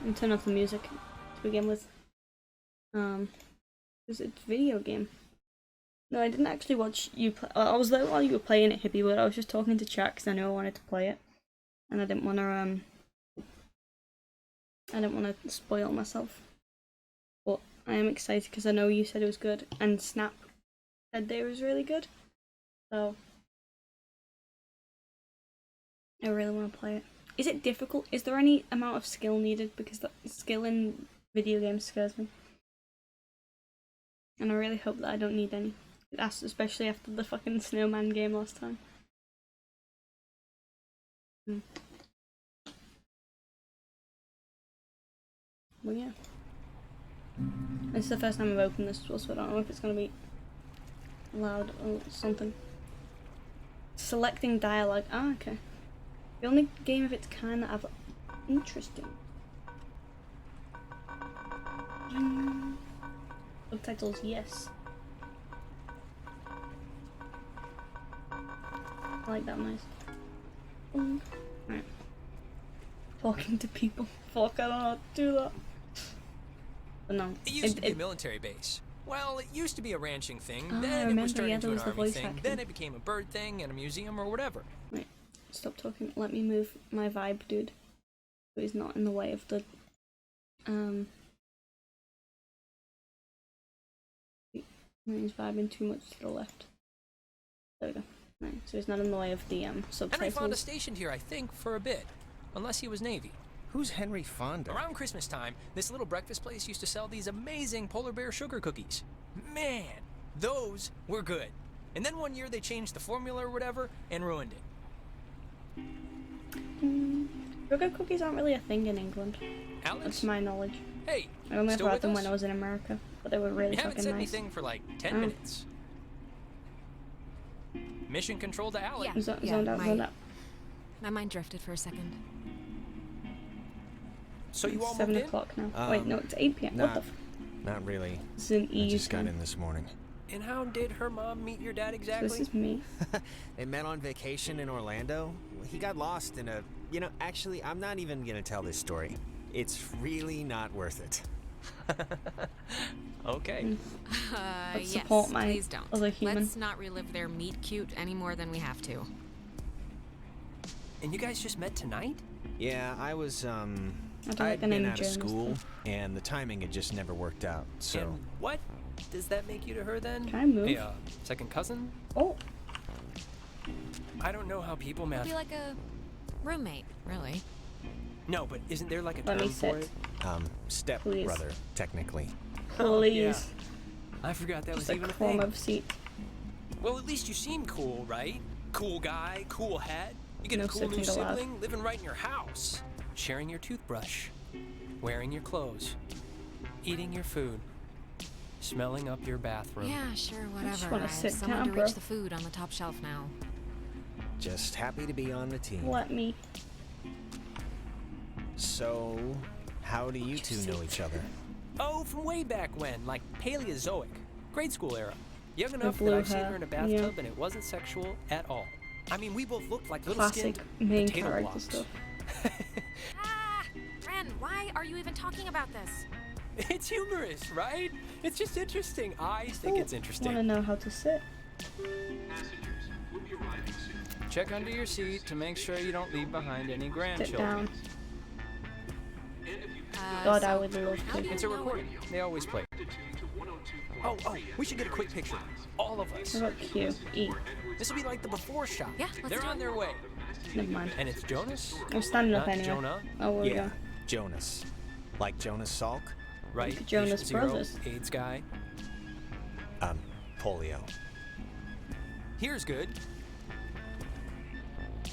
and turn off the music to begin with. Because it's a video game. No, I didn't actually watch you play. I was there while you were playing it, Hippie, but I was just talking to chat because I knew I wanted to play it, and I didn't want to spoil myself. But I am excited because I know you said it was good, and Snap said it was really good. So I really want to play it. Is it difficult? Is there any amount of skill needed? Because the skill in video games scares me. And I really hope that I don't need any. That's especially after the fucking snowman game last time. Well, yeah. This is the first time I've opened this as well, so I don't know if it's gonna be loud or something. Selecting dialogue. Ah, okay. The only game of its kind that I've... Interesting. Subtitles, yes. I like that noise. Right. Talking to people. Fuck, I don't know how to do that. But no. It used to be a military base. Well, it used to be a ranching thing, then it was turned into an army thing, then it became a bird thing and a museum or whatever. Wait, stop talking. Let me move my vibe, dude. So he's not in the way of the... He's vibing too much to the left. There we go. Right, so he's not in the way of the subtitles. Henry Fonda stationed here, I think, for a bit. Unless he was Navy. Who's Henry Fonda? Around Christmas time, this little breakfast place used to sell these amazing polar bear sugar cookies. Man, those were good. And then one year they changed the formula or whatever and ruined it. Sugar cookies aren't really a thing in England. Alex? That's my knowledge. Hey, I only still had with them us? when I was in America, but they were really You haven't fucking said nice. anything for like 10 minutes. Mission control to Alex. Yeah, Zoned out. My mind drifted for a second. So you all It's 7 moved in? o'clock now. Wait, no, it's 8 p.m. What the f... Not really. This is an I EU just got time. in this morning. And how did her mom meet your dad exactly? This is me. They met on vacation in Orlando. He got lost in a... You know, actually, I'm not even gonna tell this story. It's really not worth it. Okay. Let's Yes, support my please don't. other human. Let's not relive their meet cute any more than we have to. And you guys just met tonight? Yeah, I was, I don't I'd like the been name out of Jonas, school, though. and the timing had just never worked out, so... And what does that make you to her then? Can I move? A second cousin? Oh, I don't know how people It'll match. be like a roommate, really. No, but isn't there like a Let me term for sit. it? Step Please. brother, technically. please. I forgot that Just was a even a crumb thing. of seat. Well, at least you seem cool, right? Cool guy, cool hat. You get No a cool new sitting allowed. sibling living right in your house, sharing your toothbrush, wearing your clothes, eating your food, smelling up your bathroom. Yeah, sure, whatever. wanna I have sit someone down, to bro. reach the food on the top shelf now. Just happy to be on the team. Let me. So, how do you two know each other? Oh, from way back when, like Paleozoic, grade school era. Young enough blue that I've seen hair, her in a bathtub yeah. and it wasn't sexual at all. I mean, we both looked like little Classic skinned main potato character blocks. stuff. Ah! Ren, why are you even talking about this? It's humorous, right? It's just interesting. I think it's Want to interesting. know how to sit? Check under your seat to make sure you don't leave behind any Sit grandchildren. down. God, I So would love how do to. you It's a know recording. They always play. Oh, we should get a quick picture. All of us. What about Q? E. This will be like the before shot. Yeah, let's They're do on it. their way. Never mind. And it's Jonas? I'm standing up Not anyway. Jonah, Oh, where we Yeah, go? Jonas. Like Jonas Salk? right? Like Jonas Patient Zero, Brothers. AIDS guy. Polio. Here's good.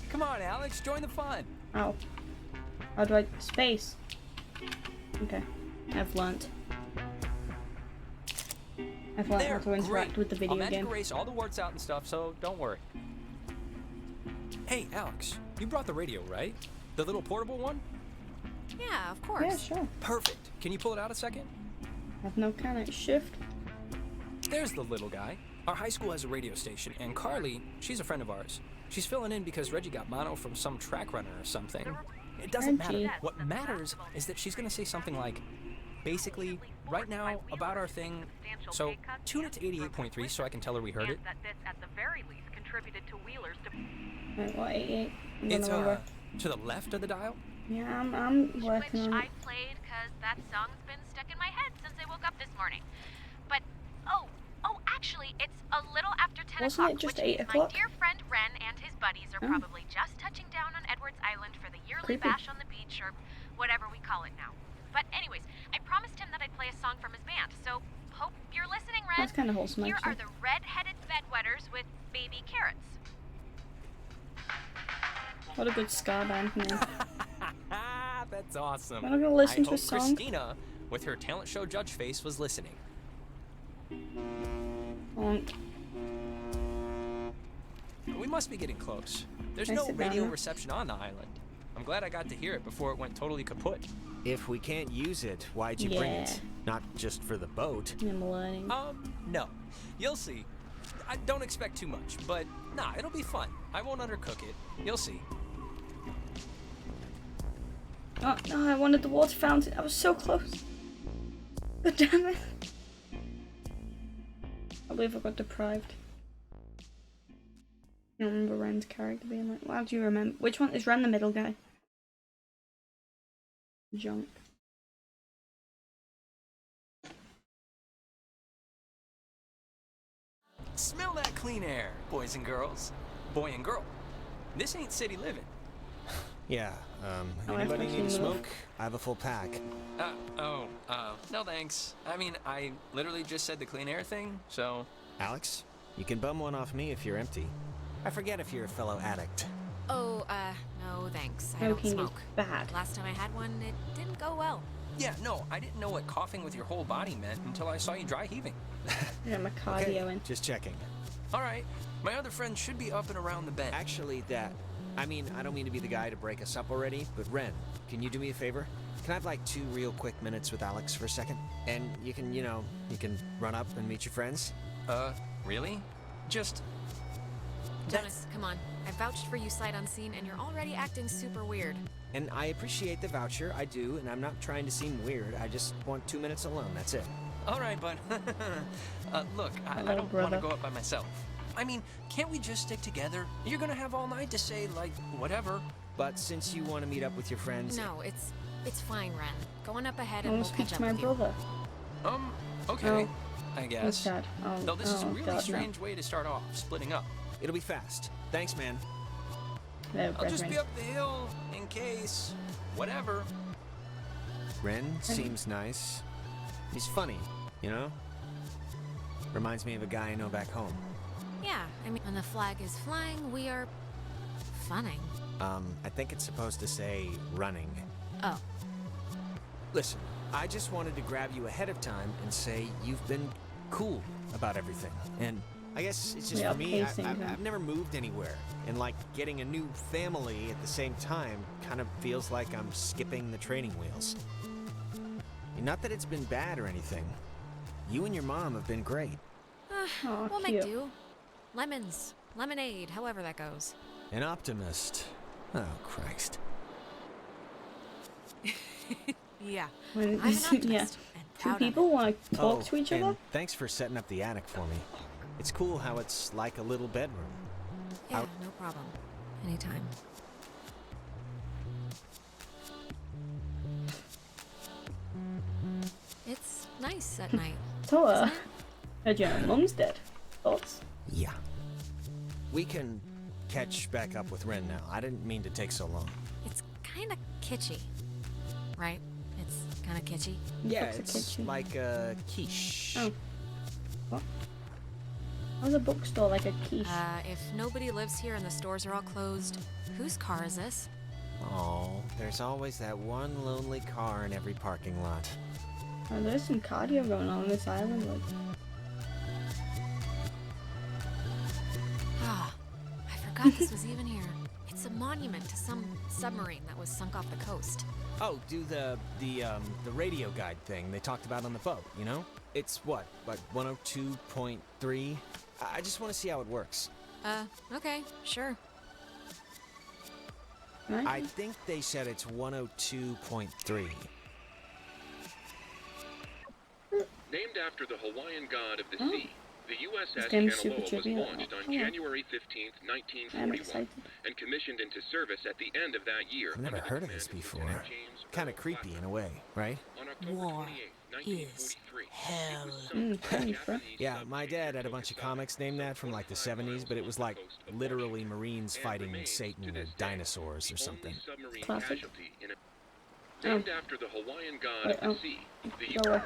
Come on, Alex, join the fun. Ow. How do I... Space. Okay. I've learnt. I've learnt how There, to interact great. with the I'll video magic game. erase all the warts out and stuff, so don't worry. Hey, Alex, you brought the radio, right? The little portable one? Yeah, of course. Yeah, sure. Perfect. Can you pull it out a second? Have no kind of shift. There's the little guy. Our high school has a radio station, and Carly, she's a friend of ours. She's filling in because Reggie got mono from some track runner or something. It doesn't matter. Reggie. What matters is that she's gonna say something like, basically, right now, about our thing, so tune it to 88.3 so I can tell her we heard it. That this, at the very least, contributed to Wheeler's Wait, what, 88? I'm It's, gonna remember. to the left of the dial? Yeah, I'm working Which on I it. played because that song's been stuck in my head since I woke up this morning. But, actually, it's a little after 10 Wasn't o'clock, it just which 8 means o'clock? my dear friend Ren and his buddies are Oh. probably just touching down on Edwards Island for the yearly Creepy. bash on the beach, or whatever we call it now. But anyways, I promised him that I'd play a song from his band, so hope you're listening, Ren. That's kind of wholesome, Here are actually. the red-headed bedwetters with baby carrots. What a good ska band name. That's awesome. I'm not gonna listen I to a hope song. Christina, with her talent show judge face, was listening. We must be getting close. There's Can I no sit down radio now? reception on the island. I'm glad I got to hear it before it went totally kaput. If we can't use it, why'd you bring it? Yeah. Not just for the boat. I'm learning. No. You'll see. I don't expect too much, but nah, it'll be fun. I won't undercook it. You'll see. Oh, no, I wanted the water fountain. I was so close. God damn it. I believe I got deprived. I don't remember Ren's character being like, how do you remember? Which one is Ren the middle guy? Junk. Smell that clean air, boys and girls. Boy and girl. This ain't city living. Yeah, Oh, anybody I've need a actually moved. smoke? I have a full pack. No thanks. I mean, I literally just said the clean air thing, so... Alex, you can bum one off me if you're empty. I forget if you're a fellow addict. Oh, no thanks. I don't Smoking is smoke. bad. Last time I had one, it didn't go well. Yeah, no, I didn't know what coughing with your whole body meant until I saw you dry heaving. Yeah, my cardio in. Just checking. All right, my other friend should be up and around the bend. Actually, I don't mean to be the guy to break us up already, but Ren, can you do me a favor? Can I have like 2 real quick minutes with Alex for a second? And you can run up and meet your friends? Really? Just... Jonas, come on. I vouched for you sight unseen, and you're already acting super weird. And I appreciate the voucher, I do, and I'm not trying to seem weird. I just want 2 minutes alone, that's it. All right, bud. Look, I Hello, don't want to brother. go up by myself. I mean, can't we just stick together? You're gonna have all night to say, like, whatever. But since you want to meet up with your friends... No, it's fine, Ren. Go on up ahead I and want we'll to speak catch to up my with you. brother. Okay. Oh. I He's guess. dead. Oh, Though this is a oh, really God, no. strange way to start off, splitting up. It'll be fast. Thanks, man. No, I'll just brethren. be up the hill in case. Whatever. Ren seems nice. He's funny, you know? Reminds me of a guy I know back home. Yeah, I mean, when the flag is flying, we are funning. I think it's supposed to say running. Oh, Listen, I just wanted to grab you ahead of time and say you've been cool about everything. And I guess it's just Yeah, for me, pacing, yeah. I've never moved anywhere. And like getting a new family at the same time kind of feels like I'm skipping the training wheels. Not that it's been bad or anything. You and your mom have been great. Aw, we'll cute. make do. Lemons, lemonade, however that goes. An optimist. Oh, Christ. Yeah, When- I'm an yeah. optimist and Two proud of people it. want to talk Oh, to each and other? thanks for setting up the attic for me. It's cool how it's like a little bedroom. Yeah, Out- no problem. Anytime. It's nice at night. So, isn't it? heard your mum's dead. Thoughts? Yeah. We can catch back up with Ren now. I didn't mean to take so long. It's kind of kitschy, right? It's kind of kitschy. Yeah, Fuck's a it's kitchen? like a quiche. Oh. What? How's a bookstore like a quiche? If nobody lives here and the stores are all closed, whose car is this? Oh, there's always that one lonely car in every parking lot. Oh, there's some cardio going on this island. Like, Ah, I forgot this was even here. It's a monument to some submarine that was sunk off the coast. Oh, do the radio guide thing they talked about on the boat, you know? It's what, like 102.3? I just want to see how it works. Okay, sure. Right? I think they said it's 102.3. Named after the Hawaiian god of the Oh. sea, the USS game's super Kanaloa was trippy. launched on Oh, yeah. January 15th, I'm 1941, excited. and commissioned into service at the end of that year. I've never under the heard of command this before. Lieutenant James Kind of Earl creepy in a Blackburn. way, right? On October War 28, is 1943, hell. it was sunk by a pretty fun. Japanese Yeah, my submarine dad that had a took bunch of its comics named that from like the 70s, but it was like literally Marines fighting Satan or dinosaurs or something. Classic. Named after the Hawaiian god Wait, of the sea, the Go away.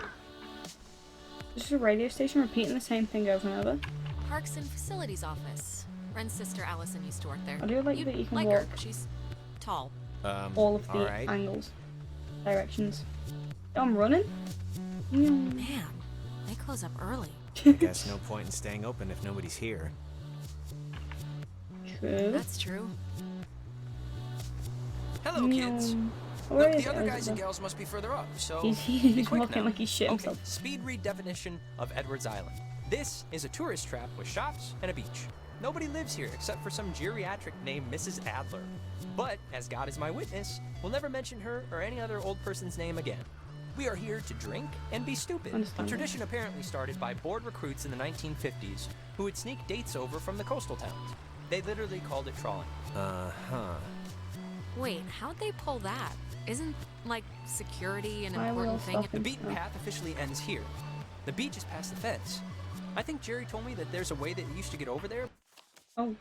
This is a radio station repeating the same thing over and over. Parks and Facilities Office. Ren's sister Allison used to work there. I do like You'd that you can like walk her. She's tall. all of the alright. angles, directions. Oh, I'm running? Yeah. Man, they close up early. Guess no point in staying open if nobody's here. True. That's true. Hello, kids. Where Look, is the other guys and Elizabeth? gals must be further up, so He's be quick walking now. like he shit Okay, himself. speed read definition of Edwards Island. This is a tourist trap with shops and a beach. Nobody lives here except for some geriatric named Mrs. Adler. But, as God is my witness, we'll never mention her or any other old person's name again. We are here to drink and be stupid. A Understandable. tradition apparently started by bored recruits in the 1950s who would sneak dates over from the coastal towns. They literally called it trawling. Uh-huh. Wait, how'd they pull that? Isn't, like, security an I will important thing? stop The him. beaten path officially ends here. The beach is past the fence. I think Jerry told me that there's a way that you used to get over there. Oh,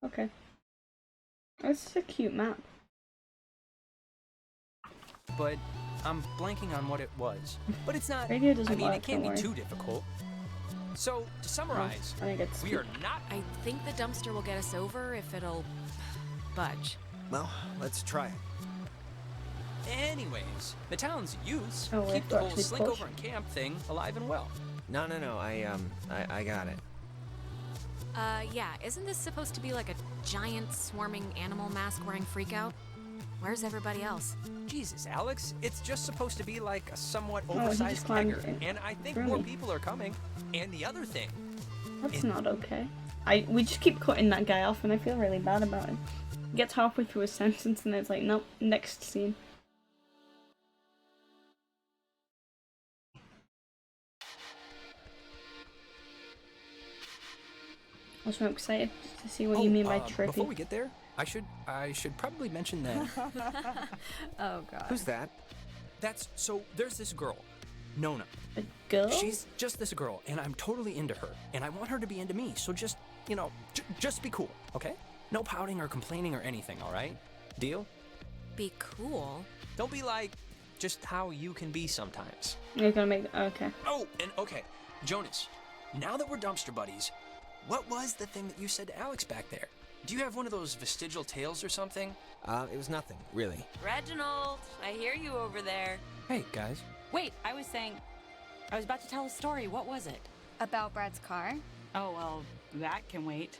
okay. This is a cute map. But I'm blanking on what it was. But it's not. Radio doesn't I mean, work, it can't don't be worry. too difficult. So to summarize, I think it's we are not. I think the dumpster will get us over if it'll budge. Well, let's try it. Anyways, the town's youths Oh, we keep have the to whole actually slink push. over and camp thing alive and well. No, I got it. Yeah, isn't this supposed to be like a giant swarming animal mask wearing freakout? Where's everybody else? Jesus, Alex, it's just supposed to be like a somewhat he oversized just climbed tiger, in. and I think Through more me. people are coming. And the other thing, That's not okay. We just keep cutting that guy off, and I feel really bad about it. He gets halfway through a sentence, and it's like, nope, next scene. I'm so excited to see what you mean by trippy. Before we get there, I should probably mention that Oh god. Who's that? there's this girl, Nona. A girl? She's just this girl, and I'm totally into her, and I want her to be into me. So just, just be cool, okay? No pouting or complaining or anything, all right? Deal? Be cool. Don't be like just how you can be sometimes. You're gonna make okay. Oh, and okay, Jonas. Now that we're dumpster buddies, what was the thing that you said to Alex back there? Do you have one of those vestigial tales or something? It was nothing, really. Reginald, I hear you over there. Hey, guys. Wait, I was about to tell a story. What was it? About Brad's car? Oh, well, that can wait.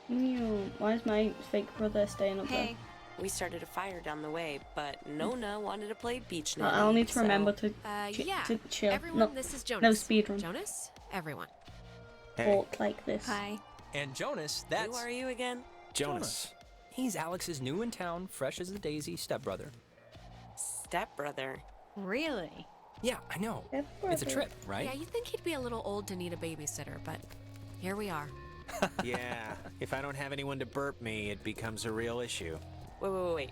Ew, why is my fake brother staying up Hey, We started a fire down the way, but Nona wanted to play beach there? nanny. I'll need to so- remember to, Yeah. to chill. Everyone, No, this is Jonas. no speedrun. Jonas? Everyone. Hey, Talk like this. hi. And Jonas, Who that's are you again? Jonas. He's Alex's new in town, fresh as a daisy stepbrother. Stepbrother. Really? Yeah, I know. It's a trip, right? Yeah, you'd think he'd be a little old to need a babysitter, but here we are. Yeah, if I don't have anyone to burp me, it becomes a real issue. Wait.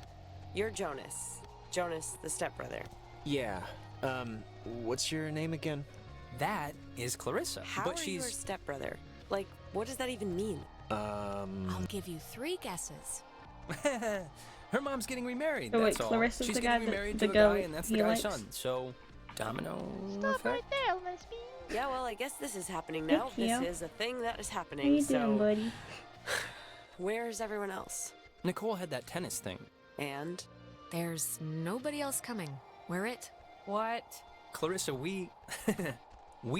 You're Jonas. Jonas, the stepbrother. Yeah, what's your name again? That is Clarissa, How but are you her she's stepbrother? Like, what does that even mean? I'll give you 3 guesses. her mom's getting remarried. Oh, wait, That's all. Clarissa's She's the guy getting that- remarried the to a girl guy, and that's the he guy's likes? son. So, domino effect. there, lesbian. Yeah, well, I guess this is happening now. Hey, This Keo. is a thing that is How happening. you so, doing, buddy? where's everyone else? Nicole had that tennis thing. And There's nobody else coming. We're it. What? Clarissa, we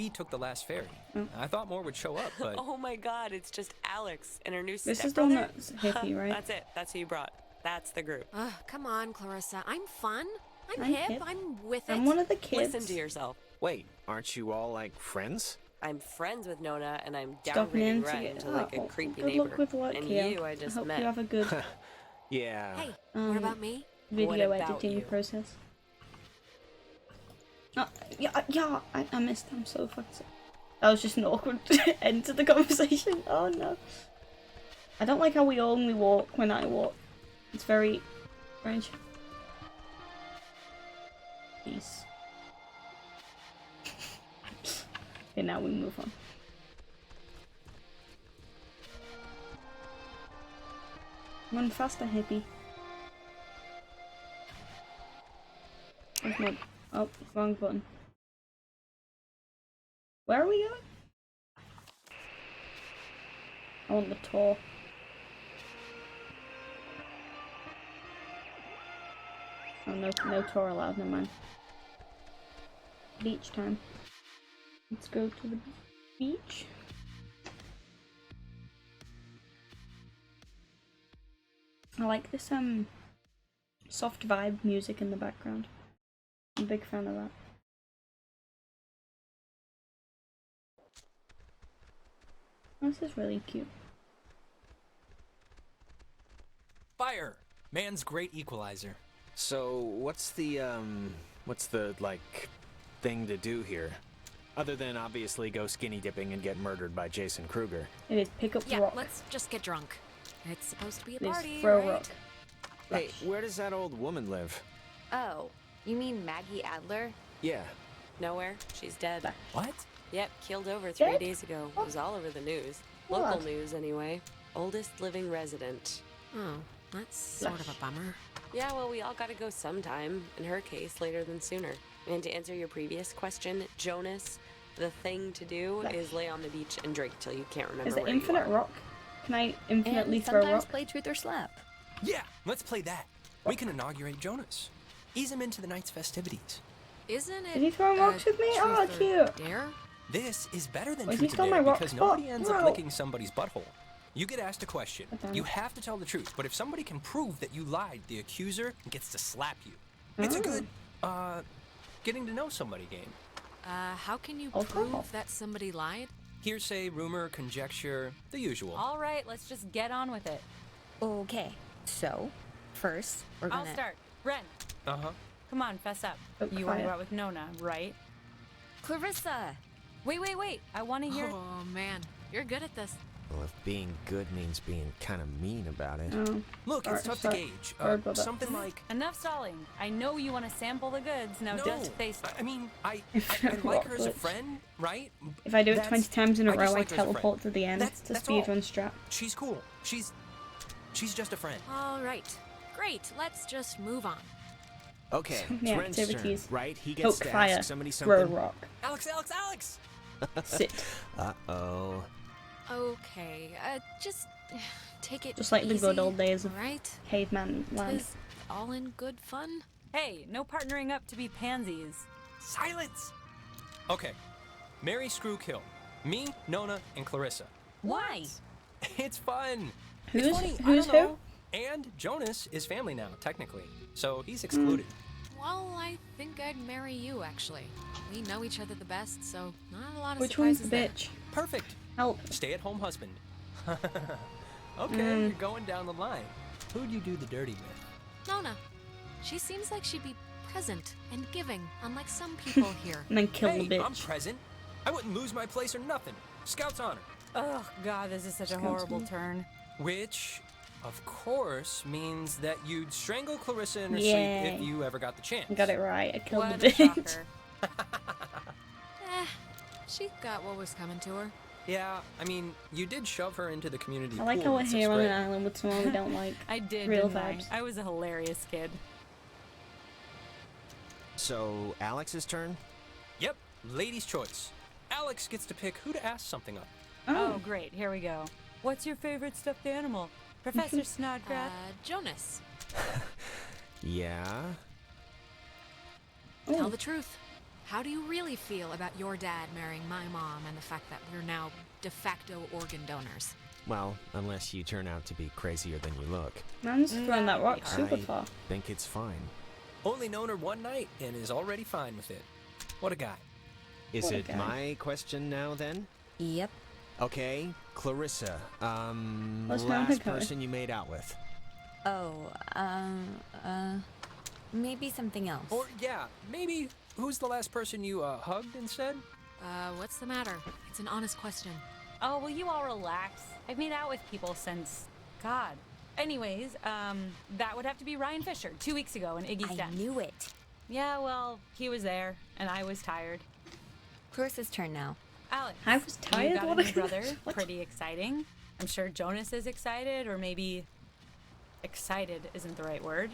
took the last ferry. I thought more would show up, but oh my God, it's just Alex and her new This is the one stepbrother. that's hippie, right? That's it. That's who you brought. That's the group. Come on, Clarissa. I'm fun. I'm I'm hip. hip. I'm with it. I'm one of the kids. Listen to yourself. Wait, aren't you all like friends? I'm friends with Nona, and I'm Stop downgrading in Ren to into like a oh, creepy good neighbor. luck with work, and Keo. you, I just hope met. you have a good Yeah. Hey, what about me? Video What about editing you? process. Yeah, I missed. I'm so fucked up. That was just an awkward end to the conversation. Oh no. I don't like how we only walk when I walk. It's very strange. Peace. Okay, now we move on. Run faster, hippie. Where's my... Oh, wrong button. Where are we going? I want the tour. Oh, no tour allowed, never mind. Beach time. Let's go to the beach. I like this soft vibe music in the background. I'm a big fan of that. This is really cute. Fire! Man's great equalizer. So, what's the like, thing to do here? Other than obviously go skinny dipping and get murdered by Jason Kruger. It is pick up the Yeah, rock. let's just get drunk. It's supposed to be a It is party, throw right? rock. Hey, where does that old woman live? Oh, you mean Maggie Adler? Yeah. Nowhere. She's dead. What? Yep, killed over 3 Dead? days ago. It was all over the news. What? Local news, anyway. Oldest living resident. Oh, that's sort of a bummer. Yeah, well, we all gotta go sometime. In her case, later than sooner. And to answer your previous question, Jonas, the thing to do is lay on the beach and drink till you can't remember Is it where infinite you are. rock? Can I infinitely And throw sometimes rock? play truth or slap. Yeah, let's play that. We can inaugurate Jonas. Ease him into the night's festivities. Isn't it? Is he throwing rocks with me? Oh, truth or cute. Dare? This is better than Wait, he truth or stole my dare rock because spot. nobody ends up Bro. licking somebody's butthole. You get asked a question. Okay. You have to tell the truth, but if somebody can prove that you lied, the accuser gets to slap you. It's a good, getting to know somebody game. How can you Oh, prove cool. that somebody lied? Hearsay, rumor, conjecture, the usual. All right, let's just get on with it. Okay, so first we're I'll gonna. start. Ren, Uh-huh. come on, fess up. Oh, You want to fire. go out with Nona, right? Clarissa. Wait. I want to hear. Oh man, you're good at this. Well, if being good means being kind of mean about it. Oh. Look, it's tough to Sorry. gauge. Sorry about that. Something like... Enough stalling. I know you want to sample the goods. Now No, just face it. I mean, I like her as a friend, right? If I do it That's- 20 times in a I row, just I like her as a friend. teleport to the end. That's It's a all. speedrun strat. She's cool. She's just a friend. All right, great. Let's just move on. Okay, So it's many Ren's activities. turn, right? He gets Poke to fire. ask somebody Throw something. rock. Alex! Sit. Uh-oh. Okay, just take it Just like the good easy, old days of all right? caveman land. Tis all in good fun. Hey, no partnering up to be pansies. Silence! Okay. Marry, screw, kill. Me, Nona, and Clarissa. Why? It's fun. Who's it's funny. I who's don't know. who? And Jonas is family now, technically. So he's excluded. Well, I think I'd marry you, actually. We know each other the best, so not a lot of Which one's surprises the there. bitch? Perfect. Help. Stay-at-home husband. Okay, you're going down the line. Who'd you do the dirty with? Nona. She seems like she'd be present and giving, unlike some people here. And then kill Hey, the bitch. I'm present. I wouldn't lose my place or nothing. Scout's honor. Oh, God, this is such a Sounds horrible good. turn. Which, of course, means that you'd strangle Clarissa in her Yay. sleep if you ever got the chance. I got it right. I killed What the a bitch. shocker. She got what was coming to her. Yeah, I mean, you did shove her into the community I like pool how we're in here sixth on an grade. island with someone we don't like. I did, Real didn't I? vibes. I was a hilarious kid. So, Alex's turn? Yep, lady's choice. Alex gets to pick who to ask something of. Oh, great. Here we go. What's your favorite stuffed animal? Professor Snodgrass? Jonas. Yeah? Oh. Tell the truth. How do you really feel about your dad marrying my mom and the fact that we're now de facto organ donors? Well, unless you turn out to be crazier than you look. Man's throwing that rock I super I far. think it's fine. Only known her one night and is already fine with it. What a guy. Is What a it guy. my question now, then? Yep. Okay, Clarissa. What's wrong with Last her? person you made out with. Oh, maybe something else. Or, yeah, maybe who's the last person you hugged instead? What's the matter? It's an honest question. Oh, will you all relax? I've made out with people since... God. Anyways, that would have to be Ryan Fisher, 2 weeks ago in Iggy's den. I knew it. Yeah, well, he was there, and I was tired. Clarissa's turn now. Alex, I was tired. you got a What? new brother. Pretty exciting. I'm sure Jonas is excited, or maybe excited isn't the right word.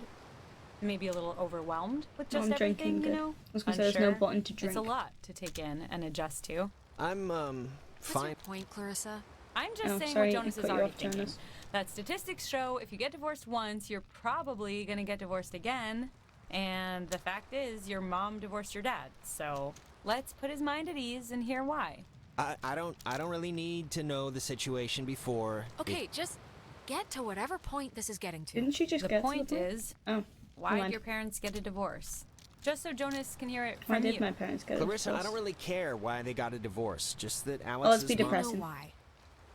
Maybe a little overwhelmed with No, just I'm drinking everything, you good. know? I was gonna say there's no Unsure. button to drink. It's a lot to take in and adjust to. I'm, What's fine. your point, Clarissa? I'm just Oh, saying sorry, what I Jonas is cut you already off, thinking. Jonas. That statistics show if you get divorced once, you're probably gonna get divorced again. And the fact is, your mom divorced your dad. So let's put his mind at ease and hear why. I don't really need to know the situation before. Okay, just get to whatever point this is getting to. Didn't she just The get point to the is, Oh, why never did mind. your parents get a divorce? Just so Jonas can hear it Why from did you. my parents get a Clarissa, I divorce? don't really care why they got a divorce. Just that let's Alex be is You depressing. know why.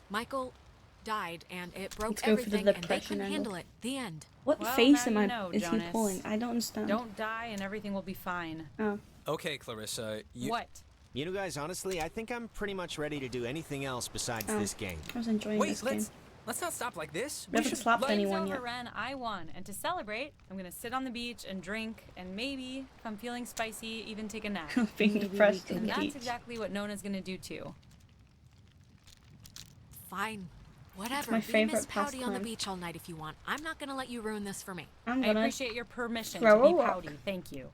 Michael died and it broke Let's go for the everything and they depression couldn't angle. handle it. The end. What Well, face now am I? you know, Is he Jonas. pulling? I don't understand. Don't die and everything will be fine. Oh, Okay, Clarissa, you... What? You know, guys, honestly, I think I'm pretty much ready to do anything else besides Oh. this game. I was enjoying Wait, this game. let's not stop like this. We haven't slapped let- anyone Game's yet. over, Ren. I won. And to celebrate, I'm gonna sit on the beach and drink, and maybe, if I'm feeling spicy, even take a nap. Being Maybe depressed we on And the that's beach. exactly what Nona's gonna do too. Fine. Whatever. my Be favorite Miss Pouty on the pastime. beach all night if you want. I'm not gonna let you ruin this for me. I'm I gonna appreciate your permission throw to be a rock. pouty. Thank you.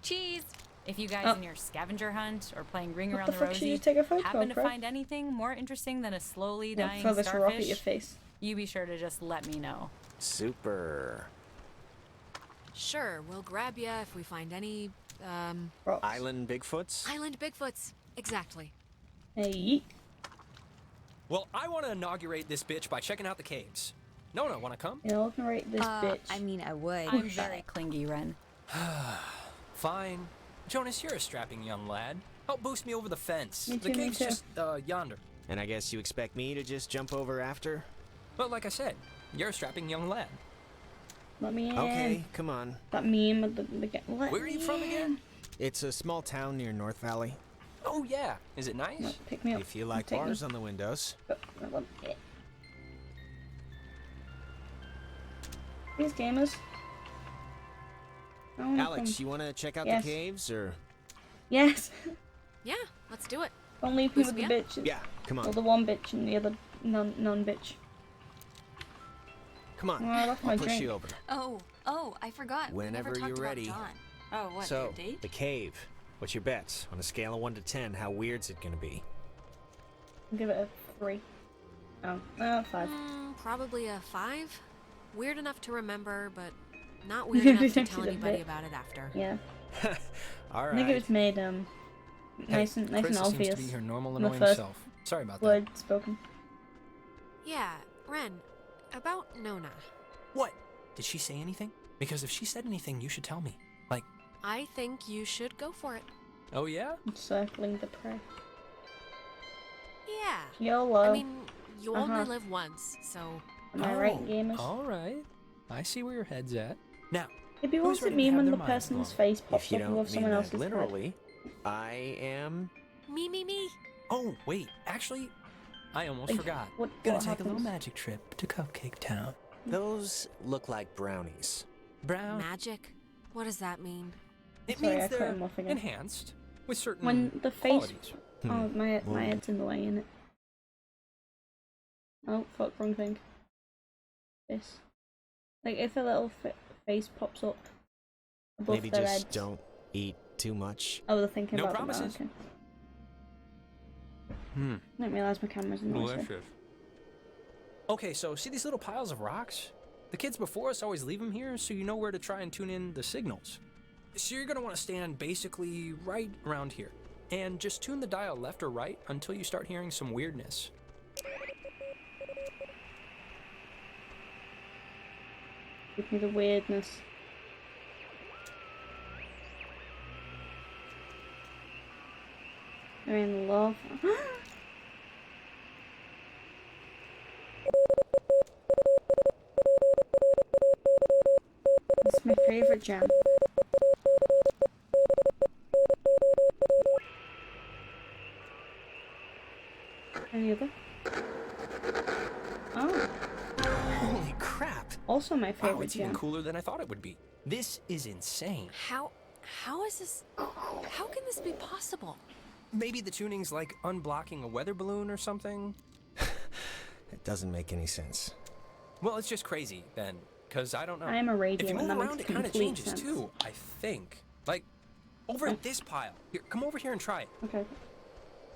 Cheese! If you guys Oh. in your scavenger hunt or playing Ring What Around the the fuck should you Rosie take a photo happen of, to bro? find anything more interesting than a slowly I'll dying throw this rock at your starfish, face. you be sure to just let me know. Super. Sure, we'll grab ya if we find any, Rocks. Island Bigfoots? island Bigfoots. Exactly. Hey. Well, I want to inaugurate this bitch by checking out the caves. Nona, want to come? Inaugurate this bitch. I mean, I would. I'm very clingy, Ren. Fine. Jonas, you're a strapping young lad. Help boost me over the fence. Me The too, me cave's too. just, yonder. And I guess you expect me to just jump over after? But like I said, you're a strapping young lad. Let me in. Okay, come on. That meme at the beginning. Where are you from again? It's a small town near North Valley. Oh, yeah. Is it nice? Pick me up. If you like Take me. bars on the windows. These gamers. I wanna Alex, come. you want to check out Yes. the caves, or? Yes. Yeah, let's do it. Don't leave me Boost with the me up? bitches. Yeah, come Or on. the one bitch and the other non-bitch. Come on. Oh, I left my I'll push drink. you over. Oh, I forgot. We never Whenever talked you're about ready. John. Oh, what? So, your date? the cave. What's your bets? On a scale of 1 to 10, how weird's it gonna be? I'll give it a 3. Oh, 5. Probably a 5. Weird enough to remember, but not weird enough to She's tell a anybody bit. about it after. Yeah. All I think it right. was made nice and Chris seems obvious. to be her normal in the annoying first self. Sorry about that. word spoken. Yeah, Ren, about Nona. What? Did she say anything? Because if she said anything, you should tell me. Like, I think you should go for it. oh yeah? Circling the prey. Yeah. YOLO. I mean, you Uh-huh. only live once, so... Am I right, gamers? All right. I see where your head's at. Now, It'd be who's worse to ready to me have when their the minds person's blown? face pops If you up don't above mean someone that else's head. literally, I am. Me. oh, wait, actually, I almost Like, forgot. what Gonna take a little happens? magic trip to Cupcake Town. Those look like brownies. Brown. Magic? What does that mean? It Sorry, I means cut they're him off again. enhanced with certain When the face... qualities. Oh, my Well- head's in the way, innit? Oh, fuck, wrong thing. This. Like, if a little face pops up above Maybe their just heads... don't eat too much. Oh, they're thinking No about promises. that, okay. Didn't realise my camera's in the way. Okay, so see these little piles of rocks? The kids before us always leave them here so you know where to try and tune in the signals. So you're gonna want to stand basically right around here and just tune the dial left or right until you start hearing some weirdness. Give me the weirdness. They're in love. It's my favorite jam. Any other? Oh. Holy crap! Also my favorite Wow, it's jam. even cooler than I thought it would be. This is insane. How is this? How can this be possible? Maybe the tuning's like unblocking a weather balloon or something? It doesn't make any sense. Well, it's just crazy then, because I don't know. I am a radio, If you and move that around, makes it kind of complete changes sense. too, I think. Like, over at this pile. Here, come over here and try it. Okay.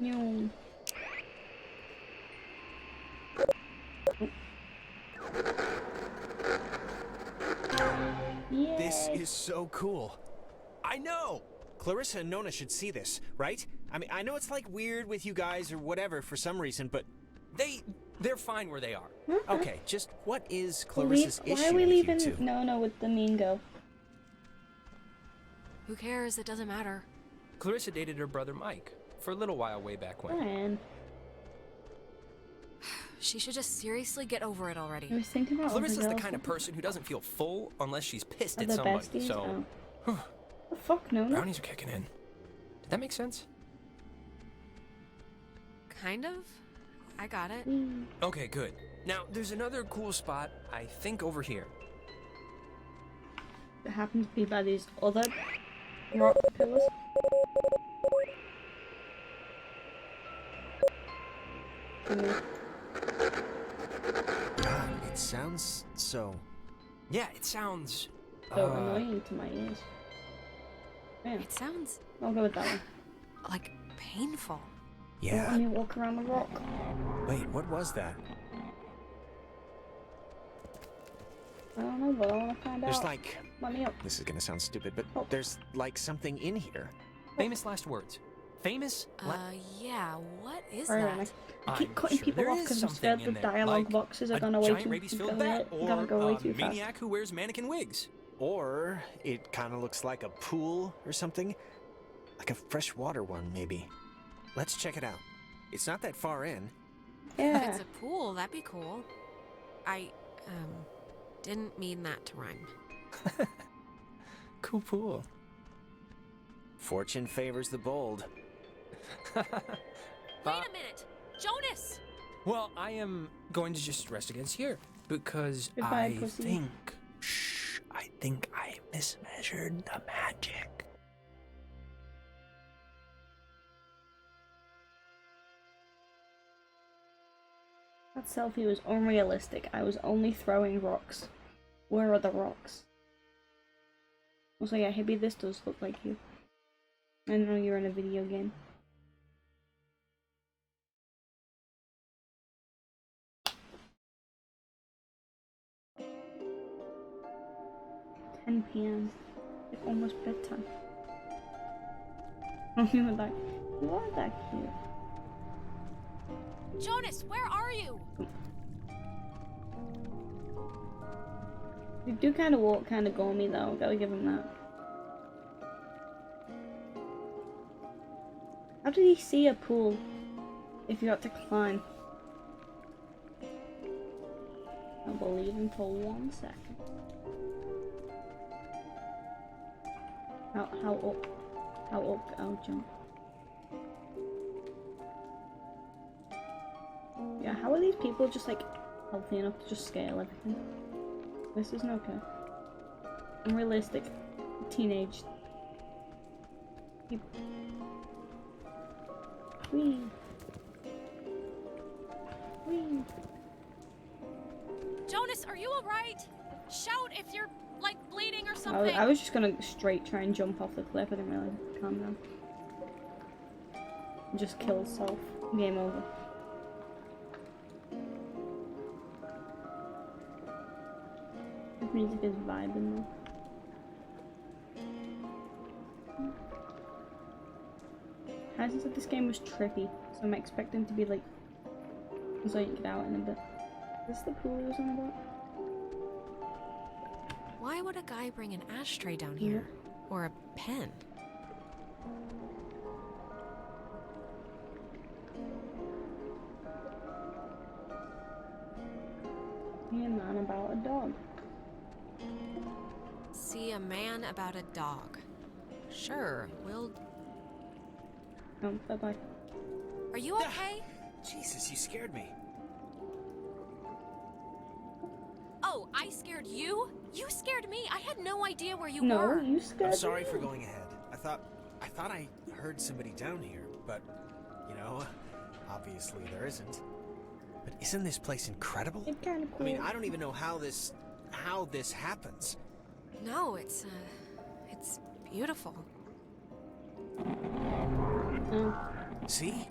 No. Yay. This is so cool. I know! Clarissa and Nona should see this, right? I mean, I know it's like weird with you guys or whatever for some reason, but They're fine where they are. okay, just what is Clarissa's issue Why are we with you leaving two? Nona with the mean girl? Who cares? It doesn't matter. Clarissa dated her brother Mike for a little while way back when. Fine. She should just seriously get over it already. I was thinking about Clarissa's other the girls. kind of person who doesn't feel full unless she's pissed Are at they somebody. besties? So, Oh. The fuck, Nona? brownies are kicking in. Did that make sense? Kind of. I got it. Okay, good. Now, there's another cool spot, I think over here. It happens to be by these other rock pillars. God, it sounds so... Yeah, it sounds... So annoying to my ears. Yeah, It sounds I'll go with that one. like painful. Yeah. Let me walk around the rock. Wait, what was that? I don't know, but I want to find There's out. like... Let me up. This is gonna sound stupid, but Oh. there's like something in here. Famous last words. Famous Yeah, what is Sorry, that? Rana. I keep I'm cutting sure people there off is because I'm something scared in the there, dialogue like boxes are a gonna way giant too rabies-filled gonna bat, or go way a too fast. maniac who wears mannequin wigs. Or it kind of looks like a pool or something. Like a freshwater one, maybe. Let's check it out. It's not that far in. If Yeah. it's a pool, that'd be cool. I didn't mean that to rhyme. Cool pool. Fortune favors the bold. Wait a minute! Jonas! Well, I am going to just rest against here because Goodbye, I pussy. think I mismeasured the magic. That selfie was unrealistic. I was only throwing rocks. Where are the rocks? Also, yeah, Hibby, this does look like you. I know you're in a video game. $10 p.m. Like almost bedtime. Oh, you were like, you are that cute. Jonas, where are you? You do kind of walk kind of goamy though, gotta give him that. How did he see a pool if you had to climb? I believe him for 1 second. How up? How up? I'll jump. Yeah, how are these people just like healthy enough to just scale everything? This isn't okay. Unrealistic. Teenage. People. Whee. Whee. Jonas, are you alright? Shout if you're, like, bleeding or something. I was just gonna straight try and jump off the cliff. I didn't really calm down. Just kill self. Game over. This music is vibing though. Harrison said this game was trippy, so I'm expecting to be like zonked out in a bit. Is this the pool he was on about? Why would a guy bring an ashtray down here? Or a pen? Me and man about a dog. See, a man about a dog. Sure, we'll... Bye-bye. Are you okay? Jesus, you scared me. Oh, I scared you? You scared me. I had no idea where you No, were. you scared I'm sorry me. for going ahead. I thought I heard somebody down here, but, you know, obviously there isn't. But isn't this place incredible? It's kind of cool. I mean, I don't even know how this happens. No, it's beautiful. See?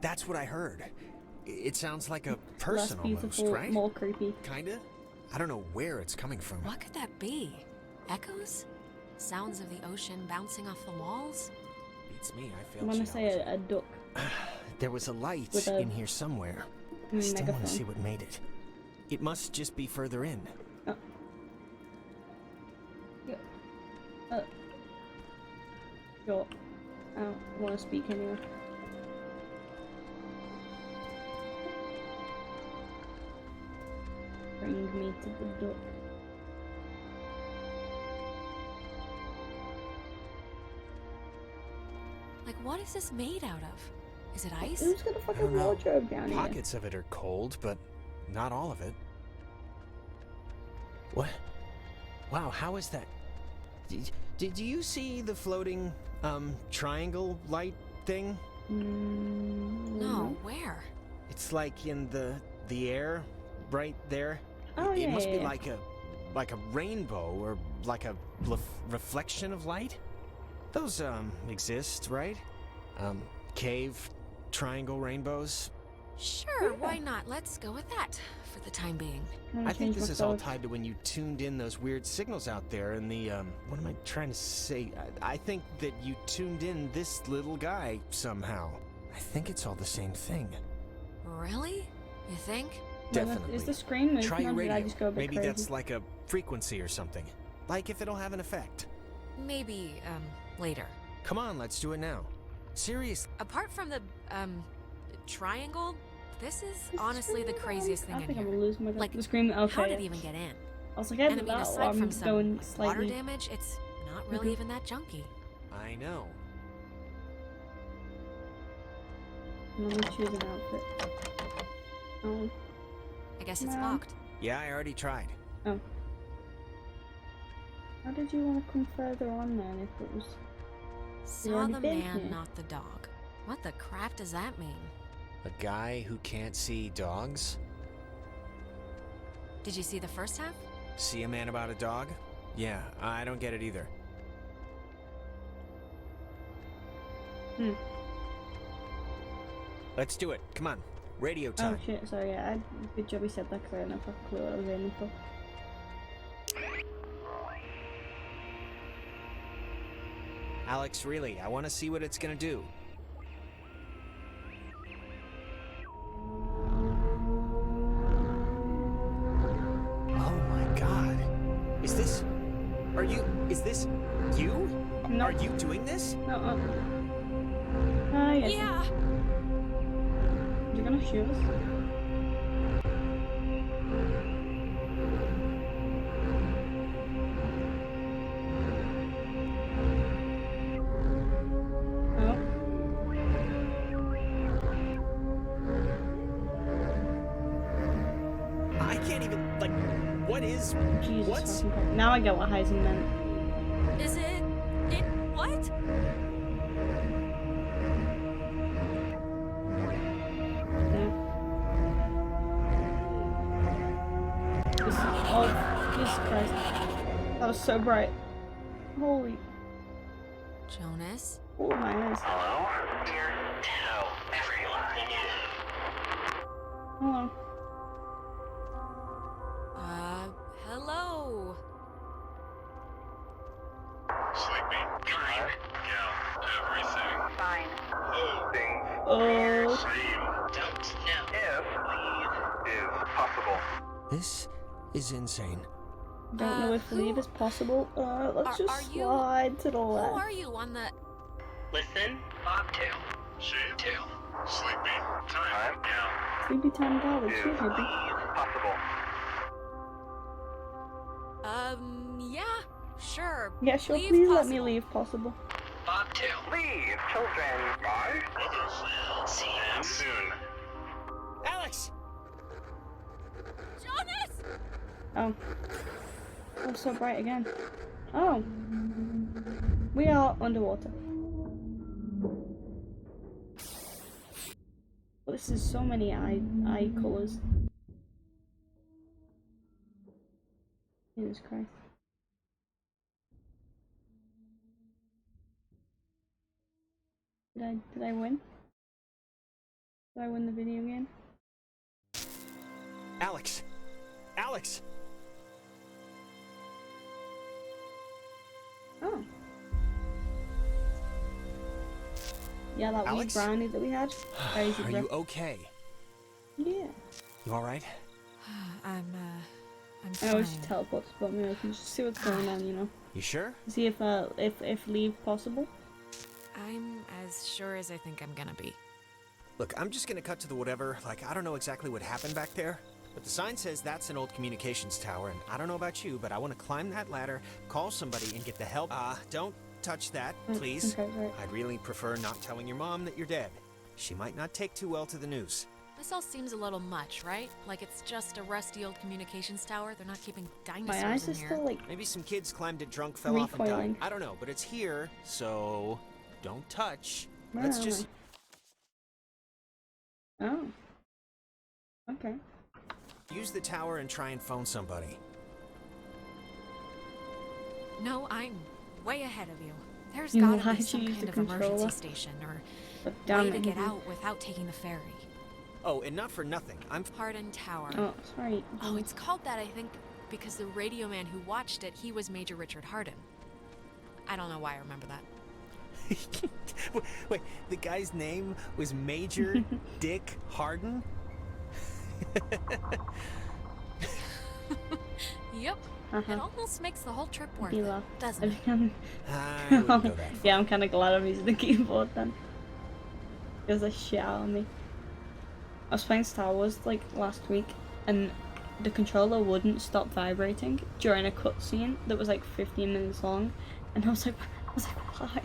That's what I heard. It sounds like a Less person almost, beautiful, right? more creepy. Kinda? I don't know where it's coming from. What could that be? Echoes? Sounds of the ocean bouncing off the walls? Beats me, I I failed want to say geology. a duck. There was a light With a in here somewhere. I still want megaphone. to see what made it. It must just be further in. Sure. I don't want to speak anyway. Bring me to the duck. Like, what is this made out of? Is it ice? Who's got a I fucking don't know. wardrobe down here? Pockets of it are cold, but not all of it. What? Wow, how is that? Did you see the floating, triangle light thing? No, where? It's like in the air, right there. Oh, It yeah, must be yeah. like a rainbow or like a reflection of light. Those exist, right? Cave triangle rainbows. Sure, why not? Let's go with that for the time being. I think this is all tied to when you tuned in those weird signals out there in the, what am I trying to say? I think that you tuned in this little guy somehow. I think it's all the same thing. Really? You think? Definitely. Is the screen moving? Try your or did radio. I just go a bit Maybe crazy? that's like a frequency or something. Like if it'll have an effect. Maybe, later. Come on, let's do it now. Seriously. Apart from the, triangle, this is honestly the craziest thing I in think I'm here. gonna lose my Like, the screen. Okay. how did it even get in? I was like, And I edit mean, that, or aside I'm from some going water slightly. damage, it's not really even that junky. I know. Let me choose an outfit. Oh. I guess it's No. locked. Yeah, I already tried. Oh. How did you want to come further on then if it was... Saw already the been man, here. not the dog. What the crap does that mean? A guy who can't see dogs? Did you see the first half? See a man about a dog? Yeah, I don't get it either. Let's do it. Come on. Radio time. Oh shit, sorry, yeah, good job you said that because I had no fucking clue what I was aiming for. Alex, really, I want to see what it's gonna do. Oh my god. Is this you? No. Are you doing this? Yes. Yeah. You're gonna shoot us? Oh. I can't even, like, what is... Jesus What's... fucking Christ. Now I get what Heisen meant. Is it what? Oh, Jesus Christ. That was so bright. Holy... Jonas? Oh, my eyes. Hello? Dear, tell everyone. Hello. Hello? Sleepy. Fine. Yeah, everything. Fine. Things. Oh. Don't know. If leave is possible. This is insane. Don't know if leave is possible. Let's just are you- slide to the Who left. are you on the... Listen. Bobtail. Shavetail. Sleepy. Time. Yeah. Sleepy time college, Is too, maybe. possible. Yeah, sure, Yeah, sure. Leave Please let possible. me leave, possible. Bobtail. Leave, children. Bye. We'll see you Soon. Alex! Jonas! Oh. Oh, so bright again. Oh. We are underwater. Well, this is so many eye colours. Jesus Christ. Did I win? Did I win the video game? Alex! Alex! Oh. Yeah, that Alex? wee brownie that we had. Crazy, Are bro. you okay? Yeah. You alright? I'm I fine. always teleport to spot me. I can just see what's going on, you know. You sure? See if leave possible. I'm as sure as I think I'm gonna be. Look, I'm just gonna cut to the whatever. Like, I don't know exactly what happened back there, but the sign says that's an old communications tower, and I don't know about you, but I want to climb that ladder, call somebody, and get the help. Don't touch that, please. Okay, right. I'd really prefer not telling your mom that you're dead. She might not take too well to the news. This all seems a little much, right? Like it's just a rusty old communications tower. They're not keeping dinosaurs My eyes in are here. still like Maybe some kids climbed it drunk, fell off, and died. recoiling. I don't know, but it's here, so don't touch. Where Let's am just... Oh. Okay. use the tower and try and phone somebody. No, I'm way ahead of you. There's You know, gotta be why'd some you use kind the of emergency controller? station or But way damn to it. get out without taking the ferry. Oh, and not for nothing. I'm... Pardon Tower. Oh, sorry. Oh, it's called that, I think, because the radio man who watched it, he was Major Richard Hardin. I don't know why I remember that. Wait, the guy's name was Major Dick Hardin? Yep. Uh-huh. It almost makes the whole trip worth Be it, laugh. doesn't I it? think I wouldn't go that far. yeah, I'm kind of glad I'm using the keyboard then. It was a shit out of me. I was playing Star Wars like last week, and the controller wouldn't stop vibrating during a cutscene that was like 15 minutes long, and I was like, why?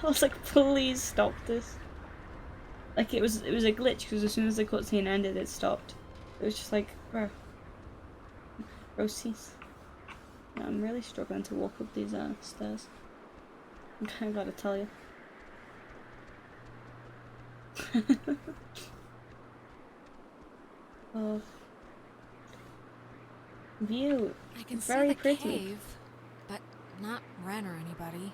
I was like, please stop this. Like it was a glitch because as soon as the cutscene ended, it stopped. It was just like, bro, cease. Yeah, I'm really struggling to walk up these stairs. I gotta tell you. Oh. View. I can It's see very the pretty. cave, but not Ren or anybody.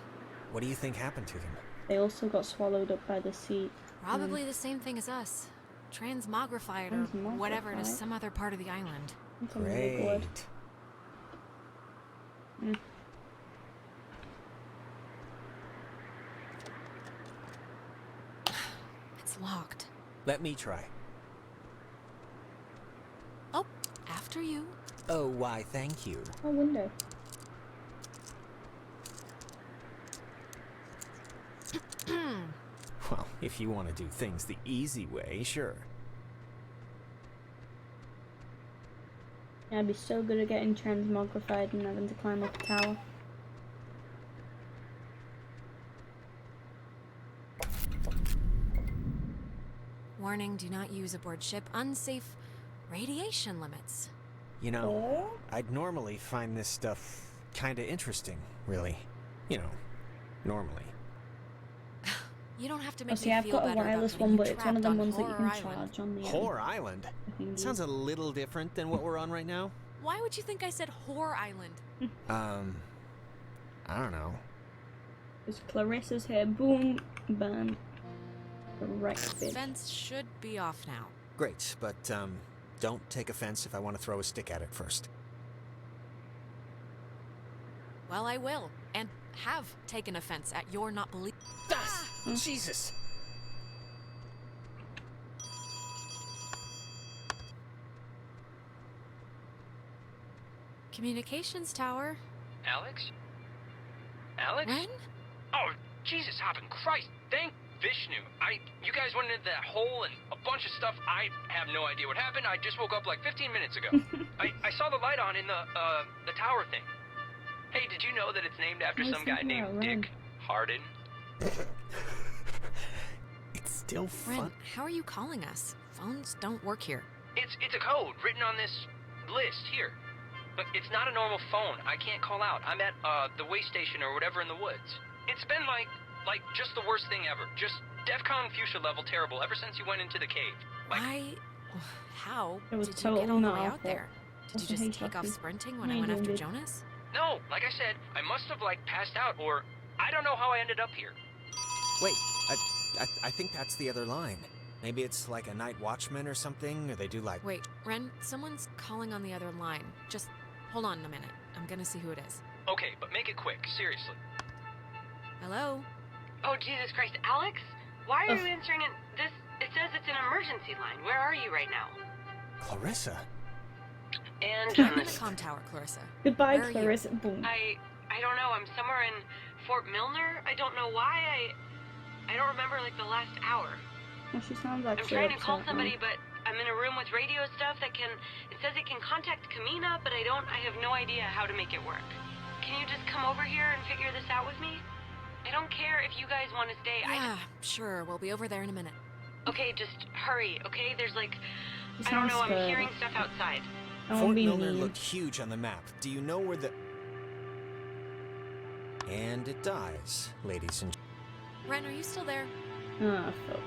What do you think happened to them? They also got swallowed up by the sea. Probably the same thing as us. Transmogrified or whatever to Transmogrified? some other part of the island. That's a really good word. Mm. It's locked. Let me try. Oh, after you. Oh, why, thank you. Oh, window. Well, if you want to do things the easy way, sure. Yeah, I'd be so good at getting transmogrified and having to climb up a tower. Warning, do not use aboard ship. Unsafe radiation limits. You know, I'd normally find this stuff kinda interesting, really. You know, normally. You don't have to Oh, make see, me I've feel got a better wireless about one, getting but you it's one of trapped them on ones that you Horror can Island. charge on the Whore Island? thingy. Sounds a little different than what we're on right now. Why would you think I said Whore Island? I don't know. It's Clarissa's hair. Boom. Bam. Correct, bitch. Fence should be off now. Great, but, don't take offense if I want to throw a stick at it first. Well, I will, and have taken offense at your not believing. Jesus! Communications tower. Alex? Alex? Ren? Oh, Jesus, hopping Christ! Thank Vishnu. You guys went into that hole and a bunch of stuff. I have no idea what happened. I just woke up like 15 minutes ago. I saw the light on in the tower thing. Hey, did you know that it's named after I was some guy thinking named about Ren. Dick Harden? It's still Ren, fun. how are you calling us? Phones don't work here. It's a code written on this list here. But it's not a normal phone. I can't call out. I'm at the way station or whatever in the woods. It's been like just the worst thing ever. Just DEFCON fuchsia level terrible ever since you went into the cave. Like, How It was did you get totally all the not way our out there? Did you just take off sprinting when I went after Jonas? no, like I said, I must have passed out, or I don't know how I ended up here. Wait, I think that's the other line. Maybe it's like a night watchman or something, or they do like... Wait, Ren, someone's calling on the other line. Just hold on a minute. I'm gonna see who it is. Okay, but make it quick, seriously. Hello? Oh, Jesus Christ, Alex? Why are you answering this? It says it's an emergency line. Where are you right now? Clarissa? And I'm in the comm tower, Clarissa. Goodbye, Where are you? Clarissa. Boom. I don't know. I'm somewhere in Fort Milner. I don't know why. I don't remember like the last hour. Well, she sounds like I'm trying to call somebody, but I'm in a room with radio stuff that can. It says it can contact Kamina, but I have no idea how to make it work. Can you just come over here and figure this out with me? I don't care if you guys want to stay. Yeah, sure. We'll be over there in a minute. Okay, just hurry, okay? There's like, It I don't sounds know, I'm good. hearing stuff outside. I won't Fort be Milner mean. looked huge on the map. Do you know where the... And it dies, ladies and... Ren, are you still there? Ah, fuck.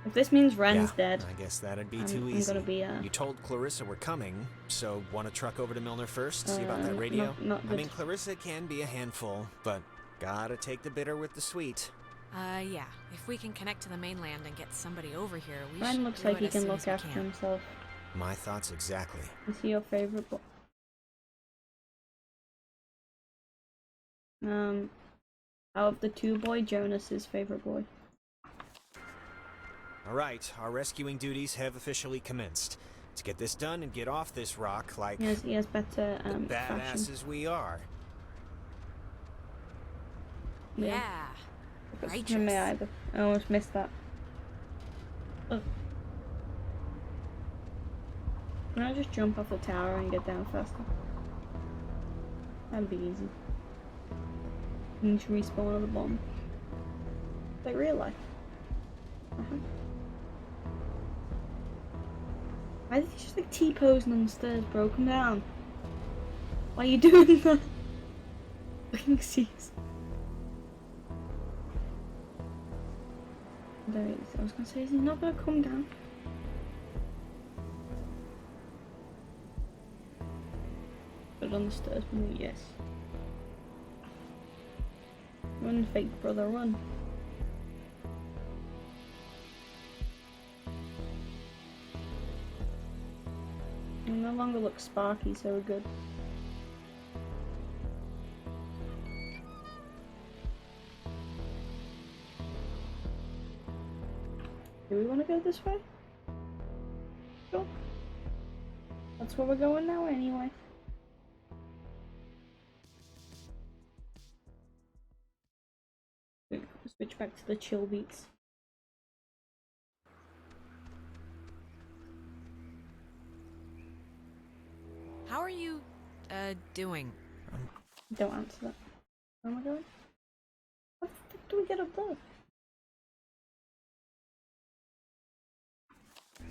If this means Ren's dead, I guess that'd be I'm too gonna easy. be, You told Clarissa we're coming, so want to truck over to Milner first? See about that not- radio? not I good. mean, Clarissa can be a handful, but gotta take the bitter with the sweet. Yeah. If we can connect to the mainland and get somebody over here, we Ren should looks do like it he as can soon look as we after can. himself. My thoughts exactly. Is he your favorite boy? Out of the two boy, Jonas is favorite boy. Alright, our rescuing duties have officially commenced. Let's get this done and get off this rock like He has better the fashion. badasses we are. Yeah. Righteous. I almost missed that. Oh. Can I just jump off the tower and get down faster? That'd be easy. Need to respawn another bomb. Like real life. Why did he just like T-posing on the stairs, bro? Come down. Why are you doing that? Fucking seas. There he is. I was gonna say, is he not gonna come down? But on the stairs, yes. Run, fake brother, run. It no longer looks sparky, so we're good. Do we want to go this way? Sure. That's where we're going now anyway. Switch back to the chill beats. How are you, doing? Don't answer that. Where am I going? How the fuck do we get up there?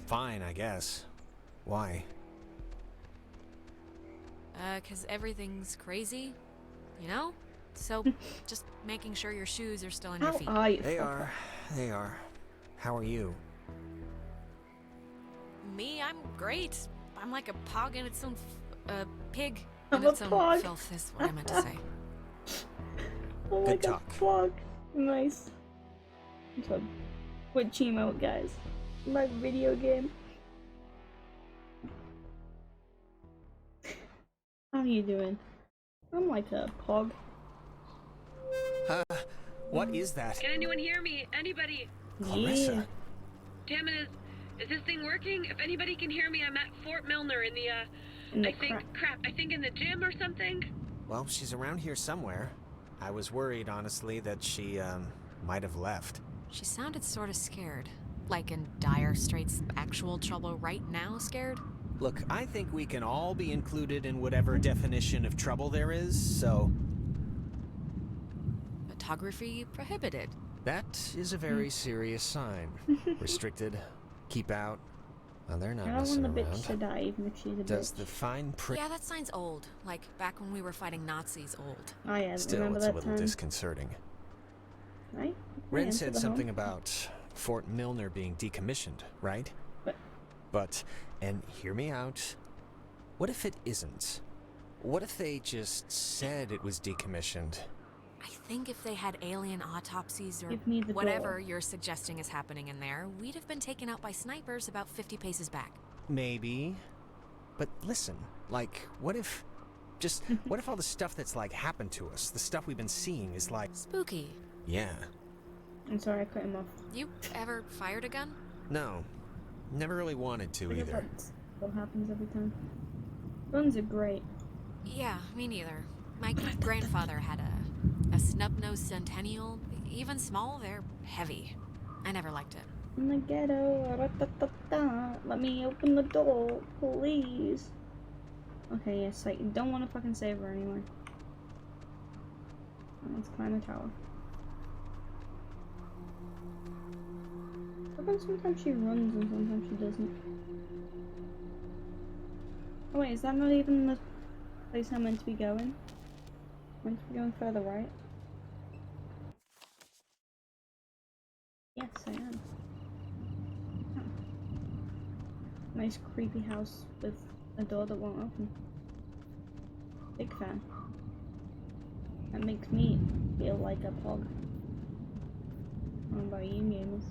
Fine, I guess. Why? 'Cause everything's crazy, you know? So, just making sure your shoes are still on your feet. How are you? They are. How are you? Me, I'm great. I'm like a pog in its own pig I'm in a its own pog. filth is what I meant to say. Oh, Good like a talk. frog. Nice. So, quit emote, guys. My video game. How are you doing? I'm like a pog. What is that? Can anyone hear me? Anybody? Clarissa? Yeah. Damn it, is this thing working? If anybody can hear me, I'm at Fort Milner in the, In the I think in the gym or something. Well, she's around here somewhere. I was worried, honestly, that she, might have left. She sounded sort of scared. Like in dire straits, actual trouble right now scared? Look, I think we can all be included in whatever definition of trouble there is, so... Photography prohibited. That is a very serious sign. Restricted. Keep out. Well, they're not I don't messing want the around. bitch to die, even if she's a Does bitch. the fine print... Yeah, that sign's old. Like, back when we were fighting Nazis old. Oh yeah, Still, remember it's a that little time? disconcerting. Right? Ren Yeah, said into the something home. about Fort Milner being decommissioned, right? But and hear me out, what if it isn't? What if they just said it was decommissioned? I think if they had alien autopsies or Give me the whatever door. you're suggesting is happening in there, we'd have been taken out by snipers about 50 paces back. Maybe. But listen, like, what if... Just, what if all the stuff that's, like, happened to us, the stuff we've been seeing is, like... Spooky. Yeah. I'm sorry, I cut him off. You ever fired a gun? No. Never really wanted to, Because either. that's what happens every time. Guns are great. Yeah, me neither. My grandfather had a snub-nosed Centennial. Even small, they're heavy. I never liked it. In the ghetto, ra-ta-ta-ta. Let me open the door, please. Okay, yes, I don't want to fucking save her anyway. Let's climb the tower. Sometimes she runs and sometimes she doesn't. Oh wait, is that not even the place I'm meant to be going? I'm meant to be going further right? Yes, I am. Oh. Nice creepy house with a door that won't open. Big fan. That makes me feel like a pog. I don't know about you gamers.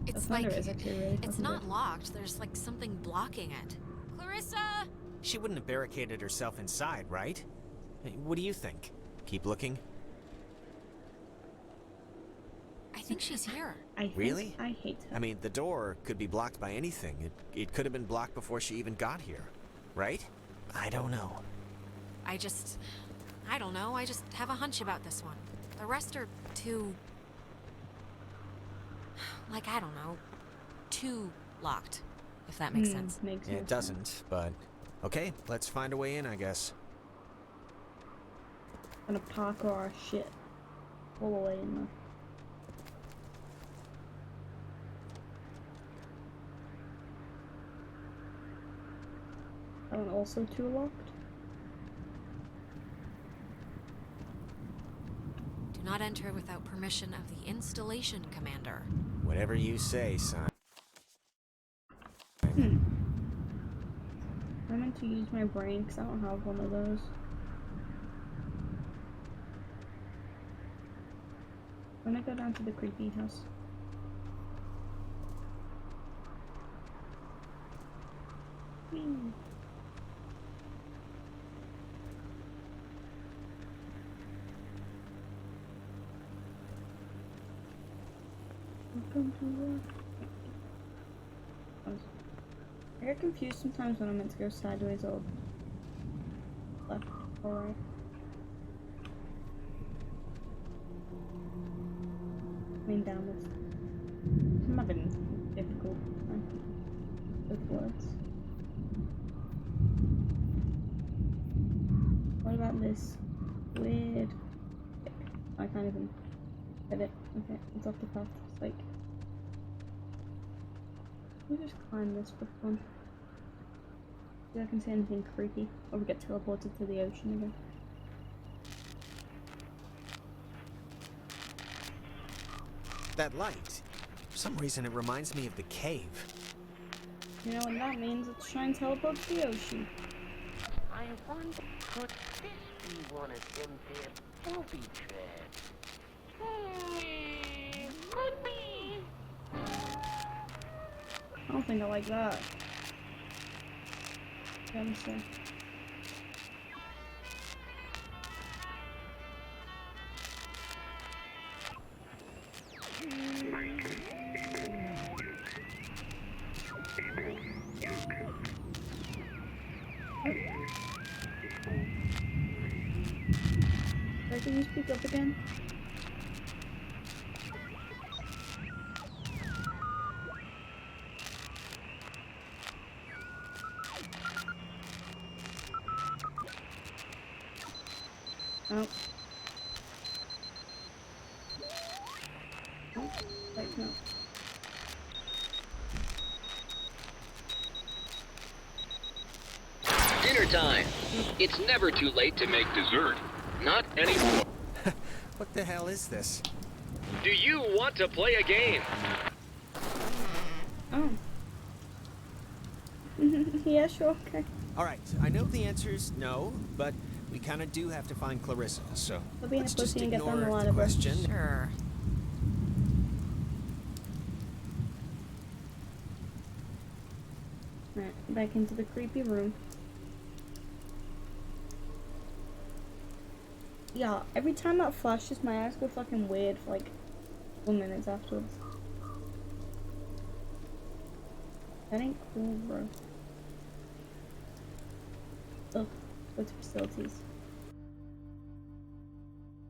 It's thunder like, is actually really it's fucking not good. locked. There's like something blocking it. Clarissa! She wouldn't have barricaded herself inside, right? Hey, what do you think? Keep looking? I think she's here. Really? I hate her. I mean, the door could be blocked by anything. It could have been blocked before she even got here, right? I don't know. I don't know. I just have a hunch about this one. The rest are too... like, I don't know. Too locked, if that makes sense. Makes It doesn't, but... Okay, let's find a way in, I guess. I'm gonna park our shit all the way in there. That one also too locked? Do not enter without permission of the installation commander. Whatever you say, son. I meant to use my brain because I don't have one of those. I'm gonna go down to the creepy house. Whee. Welcome to the... I get confused sometimes when I'm meant to go sideways or left or right. I mean downwards. I'm having difficult time with words. What about this weird... I can't even get it. Okay, it's off the path. It's like... Let me just climb this for fun. See if I can see anything creepy. Or we get teleported to the ocean again. That light. For some reason, it reminds me of the cave. You know what that means? It's trying to teleport to the ocean. I wonder, could this be one of them there booby traps? Could be. I don't think I like that. Let me see. Sorry, can you speak up again? Like, no. Dinner time. It's never too late to make dessert. Not anymore. What the hell is this? Do you want to play a game? Oh. Yeah, sure, okay. Alright, I know the answer is no, but we kind of do have to find Clarissa, so I'll be in a let's just pussy and get down the ignore line the of her. question. Sure. Right, back into the creepy room. Yeah, every time that flashes, my eyes go fucking weird for like 1 minute afterwards. That ain't cool, bro. Ugh, go to facilities.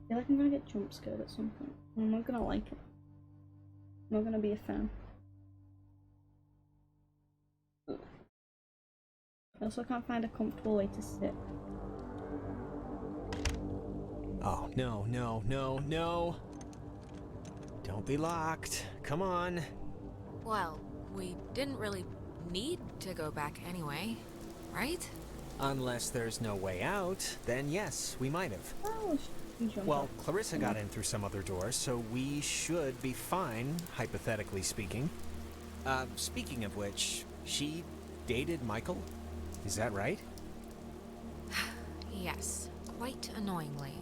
I feel like I'm gonna get jump scared at some point. I'm not gonna like it. I'm not gonna be a fan. Ugh. I also can't find a comfortable way to sit. Oh, no, no, no, no. Don't be locked. Come on. Well, we didn't really need to go back anyway, right? Unless there's no way out, then yes, we might have. Oh, well, Clarissa got in through some other door, so we should be fine, hypothetically speaking. Speaking of which, she dated Michael? Is that right? Yes, quite annoyingly.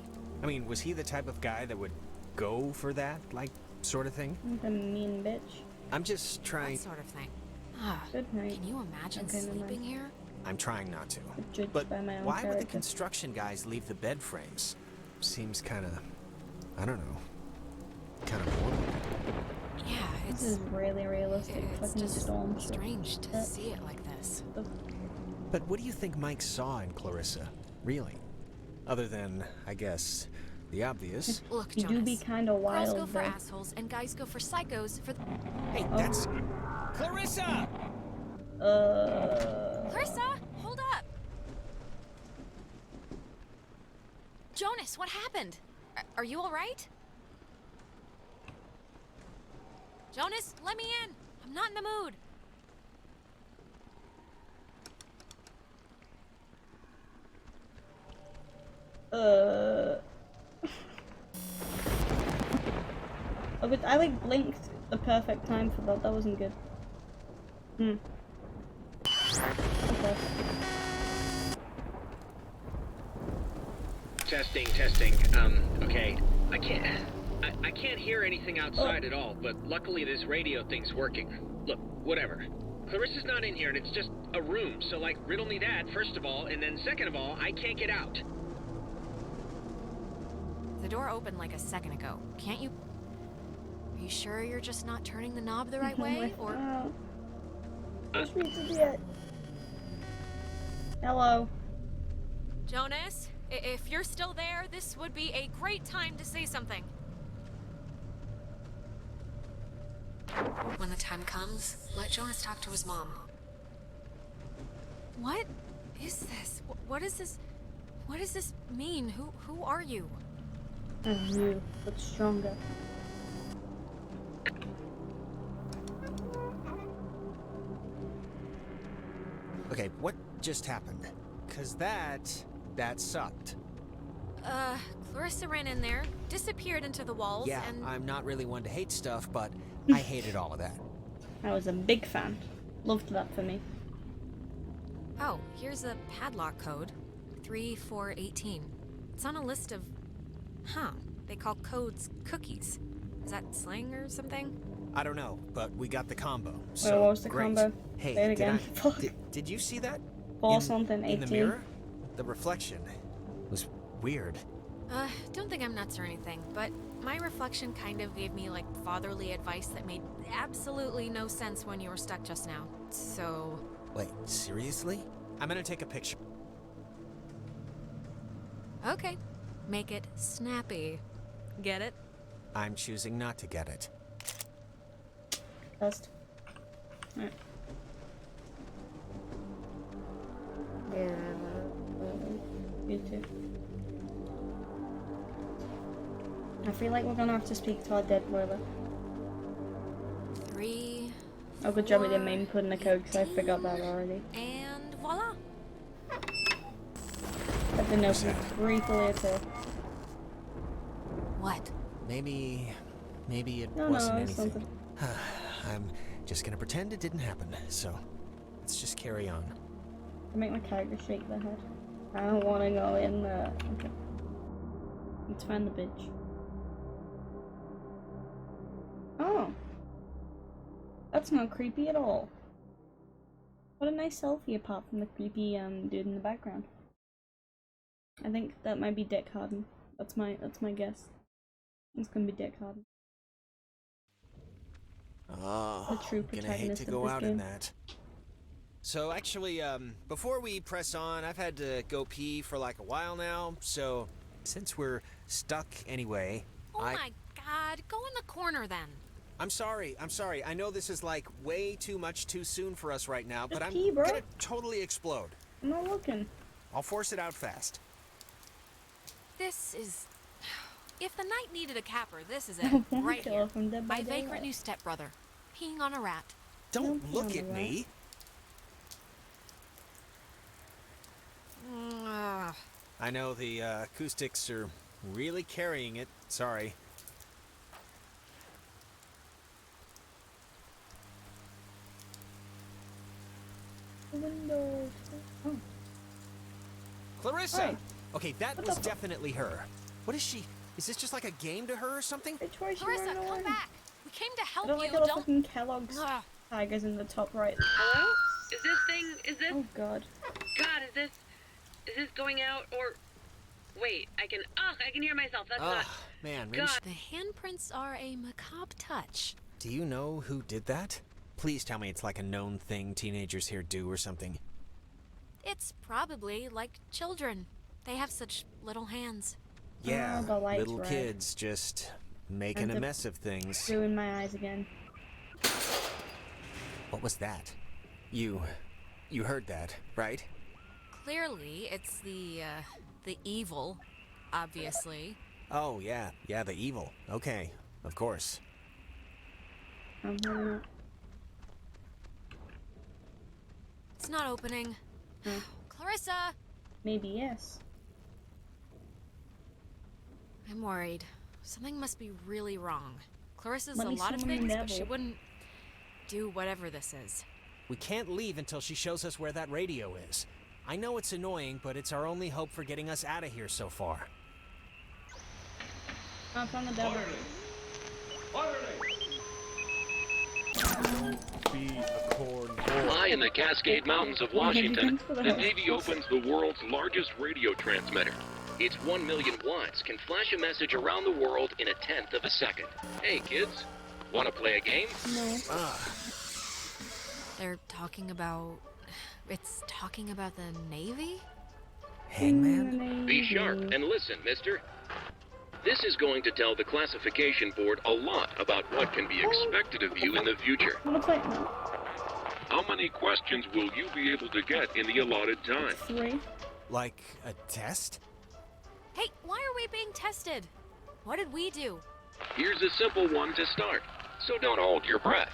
I mean, was he the type of guy that would go for that, like, sort of thing? The mean bitch. I'm just trying... That sort of thing. Ah, good night. Can you imagine sleeping here? I'm trying not to. But why would the construction guys leave the bed frames? Seems kind of... I don't know. Kind of boring. Yeah, this is really realistic. It's fucking just storm strange to see it like this. But what do you think Mike saw in Clarissa? Really? Other than, I guess, the obvious. Look, you Jonas, do be kind of wild. Girls go for though. assholes and guys go for psychos for the... Hey, that's... Clarissa! Clarissa, hold up! Jonas, what happened? Are you alright? Jonas, let me in! I'm not in the mood! Oh, but I like blinked the perfect time for that. That wasn't good. Okay. Testing. Okay. I can't hear anything outside at all, but luckily this radio thing's working. Look, whatever. Clarissa's not in here, and it's just a room, so, like, riddle me that, first of all, and then second of all, I can't get out. The door opened like a second ago. Can't you... Are you sure you're just not turning the knob the right way, or... Push me to the edge. Hello. Jonas, if you're still there, this would be a great time to say something. When the time comes, let Jonas talk to his mom. What is this? What is this? What does this mean? Who are you? I'm you, but stronger. Okay, what just happened? 'Cause that sucked. Clarissa ran in there, disappeared into the walls, Yeah, and... I'm not really one to hate stuff, but I hated all of that. I was a big fan. Loved that for me. Oh, here's a padlock code. 3418. It's on a list of... Huh. They call codes cookies. Is that slang or something? I don't know, but we got the combo. Wait, So what was the great. combo? Hey, Say it again. Did you see that? 4 something, 18. In the mirror? The reflection was weird. Don't think I'm nuts or anything, but my reflection kind of gave me, like, fatherly advice that made absolutely no sense when you were stuck just now. So... Wait, seriously? I'm gonna take a picture. Okay. Make it snappy. Get it? I'm choosing not to get it. Best. Alright. You too. I feel like we're gonna have to speak to our dead brother. 3. Oh, good job we didn't make me put in the code because I forgot that already. And voila. I've been open briefly later. What? Maybe it No, wasn't it's anything. something. I'm just gonna pretend it didn't happen, so let's just carry on. I make my character shake their head. I don't want to go in there. Okay. Let's find the bitch. Oh. That's not creepy at all. What a nice selfie apart from the creepy dude in the background. I think that might be Dick Harden. That's my guess. It's gonna be Dick Harden. Oh, The true gonna hate protagonist to of go this out game. in that. So actually, before we press on, I've had to go pee for like a while now, so since we're stuck anyway, Oh my god, go in the corner then. I'm sorry. I know this is like way too much too soon for us right now, but I'm pee, bro. gonna totally explode. I'm not looking. I'll force it out fast. This is... If the night needed a capper, this is it. One Right killer here. from Dead by My Daylight. vagrant new stepbrother. Peeing on a rat. Don't look at me. I know the acoustics are really carrying it. Sorry. Windows. Oh. Clarissa! Hi. Okay, that What was the definitely her. What is she? Is this just like a game to her or something? Clarissa, come back. We came to I help don't you. like all the Don't... fucking Kellogg's tigers in the top right. Hello? Is this? Oh god. God, is this going out or? Wait, I can hear myself. That's not. Man, maybe God. The handprints are a macabre touch. Do you know who did that? Please tell me it's like a known thing teenagers here do or something. It's probably like children. They have such little hands. Yeah, the light's little red. kids just making a mess of things. Ruin my eyes again. What was that? You heard that, right? Clearly, it's the evil, obviously. Oh, yeah, the evil. Okay, of course. I'm holding it. It's not opening. Clarissa! Maybe yes. I'm worried. Something must be really wrong. Clarissa's Let a me lot of summon the things, but she devil. wouldn't do whatever this is. We can't leave until she shows us where that radio is. I know it's annoying, but it's our only hope for getting us out of here so far. I found the devil. High in the Cascade Mountains of Washington, the Navy opens the world's largest radio transmitter. Its 1 million watts can flash a message around the world in a tenth of a second. Hey kids, want to play a game? No. They're talking about... It's talking about the Navy? Hangman? Be sharp and listen, mister. This is going to tell the classification board a lot about what can be expected of you in the future. How many questions will you be able to get in the allotted time? 3. Like a test? Hey, why are we being tested? What did we do? Here's a simple one to start, so don't hold your breath.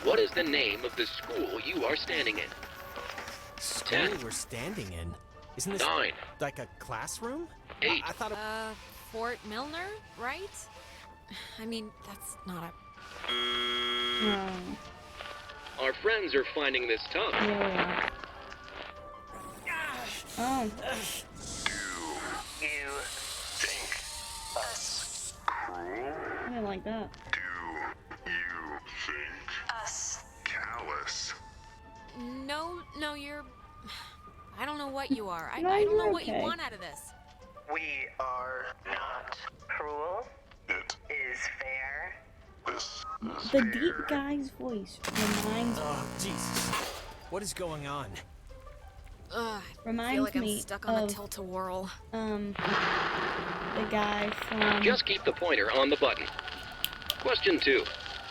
What is the name of the school you are standing in? School 10. we're standing in? Isn't this 9. like a classroom? 8. I thought it... Fort Milner, right? I mean, that's not a... Our friends are finding this tough. Yeah. Oh. Do you think us cruel? I didn't like that. Do you think us callous? No, you're... I don't know what you are. I No, don't know you're what you okay. want out of this. We are not cruel. It is fair. This is The deep guy's voice reminds Oh, Jesus. What is going on? Ugh, I Reminds feel like I'm me stuck on of, the tilt-a-whirl. the guy from Just keep the pointer on the button. Question 2.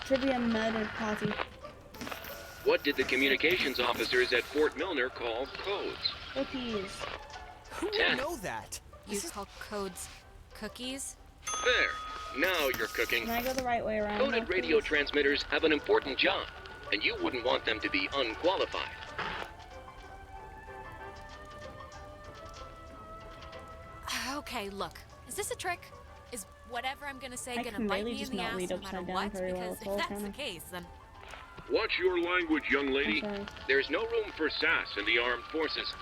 Trivia Murder Party. What did the communications officers at Fort Milner call codes? Cookies. Who would 10. know that? You call codes cookies? There. Now you're cooking. Can I go the right way around? Coded radio transmitters have an important job, and you wouldn't want them to be unqualified. Okay, look. Is this a trick? Is whatever I'm gonna say I gonna can bite really me in just the not ass read no matter upside down what? very well Because at all, if that's can the I? case, then... Watch your language, young lady. I'm sorry. There's no room for sass in the armed forces.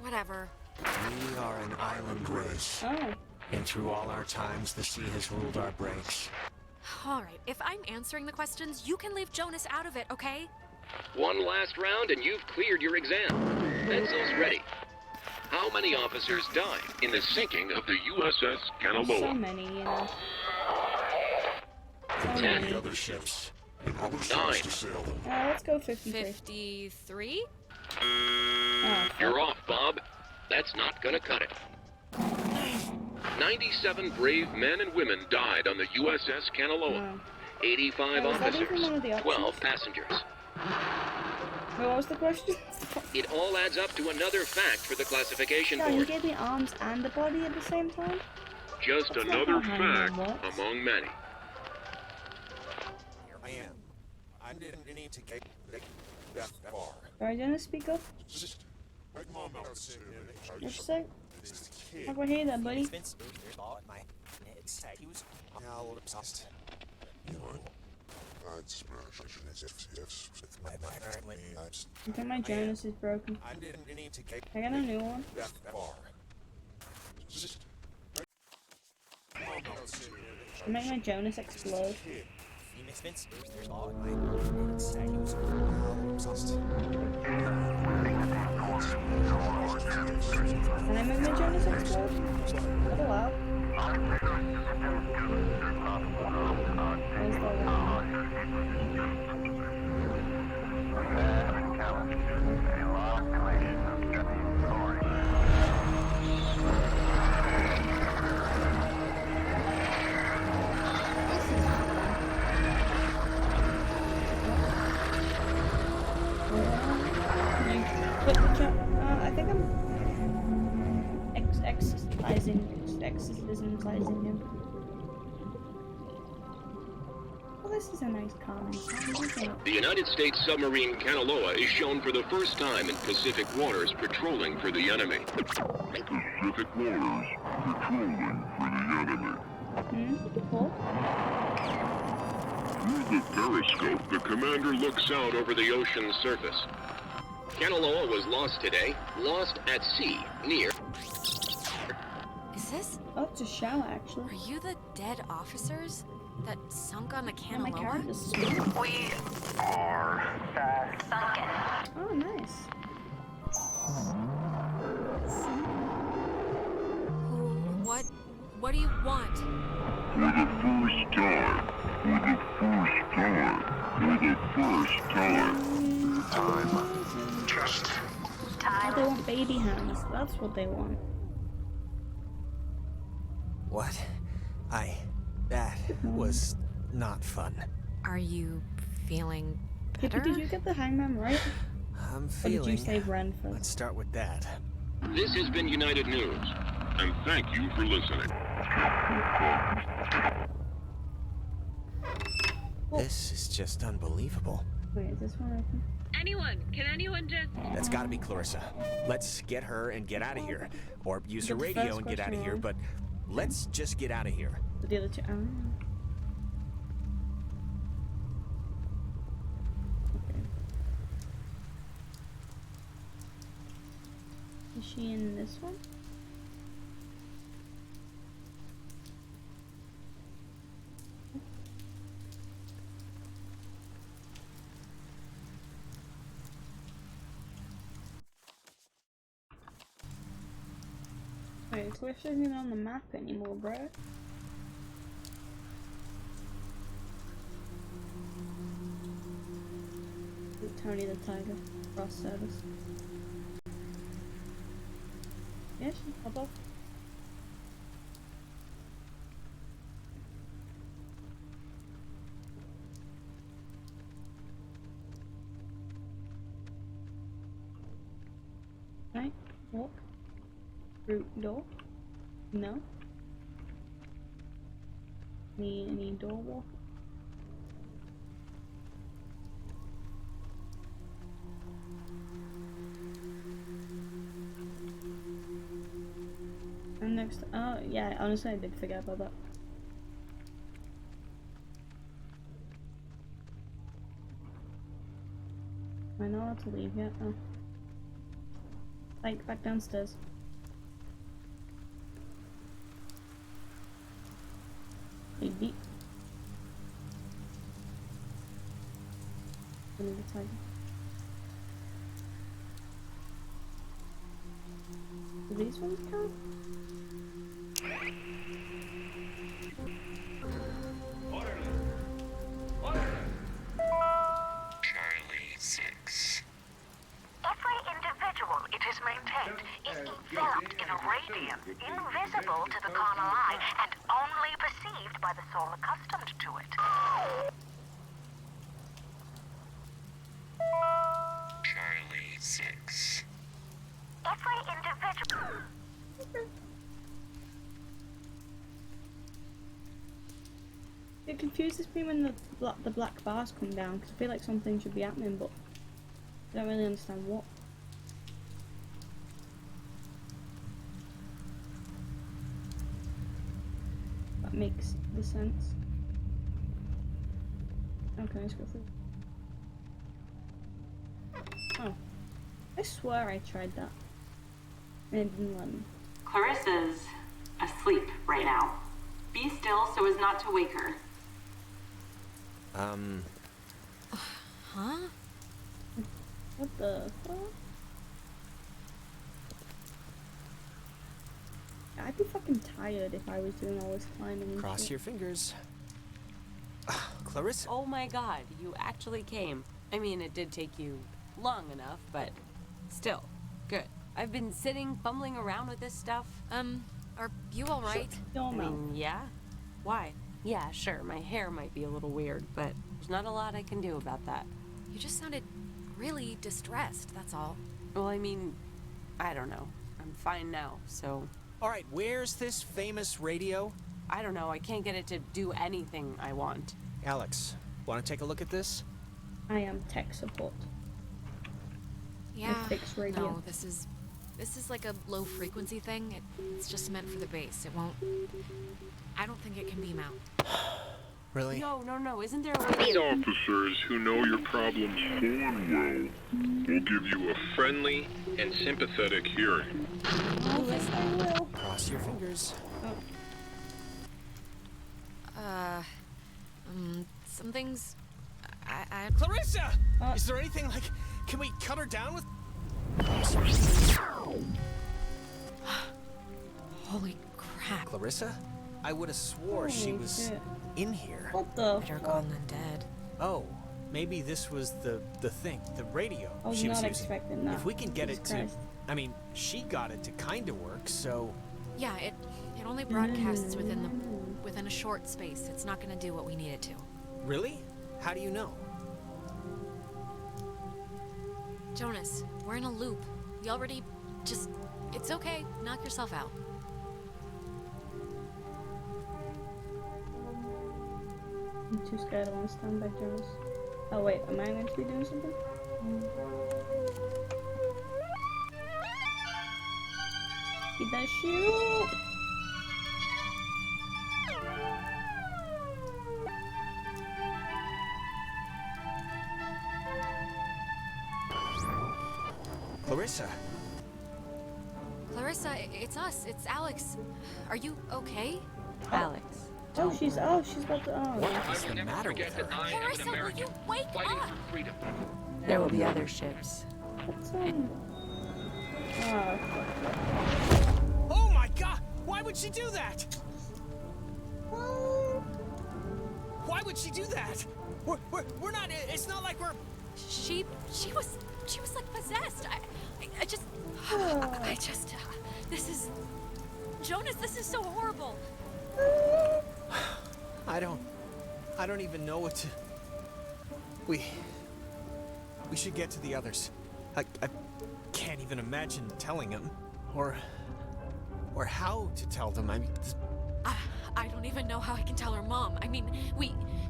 Whatever. We are an island race. Oh. And through all our times, the sea has ruled our breaks. Alright, if I'm answering the questions, you can leave Jonas out of it, okay? One last round and you've cleared your exam. Pencils ready. How many officers died in the sinking of the USS Kanaloa? So many, you know. So 10. many. Other ships. 9. To sail them. Let's go 53. 53? Oh, You're off, Bob. That's not gonna cut it. 97 brave men and women died on the USS Kanaloa. 85 was that even one officers, of the 12 passengers. Wait, what was the question? It all adds up to another fact for the classification No, you board. gave me arms and a body at the same time? Just That's not another how hangman fact works. among many. Here I am. I didn't need to get that far. Alright, Jonas, speak up. What'd you say? How do I hear that, buddy? I'd smash with my I think my Jonas is broken. I got a new one. I make my Jonas explode. Can I make my Jonas explode? Is that allowed? Where's the one? I think I'm exercising him. Well, this is a nice calming sound, isn't it? The United States submarine Kanaloa is shown for the first time in Pacific waters patrolling for the enemy. Pacific waters patrolling for the enemy. Cool. Through the periscope, the commander looks out over the ocean's surface. Kanaloa was lost today, lost at sea, near... Is this? Oh, it's a shower, actually. Are you the dead officers that sunk on the Yeah, my Kanaloa? character's smart. We are sunken. Oh, nice. What do you want? For the first time. Just Oh, they want baby hands. That's what they want. What? That was not fun. Are you feeling better? Did you get the hangman right? I'm Or did feeling... you say Ren Let's first? start with that. This has been United News, and thank you for listening. This is just unbelievable. Wait, is this one open? Can anyone just... That's gotta be Clarissa. Let's get her and get out of here. Or use her Get the radio first and get out of question here, wrong. but let's just get out of here. But the other two. Okay. Is she in this one? Wait, Cliff isn't on the map anymore, bro. Tony the Tiger, cross service. Yes, hop off. Right, walk. Root door. No? Any door walk? And next, oh yeah, honestly I did forget about that. Am I not allowed to leave yet? Oh. Like, back downstairs. Maybe. Give me the tiger. Do these ones count? Charlie 6. Every individual it is maintained is enveloped in a radiance invisible to the carnal eye and only perceived by the soul accustomed to it. Charlie 6. Every individual... It confuses me when the black bars come down, because I feel like something should be happening, but I don't really understand what. That makes the sense. Okay, let's go through. Oh. I swear I tried that. And it didn't let me. Clarissa's asleep right now. Be still so as not to wake her. Huh? What the fuck? I'd be fucking tired if I was doing all this climbing and Cross shit. your fingers. Clarissa. Oh my god, you actually came. I mean, it did take you long enough, but still, good. I've been sitting, fumbling around with this stuff. Are you alright? I mean, yeah. Why? Yeah, sure, my hair might be a little weird, but there's not a lot I can do about that. You just sounded really distressed, that's all. Well, I mean, I don't know. I'm fine now, so... Alright, where's this famous radio? I don't know, I can't get it to do anything I want. Alex, wanna take a look at this? I am tech support. Yeah, fix radio. no, this is like a low frequency thing. It's just meant for the base. It won't... I don't think it can beam out. Really? No, isn't there a way These officers who know your problems full and well will give you a friendly and sympathetic hearing. Oh, yes, I will. Cross your fingers. Some things... I... Clarissa! Is there anything like... Can we cut her down with... Holy crap. Clarissa? I would have swore she was in here. What the Better gone than dead. Oh, maybe this was the thing, the radio I was she was not using. expecting that. If we can get Jesus it Christ. to... I mean, she got it to kind of work, so... Yeah, it only broadcasts within a short space. It's not gonna do what we need it to. Really? How do you know? Jonas, we're in a loop. We already just... It's okay. Knock yourself out. I'm too scared. I want to stand back, Jonas. Oh wait, am I meant to be doing something? He does shoot! Clarissa! Clarissa, it's us. It's Alex. Are you okay? Alex. Oh, she's about to... Oh, What's the matter with her? Clarissa, will you wake up? There will be other ships. what's on? Oh, Oh my god! Why would she do that? Why would she do that? We're not... It's not like we're... She was like possessed. This is... Jonas, this is so horrible. I don't even know what to... We should get to the others. I can't even imagine telling them. Or or how to tell them. I mean, I don't even know how I can tell her mom. I mean,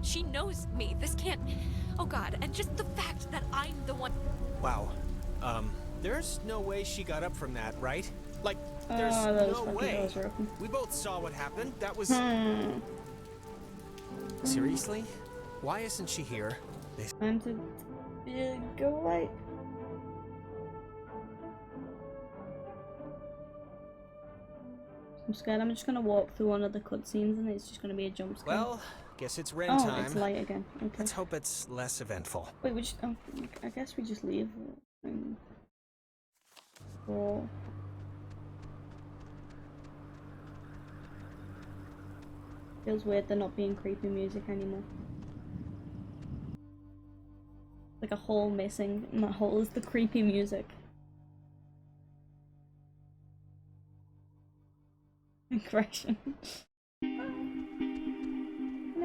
she knows me. This can't... Oh God, and just the fact that I'm the one... Wow. There's no way she got up from that, right? Like, there's no way. We both saw what happened. That was... Seriously? Why isn't she here? Time to go away. I'm scared. I'm just gonna walk through one of the cutscenes and it's just gonna be a jump scare. Well, guess it's Ren time. Oh, it's light again. Okay. Let's hope it's less eventful. Wait, we just... Oh, I guess we just leave. Or... Feels weird there not being creepy music anymore. Like a hole missing, and that hole is the creepy music. Correction. Now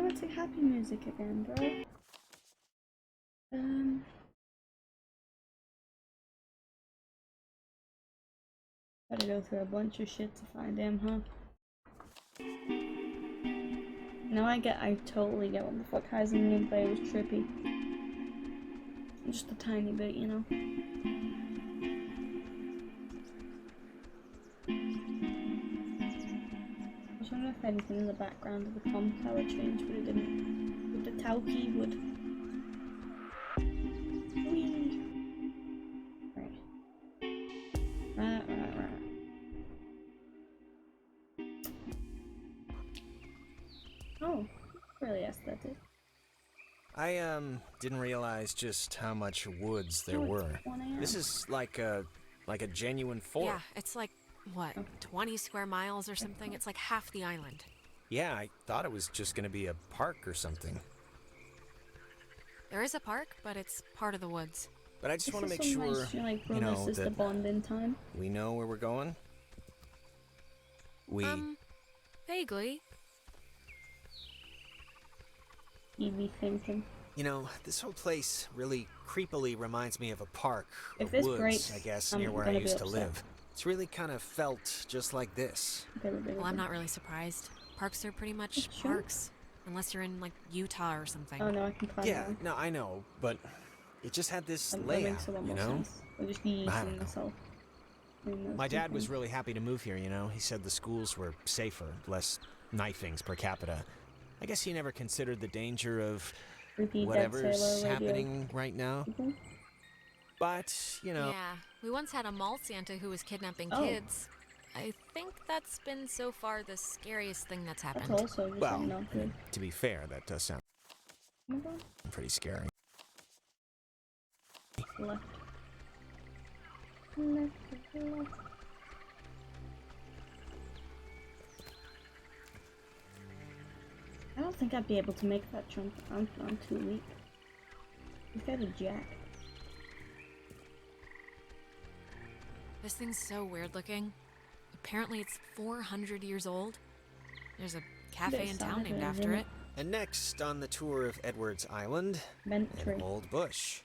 it's like happy music again, bro. Gotta go through a bunch of shit to find him, huh? Now I totally get what the fuck Heisenberg gameplay was trippy. Just a tiny bit, you know. I was wondering if anything in the background of the comm tower changed, but it didn't. With the tau key would. Whee! Right. Right. Oh, really aesthetic. I didn't realize just how much woods there were. This is like a genuine fort. Yeah, it's like, what, 20 square miles or something? It's like half the island. Yeah, I thought it was just gonna be a park or something. There is a park, but it's part of the woods. But I just want to make sure, you know, that bond in time. We know where we're going. Vaguely. You'd be thinking. You know, this whole place really creepily reminds me of a park, or if this woods, breaks, I guess, I'm near where I used to upset. live. It's really kind of felt just like this. Well, I'm not really surprised. Parks are pretty much parks. Unless you're in, like, Utah or something. Oh, no, I can climb Yeah, down. no, I know, but it just had this That layout, makes a lot you more know? sense. Or just be I eating don't know. myself. My dad was really happy to move here, you know? He said the schools were safer, less knifings per capita. I guess he never considered the danger of Creepy whatever's happening right now. people. But, you know... Yeah, we once had a mall Santa who was kidnapping Oh. kids. I think that's been so far the scariest thing that's happened. That's also just Well, not good. to be fair, that does sound Oh my god. pretty scary. Left. Left. I don't think I'd be able to make that jump. I'm too weak. He's got a jack. This thing's so weird looking. Apparently it's 400 years old. There's a cafe in town named after it. And next on the tour of Edwards Island, an old bush.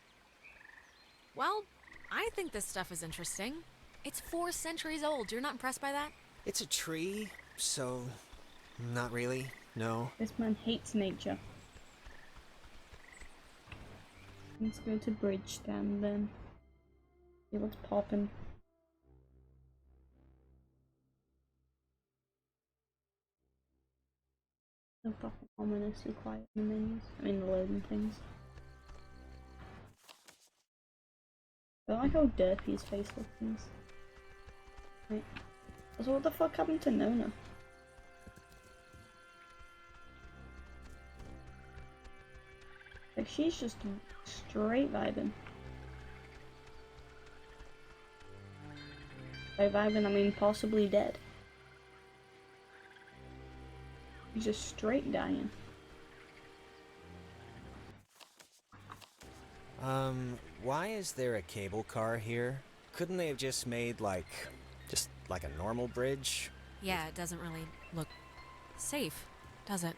Well, I think this stuff is interesting. It's 4 centuries old. You're not impressed by that? It's a tree, so not really, no. This man hates nature. Let's go to Bridgetown then. See what's poppin'. So fucking ominously quiet in the menus. I mean the loading things. I don't like how dirty his face looks. Right. So what the fuck happened to Nona? Like she's just straight vibing. By vibing I mean possibly dead. She's just straight dying. Why is there a cable car here? Couldn't they have just made just like a normal bridge? Yeah, it doesn't really look safe, does it?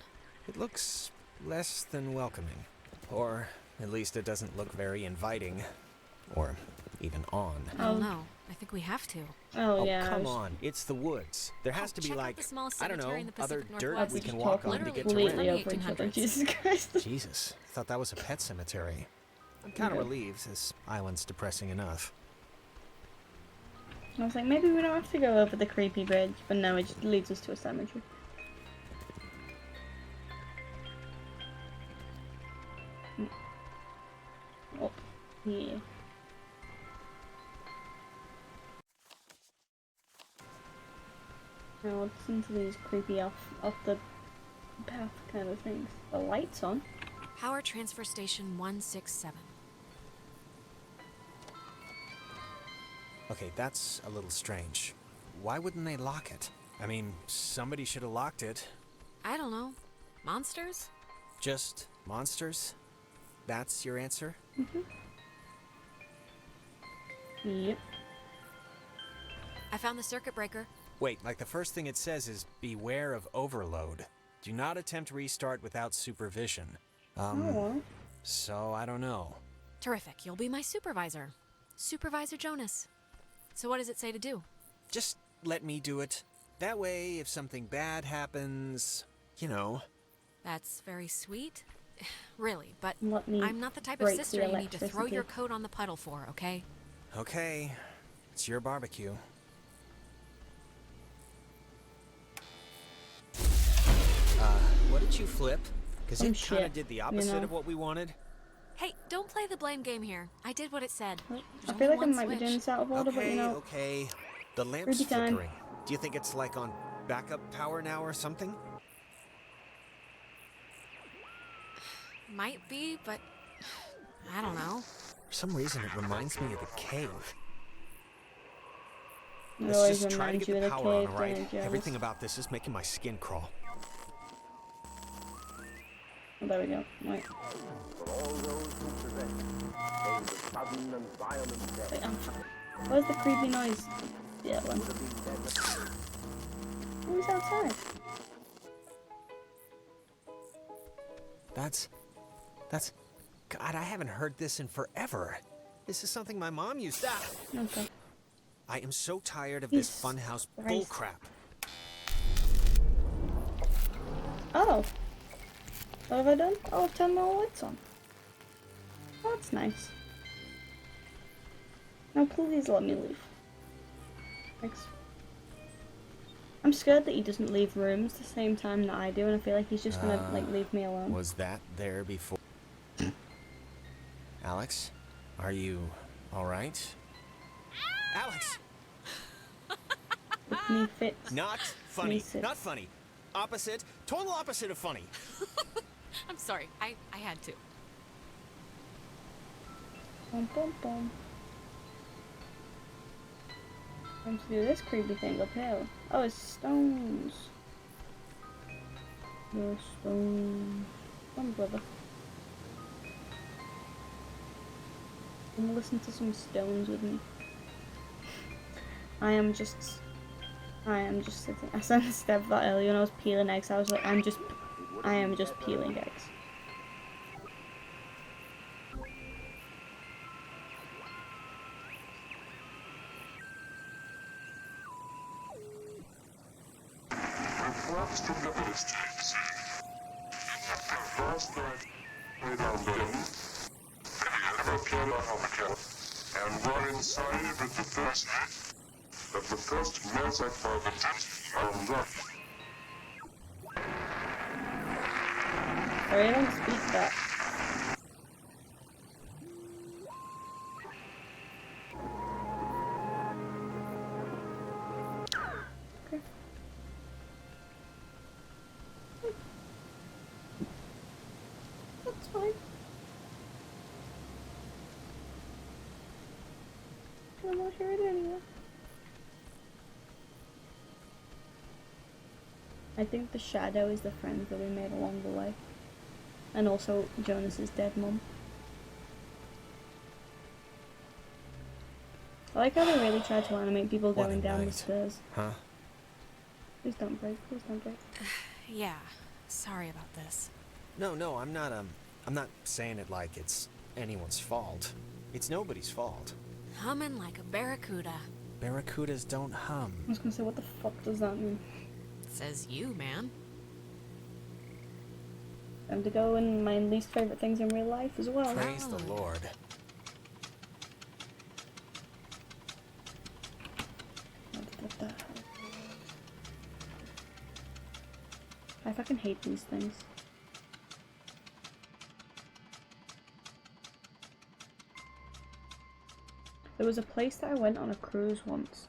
It looks less than welcoming. Or at least it doesn't look very inviting. Or even on. I don't know. I think we have to. Oh, yeah. Come on. It's the woods. There has to be, check out like, the small I don't cemetery know, in the other Pacific dirt Northwest. we can Just walk talking on to get to completely Ren. over each other. Jesus Christ. Jesus. I thought that was a pet cemetery. I'm kind of Okay. relieved. This island's depressing enough. I was like, maybe we don't have to go over the creepy bridge, but no, it just leads us to a cemetery. Oh, yeah. Now listen to these creepy off the path kind of things. The light's on. Power transfer station 167. Okay, that's a little strange. Why wouldn't they lock it? I mean, somebody should have locked it. I don't know. Monsters? Just monsters? That's your answer? Yep. I found the circuit breaker. Wait, like the first thing it says is beware of overload. Do not attempt restart without supervision. So I don't know. Terrific. You'll be my supervisor. Supervisor Jonas. So what does it say to do? Just let me do it. That way, if something bad happens, you know. That's very sweet. Really, but me I'm not the type of break the sister you need to throw electricity. your coat on the puddle for, okay? Okay, it's your barbecue. What did you flip? Because it kind of did the opposite of what we wanted. Hey, don't play the blame game here. I did what it said. I feel like I might be doing this out of order, but you know. Okay. The lamp's Creepy time. flickering. Do you think it's like on backup power now or something? Might be, but I don't know. For some reason, it reminds me of the cave. It Let's always just try to reminds get you the of the power on, cave, alright? doesn't it, Everything about this is making my skin crawl. Oh, there we go. Right. Wait, where's the creepy noise? Yeah, one. Who's outside? That's... God, I haven't heard this in forever. This is something my mom used to... Okay. I am so tired of this funhouse bullcrap. Oh. What have I done? Oh, I've turned my lights on. Oh, that's nice. Now please let me leave. Thanks. I'm scared that he doesn't leave rooms the same time that I do, and I feel like he's just gonna, like, leave me alone. Was that there before? Alex? Are you alright? Alex! With me fits. Not funny. Me sit. Not funny. Opposite. Total opposite of funny. I'm sorry. I had to. Bum, bum, bum. Time to do this creepy thing uphill. Oh, it's stones. No stones. Come, brother. I'm gonna listen to some stones with me. I am just sitting. I sent a step that earlier when I was peeling eggs. I was like, I am just peeling eggs. Reports from the police tapes. The first night made our building, the appeared on our camp, and run inside with the first night that the first mess I found are rough. Sorry, I don't speak that. Okay. That's fine. I'm not hear it anyway. I think the shadow is the friends that we made along the way. And also Jonas's dead mum. I like how they really try to animate people going down the stairs. Huh? Please don't break, please don't break. Yeah. Sorry about this. No, I'm not saying it like it's anyone's fault. It's nobody's fault. Humming like a barracuda. Barracudas don't hum. I was gonna say, what the fuck does that mean? Says you, man. Time to go in my least favorite things in real life as well. Praise the Lord. I fucking hate these things. There was a place that I went on a cruise once,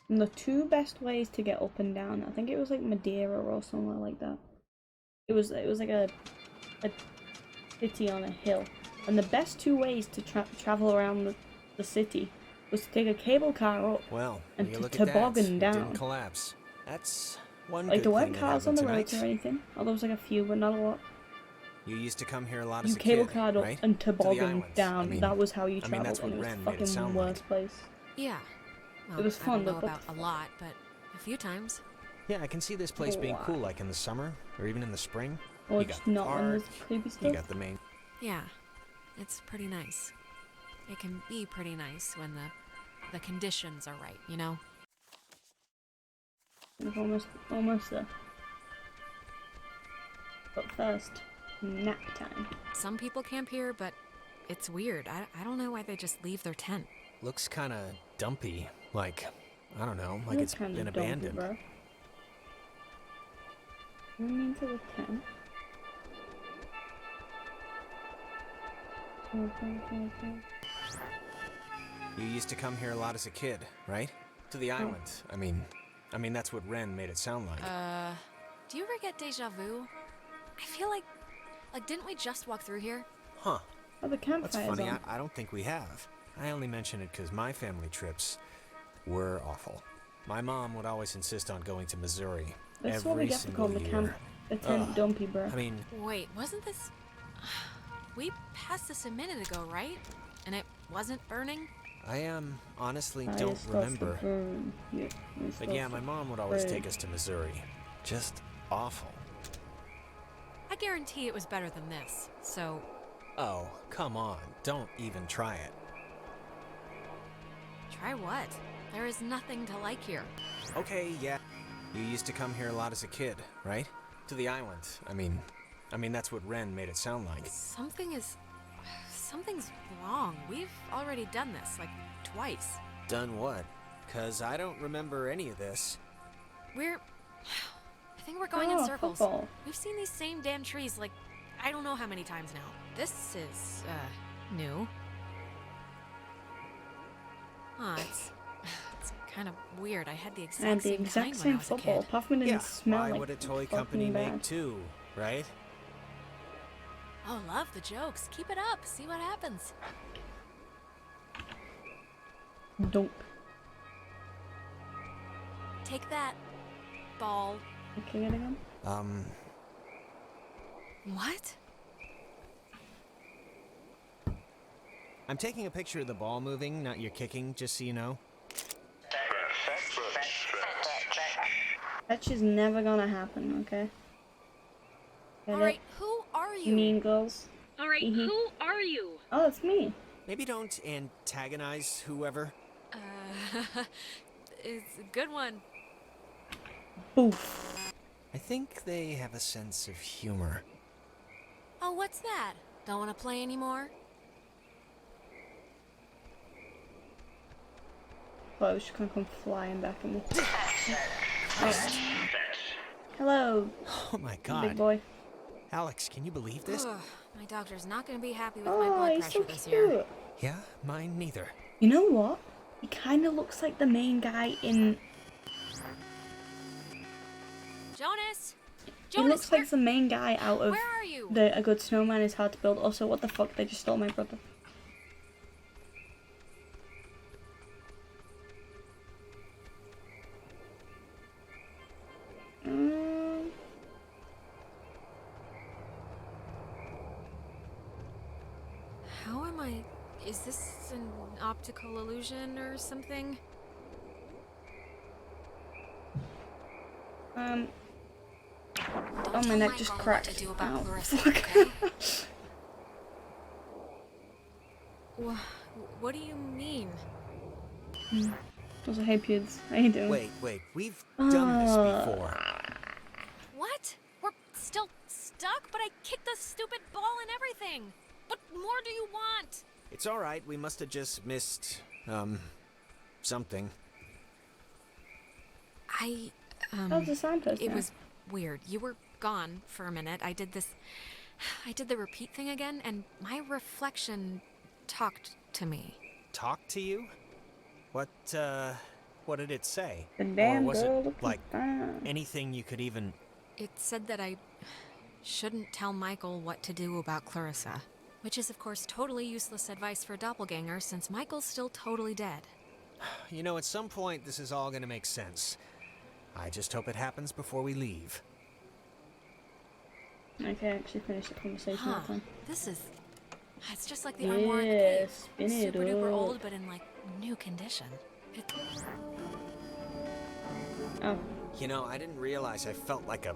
and the two best ways to get up and down, I think it was like Madeira or somewhere like that. It was like a city on a hill, and the best two ways to travel around the city was to take a cable car up and to toboggan down. Didn't collapse. That's one Like good there weren't thing that cars on happened the roads tonight. or anything. Oh, there was like a few, but not a lot. You used to come here a lot as You a cable kid, car'd up right? and To the toboggan islands. down. I mean, That was how you I mean, traveled, that's what and it was Ren the made it fucking sound worst place. Yeah. Well, It was fun, I don't know but about a lot, but a few times. Yeah, I can see this place being cool, like in the summer or even in the spring. Or You just got the not when park, there's creepy stuff. You got the main. Yeah, it's pretty nice. It can be pretty nice when the conditions are right, you know? We're almost there. But first, nap time. Some people camp here, but it's weird. I don't know why they just leave their tent. Looks kind of dumpy. Like, I don't know, like Looks it's kinda been dumpy, abandoned. bro. Going into the tent. You used to come here a lot as a kid, right? To the island. I mean that's what Ren made it sound like. Do you ever get deja vu? I feel like didn't we just walk through here? Huh. Oh, the campfire's That's funny. on. I don't think we have. I only mention it because my family trips were awful. My mom would always insist on going to Missouri That's what we every get to single call the year. tent dumpy, bro. I mean, Wait, wasn't this... We passed this a minute ago, right? And it wasn't burning? I honestly It's don't supposed to remember. burn. Yeah, it's But yeah, supposed my to mom would always burn. take us to Missouri. Just awful. I guarantee it was better than this, so... Oh, come on. Don't even try it. Try what? There is nothing to like here. Okay, yeah. You used to come here a lot as a kid, right? To the island. I mean that's what Ren made it sound like. Something's wrong. We've already done this, like, twice. Done what? 'Cause I don't remember any of this. I think we're going in circles. Football. We've seen these same damn trees, like, I don't know how many times now. This is, new. It's kind of weird. I had the exact And the same exact kind when I same was a football. kid. Puffman didn't smell Why like would a toy fucking company make bad. two, right? Oh, love the jokes. Keep it up. See what happens. Don't. Take that, ball. Okay, it again? What? I'm taking a picture of the ball moving, not your kicking, just so you know. Fetch is never gonna happen, okay? Get All it? right, who are you? Mean girls. All right, Mhm. who are you? Oh, it's me. Maybe don't antagonize whoever. It's a good one. Boof. I think they have a sense of humor. Oh, what's that? Don't want to play anymore? But I was just gonna come flying back in the... Hello. Oh my god. Big boy. Alex, can you believe this? Ugh, my doctor's not going to be happy with my Oh, blood he's pressure so this cute. year. Yeah, mine neither. You know what? He kind of looks like the main guy in... Jonas! He looks like the main guy out of where are you? A Good Snowman is Hard to Build. Also, what the fuck? They just stole my brother. How am I... Is this an optical illusion or something? Oh, my neck just cracked. Ow. What do you mean? Also, hey kids, how you doing? Wait, we've done this before. What? We're still stuck, but I kicked the stupid ball and everything. What more do you want? It's alright, we must have just missed, something. How's the signpost It now? was weird. You were gone for a minute. I did the repeat thing again, and my reflection talked to me. Talked to you? What did it say? The damn or was girl it, looking like, fine. anything you could even... It said that I shouldn't tell Michael what to do about Clarissa, which is, of course, totally useless advice for a doppelganger since Michael's still totally dead. You know, at some point, this is all gonna make sense. I just hope it happens before we leave. I can actually finish the conversation that time. It's just like the armoire in the cave. Spin it Super duper up. old, but in, like, new condition. Oh. You know, I didn't realize I felt like a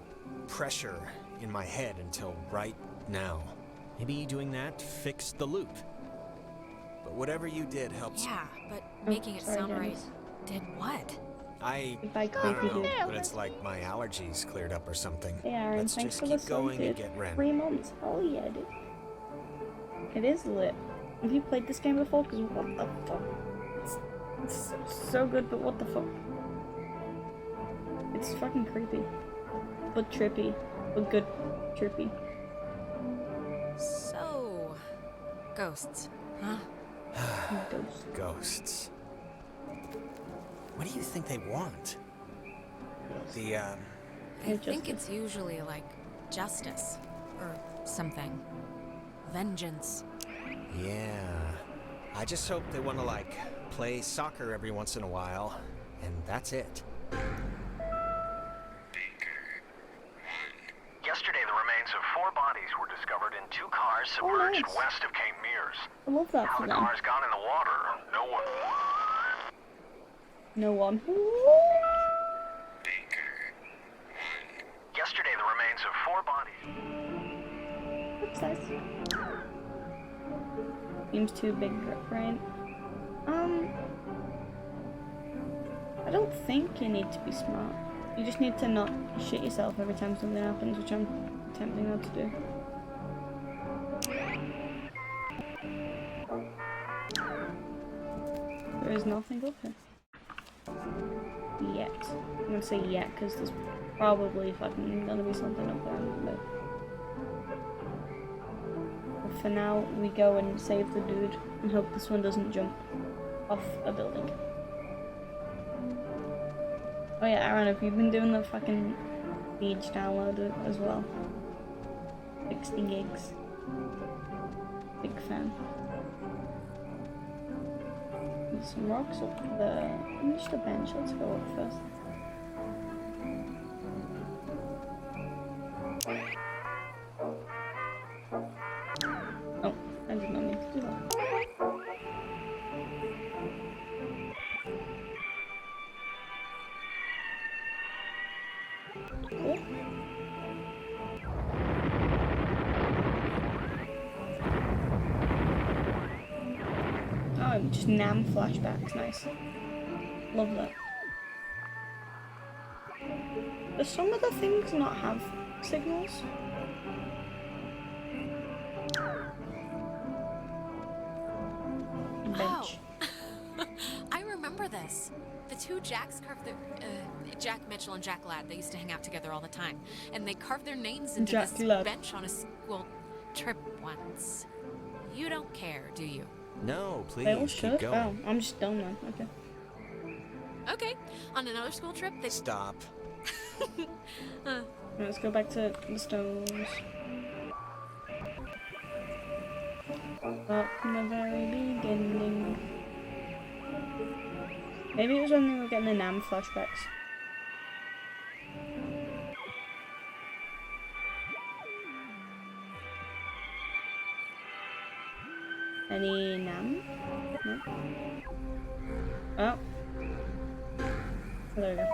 pressure in my head until right now. Maybe doing that fixed the loop. But whatever you did helps. Yeah, but making it sound right did what? I don't know, but it's like my allergies cleared up or something. Hey Aaron, Let's thanks just for the keep going and sorted. get Ren. 3 months. Oh yeah, dude. It is lit. Have you played this game before? Because what the fuck? It's so good, but what the fuck? It's fucking creepy. But trippy. But good trippy. So, ghosts, huh? Ghosts. What do you think they want? I think it's usually like justice or something. Vengeance. Yeah. I just hope they want to, like, play soccer every once in a while, and that's it. Yesterday, the remains of 4 bodies were discovered in 2 cars submerged west of Cape Mears. I love that How for the them. cars got in the water, no one. No one. Yesterday, the remains of 4 bodies. What's that? Seems too big, right? I don't think you need to be smart. You just need to not shit yourself every time something happens, which I'm attempting not to do. There is nothing up here. Yet. I'm gonna say yet, because there's probably fucking gonna be something up there. But for now, we go and save the dude and hope this one doesn't jump off a building. Oh yeah, Aaron, have you been doing the fucking Siege download as well? 60 gigs. Big fan. There's some rocks up there. And just a bench, let's go up first. Oh, I did not mean to do that. Cool. Oh, just NAM flashbacks, nice. Love that. Does some of the things not have signals? Bench. Oh, I remember this. The 2 Jacks carved their Jack Mitchell and Jack Ladd. They used to hang out together all the time, and they carved their names into Jack this Ladd. bench on a school trip once. You don't care, do you? No, They all please, keep should? going. Oh, I'm just done then. Okay. Okay. On another school trip, they Stop. Let's go back to the stones. Up from the very beginning. Maybe it was when they were getting the NAM flashbacks. Any NAM? No. Oh. There we go.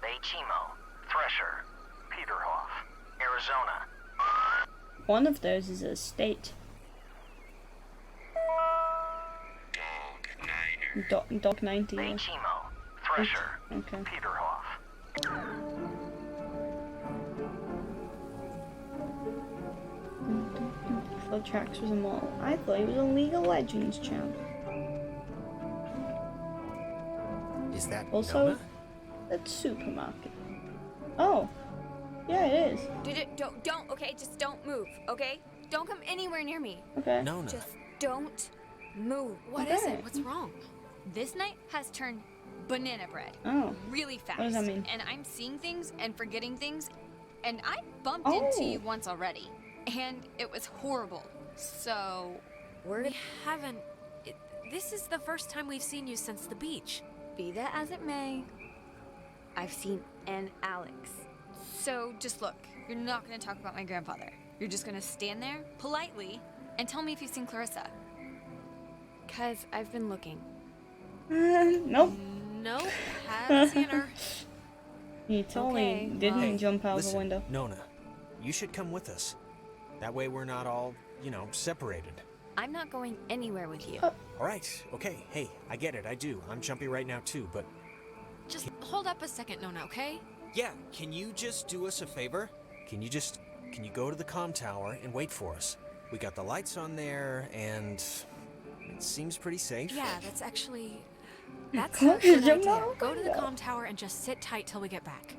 Baychimo, Thresher, Peterhoff, Arizona. One of those is a state. Dog 90. May Chemo, Thresher, Okay. Peterhoff. I thought Trax was immortal. I thought he was a League of Legends champ. Is that Also, Nona? at supermarket. Oh, yeah, it is. Don't, okay? Just don't move, okay? Don't come anywhere near me. Okay. Nona. Just don't move. What is it? What's wrong? This night has turned banana bread. Oh. Really fast. What does that mean? And I'm seeing things and forgetting things, and I bumped into you once already, and it was horrible. So, We haven't. This is the first time we've seen you since the beach. Be that as it may, I've seen an Alex. So just look, you're not gonna talk about my grandfather. You're just gonna stand there, politely, and tell me if you've seen Clarissa. 'Cause I've been looking. Nope. Nope, haven't seen her. He totally didn't jump out Listen, the window. Nona, you should come with us. That way we're not all, separated. I'm not going anywhere with you. All right, okay, hey, I get it, I do. I'm jumpy right now too, but... Just hold up a second, Nona, okay? Yeah, can you just do us a favor? Can you go to the comm tower and wait for us? We got the lights on there, and it seems pretty safe. Yeah, that's actually... That's a good idea. Go to the comm tower and just sit tight till we get back.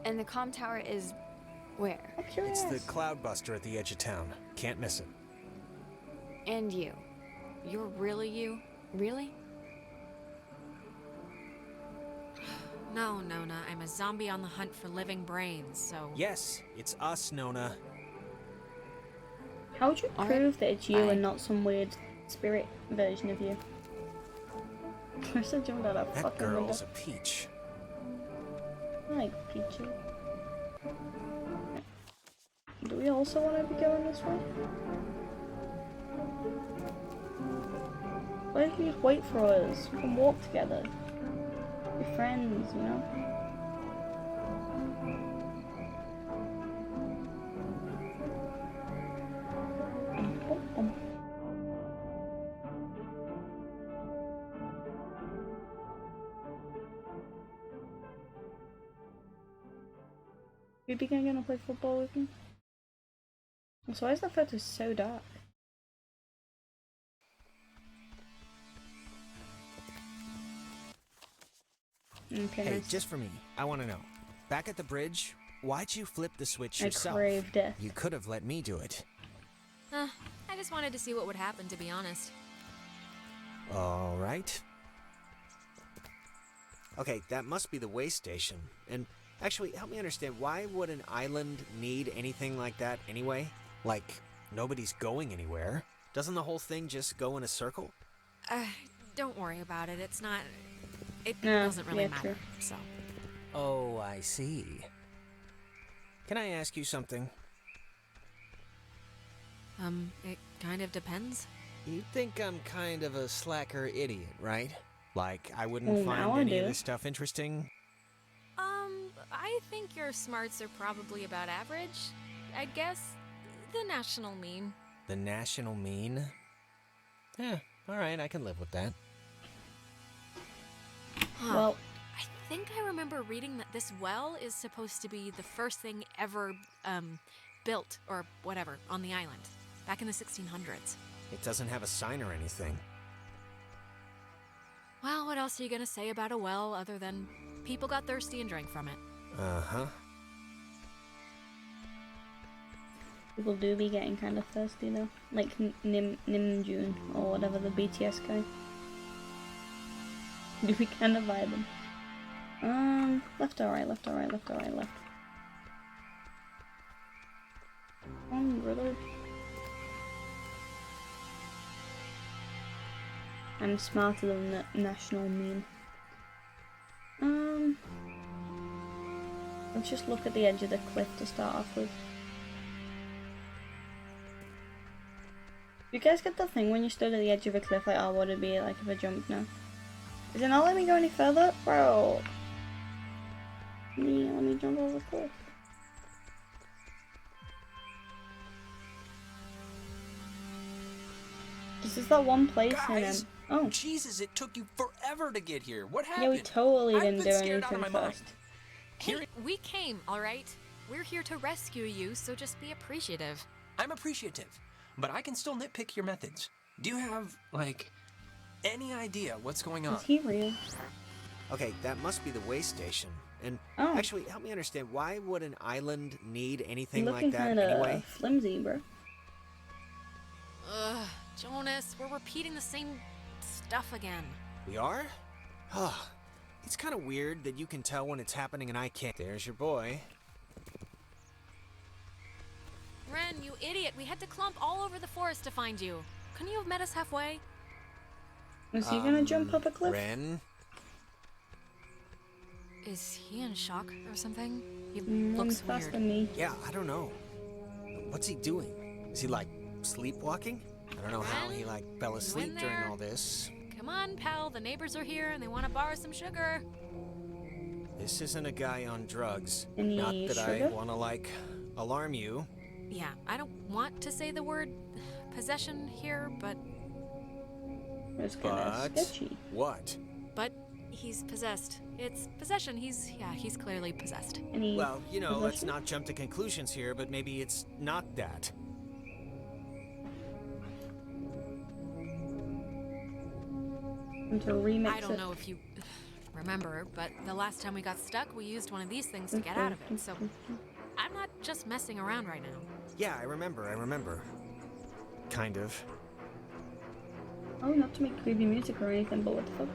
And the comm tower is where? It's the Cloudbuster at the edge of town. Can't miss it. And you. You're really you? Really? No, Nona, I'm a zombie on the hunt for living brains, so... Yes, it's us, Nona. How would you prove that it's you and not some weird spirit version of you? Clarissa jumped out of That fucking girl's window. a peach. I like Peachy. Do we also want to be going this way? Why don't you just wait for us? We can walk together. We're friends, you know? You think I'm gonna play football with me? So why is the photo so dark? Okay, Hey, nice. just for me, I want to know. Back at the bridge, why'd you flip the switch I yourself? craved it. You could have let me do it. I just wanted to see what would happen, to be honest. All right. Okay, that must be the way station. And actually, help me understand, why would an island need anything like that anyway? Like, nobody's going anywhere. Doesn't the whole thing just go in a circle? Don't worry about it. It's not... It No, doesn't really yeah, matter, true. so... Oh, I see. Can I ask you something? It kind of depends. You think I'm kind of a slacker idiot, right? Like, I wouldn't Well, find now I any of do. this stuff interesting? I think your smarts are probably about average. I'd guess the national mean. The national mean? Yeah, alright, I can live with that. Huh. Well, I think I remember reading that this well is supposed to be the first thing ever, built, or whatever, on the island. Back in the 1600s. It doesn't have a sign or anything. Well, what else are you gonna say about a well other than people got thirsty and drank from it? Uh-huh. people do be getting kind of thirsty though. Like Nim June or whatever, the BTS guy. Do we kind of vibe him? Left or right, left or right, left or right, left. Brother. I'm smarter than the national meme. Let's just look at the edge of the cliff to start off with. You guys get the thing when you stood at the edge of a cliff, like, oh, what would it be like if I jumped now? Is it not letting me go any further? Bro! Let me jump over the cliff. This is that one place Guys, Oh. Jesus, it took you forever to get here. What Yeah, happened? we totally I've didn't been do scared out of anything my mind. first. Hey, we came, all right? We're here to rescue you, so just be appreciative. I'm appreciative, but I can still nitpick your methods. Do you have, like, any idea what's going on? Is he real? Okay, that must be the way station. And actually, help me understand, why would an island need anything like that kinda anyway? Flimsy, bro. Ugh, Jonas, we're repeating the same stuff again. We are? Oh, it's kind of weird that you can tell when it's happening and I can't. There's your boy. Ren, you idiot. We had to clump all over the forest to find you. Couldn't you have met us halfway? Is he gonna jump up a cliff? Ren? Is he in shock or something? He He's looks faster weird. than me. Yeah, I don't know. What's he doing? Is he, like, sleepwalking? I don't know how he, like, fell asleep during all this. Come on, pal. The neighbors are here and they want to borrow some sugar. This isn't a guy on drugs. Any Not that sugar? I want to, like, alarm you. Yeah, I don't want to say the word possession here, but... It's kinda sketchy. What? But he's possessed. It's possession. He's clearly possessed. Well, you know, let's not jump to conclusions here, but maybe it's not that. To remix I don't know if you remember, but the last time we got stuck, we used one of these things to get out of it, so I'm not just messing around right now. Yeah, I remember. Kind of. Oh, not to make creepy music or anything, but what the fuck?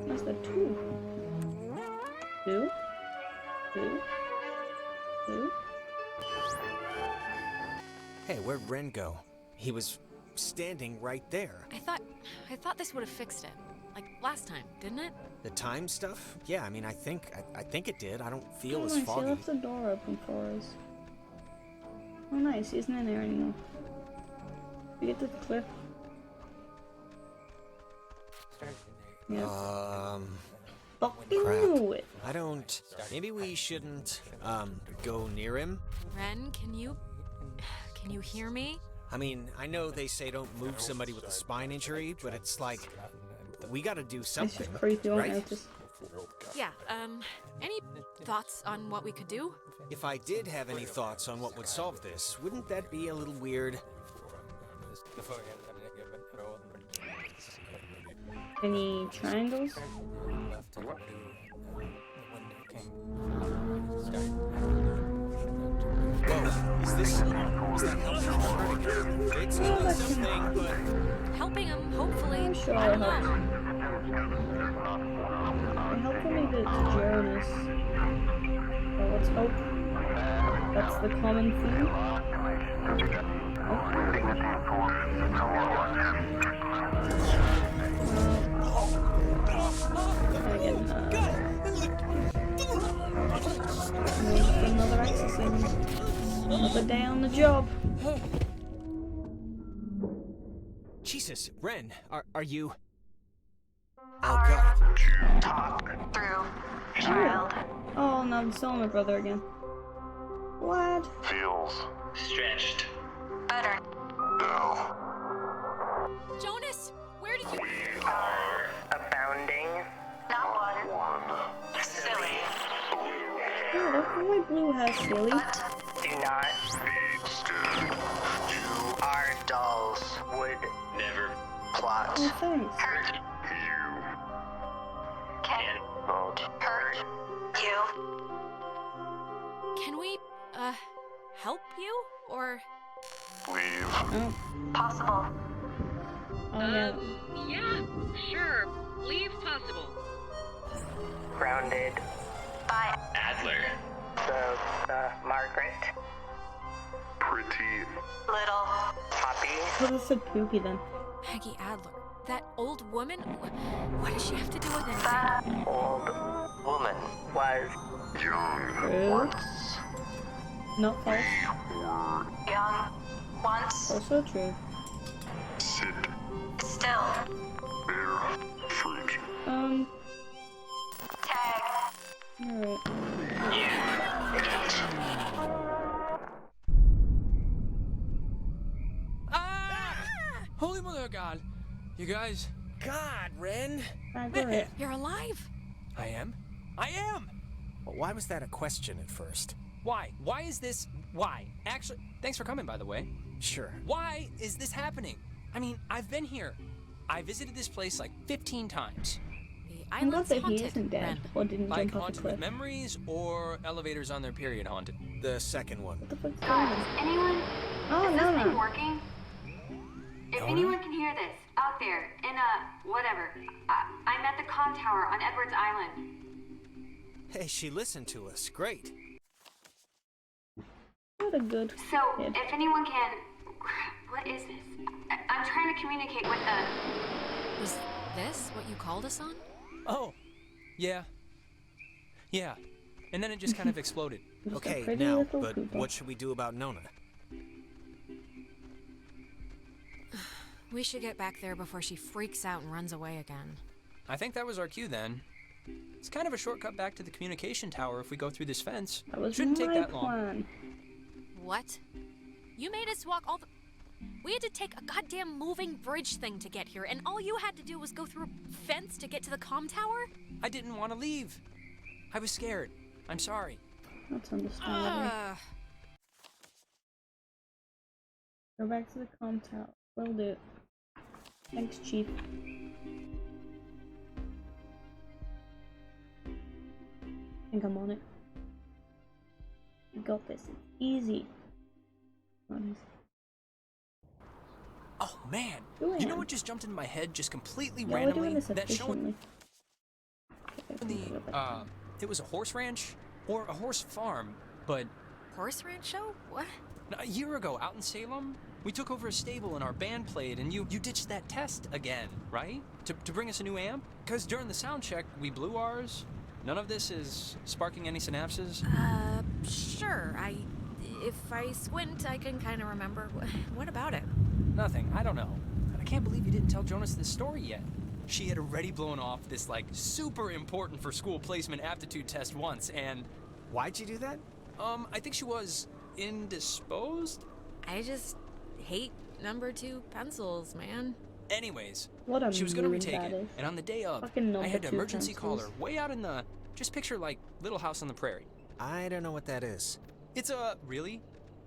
What's that? Two? Hey, where'd Ren go? He was standing right there. I thought this would have fixed it. Like last time, didn't it? The time stuff? Yeah, I mean, I think it did. I don't feel Oh, as nice. foggy. He left the door open for us. Oh, nice. He isn't in there anymore. We get to the cliff. Yeah. Fucking knew it. I don't. Maybe we shouldn't, go near him? Ren, can you hear me? I mean, I know they say don't move somebody with a spine injury, but it's like, we gotta do something, It's just creepy, won't right? notice. Yeah, any thoughts on what we could do? If I did have any thoughts on what would solve this, wouldn't that be a little weird? Any triangles? Whoa, is that helping? It's doing something, but... Helping him, hopefully. I'm sure I don't I'll know. I hope we make it to Jonas. Well, let's hope that's the common theme. Another exorcism. Another day on the job. Jesus, Ren, are you... Talk through, child. Oh no, I'm still my brother again. What? Feels stretched. Better. No. Jonas, where did you... We are abounding. Not one. Silly. Yeah, don't call my blue hair silly. Do not Be scared. You are dolls. Would Never. plot. Oh, thanks. Hurt You. can Not. hurt you. Can we, help you? Or... Leave. Oh, Possible. oh yeah. Yeah, sure. Leave possible. Grounded. By Adler. The Margaret. Pretty. little Poppy. What is so kooky then? Peggy Adler. That old woman? What does she have to do with anything? Old woman was Young. True. Not false. young once Also true. Sit. still Bear. Fruit. tag Alright. You guys? God, Ren! Man, you're alive! I am? I am! Well, why was that a question at first? Why? Why is this... Why? Actually, thanks for coming, by the way. Sure. Why is this happening? I mean, I've been here. I visited this place like 15 times. I'm glad that he isn't dead or didn't Like jump off a haunted cliff. with memories or elevators on their period haunted? The second one. What the fuck's going Guys, on? anyone? Oh, is no, this thing no. working? If anyone can hear this, out there, in whatever, I'm at the comm tower on Edwards Island. Hey, she listened to us. Great. What a good So, kid. if anyone can... What is this? I'm trying to communicate with the... Was this what you called us on? Oh, yeah. Yeah. And then it just kind of exploded. Okay, pretty now, little but Cooper. what should we do about Nona? We should get back there before she freaks out and runs away again. I think that was our cue then. It's kind of a shortcut back to the communication tower if we go through this fence. That was Shouldn't take my that long. plan. What? You made us walk all the... We had to take a goddamn moving bridge thing to get here, and all you had to do was go through a fence to get to the comm tower? I didn't want to leave. I was scared. I'm sorry. That's understandable. Go back to the comm tower. Will do. Thanks, Chief. I think I'm on it. We got this. It's easy. Not easy. Oh man, Who you know am? what just jumped into my head just completely Yeah, we're randomly? doing this That showing efficiently. it was a horse ranch or a horse farm, but Horse ranch show? What? a year ago out in Salem, we took over a stable and our band played, and you ditched that test again, right? To bring us a new amp? Because during the sound check, we blew ours. None of this is sparking any synapses. Sure. If I squint, I can kind of remember. What about it? Nothing. I don't know. I can't believe you didn't tell Jonas this story yet. She had already blown off this, like, super important for school placement aptitude test once, and... Why'd you do that? I think she was indisposed? I just hate number 2 pencils, man. Anyways, What a she was gonna mood retake that it, is. and on the day of, Fucking I had to number 2 emergency call her pencils. way out in the... Just picture, like, Little House on the Prairie. I don't know what that is. It's a... Really?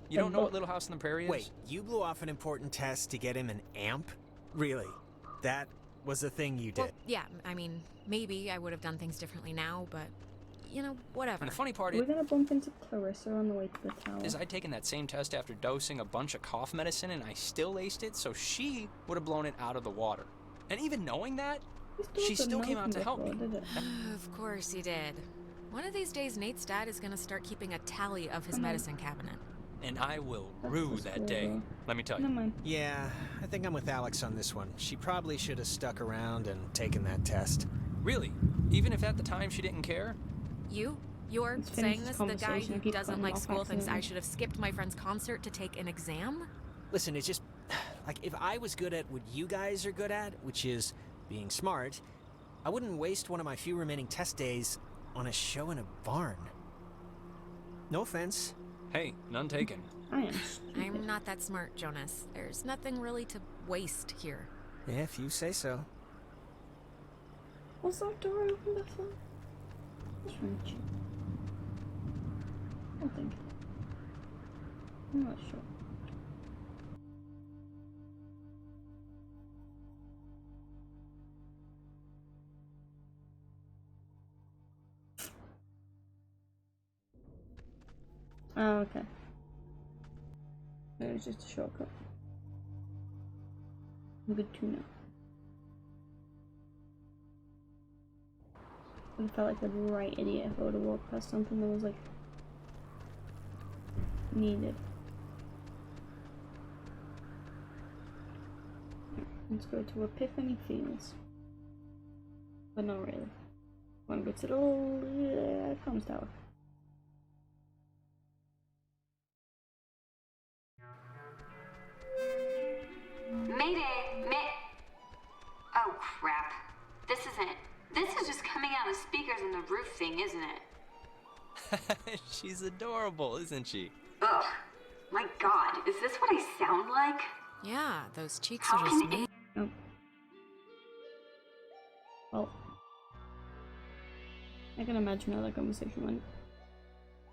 You don't know what Little House on the Prairie is? Wait, you blew off an important test to get him an amp? Really? That was the thing you did? Well, yeah, I mean, maybe I would have done things differently now, but, you know, whatever. And the funny part We're gonna bump into Clarissa on the way to the tower. is I'd taken that same test after dosing a bunch of cough medicine, and I still aced it, so she would have blown it out of the water. And even knowing that, she still came out to help me. Of course he did. One of these days, Nate's dad is gonna start keeping a tally of his medicine cabinet. And I will rue that day, let me tell you. Yeah, I think I'm with Alex on this one. She probably should have stuck around and taken that test. Really? Even if at the time she didn't care? You're Let's saying finish this, this the guy conversation. who Keep doesn't cutting like off school thinks I accidentally. should have skipped my friend's concert to take an exam? Listen, it's just... Like, if I was good at what you guys are good at, which is being smart, I wouldn't waste one of my few remaining test days on a show in a barn. No offense. Hey, none taken. I'm not that smart, Jonas. There's nothing really to waste here. If you say so. Was that door open before? What's wrong with you? I don't think. I'm not sure. Oh, okay. It was just a shortcut. Good to know. I felt like the right idiot if I would have walked past something that was like needed. Let's go to Epiphany Fields. But not really. I want to go to the old comms tower. Mayday! Oh crap. This is just coming out of speakers in the roof thing, isn't it? She's adorable, isn't she? Ugh. My god, is this what I sound like? Yeah, those cheeks How are just can made. Oh. Well, I can imagine how that conversation went.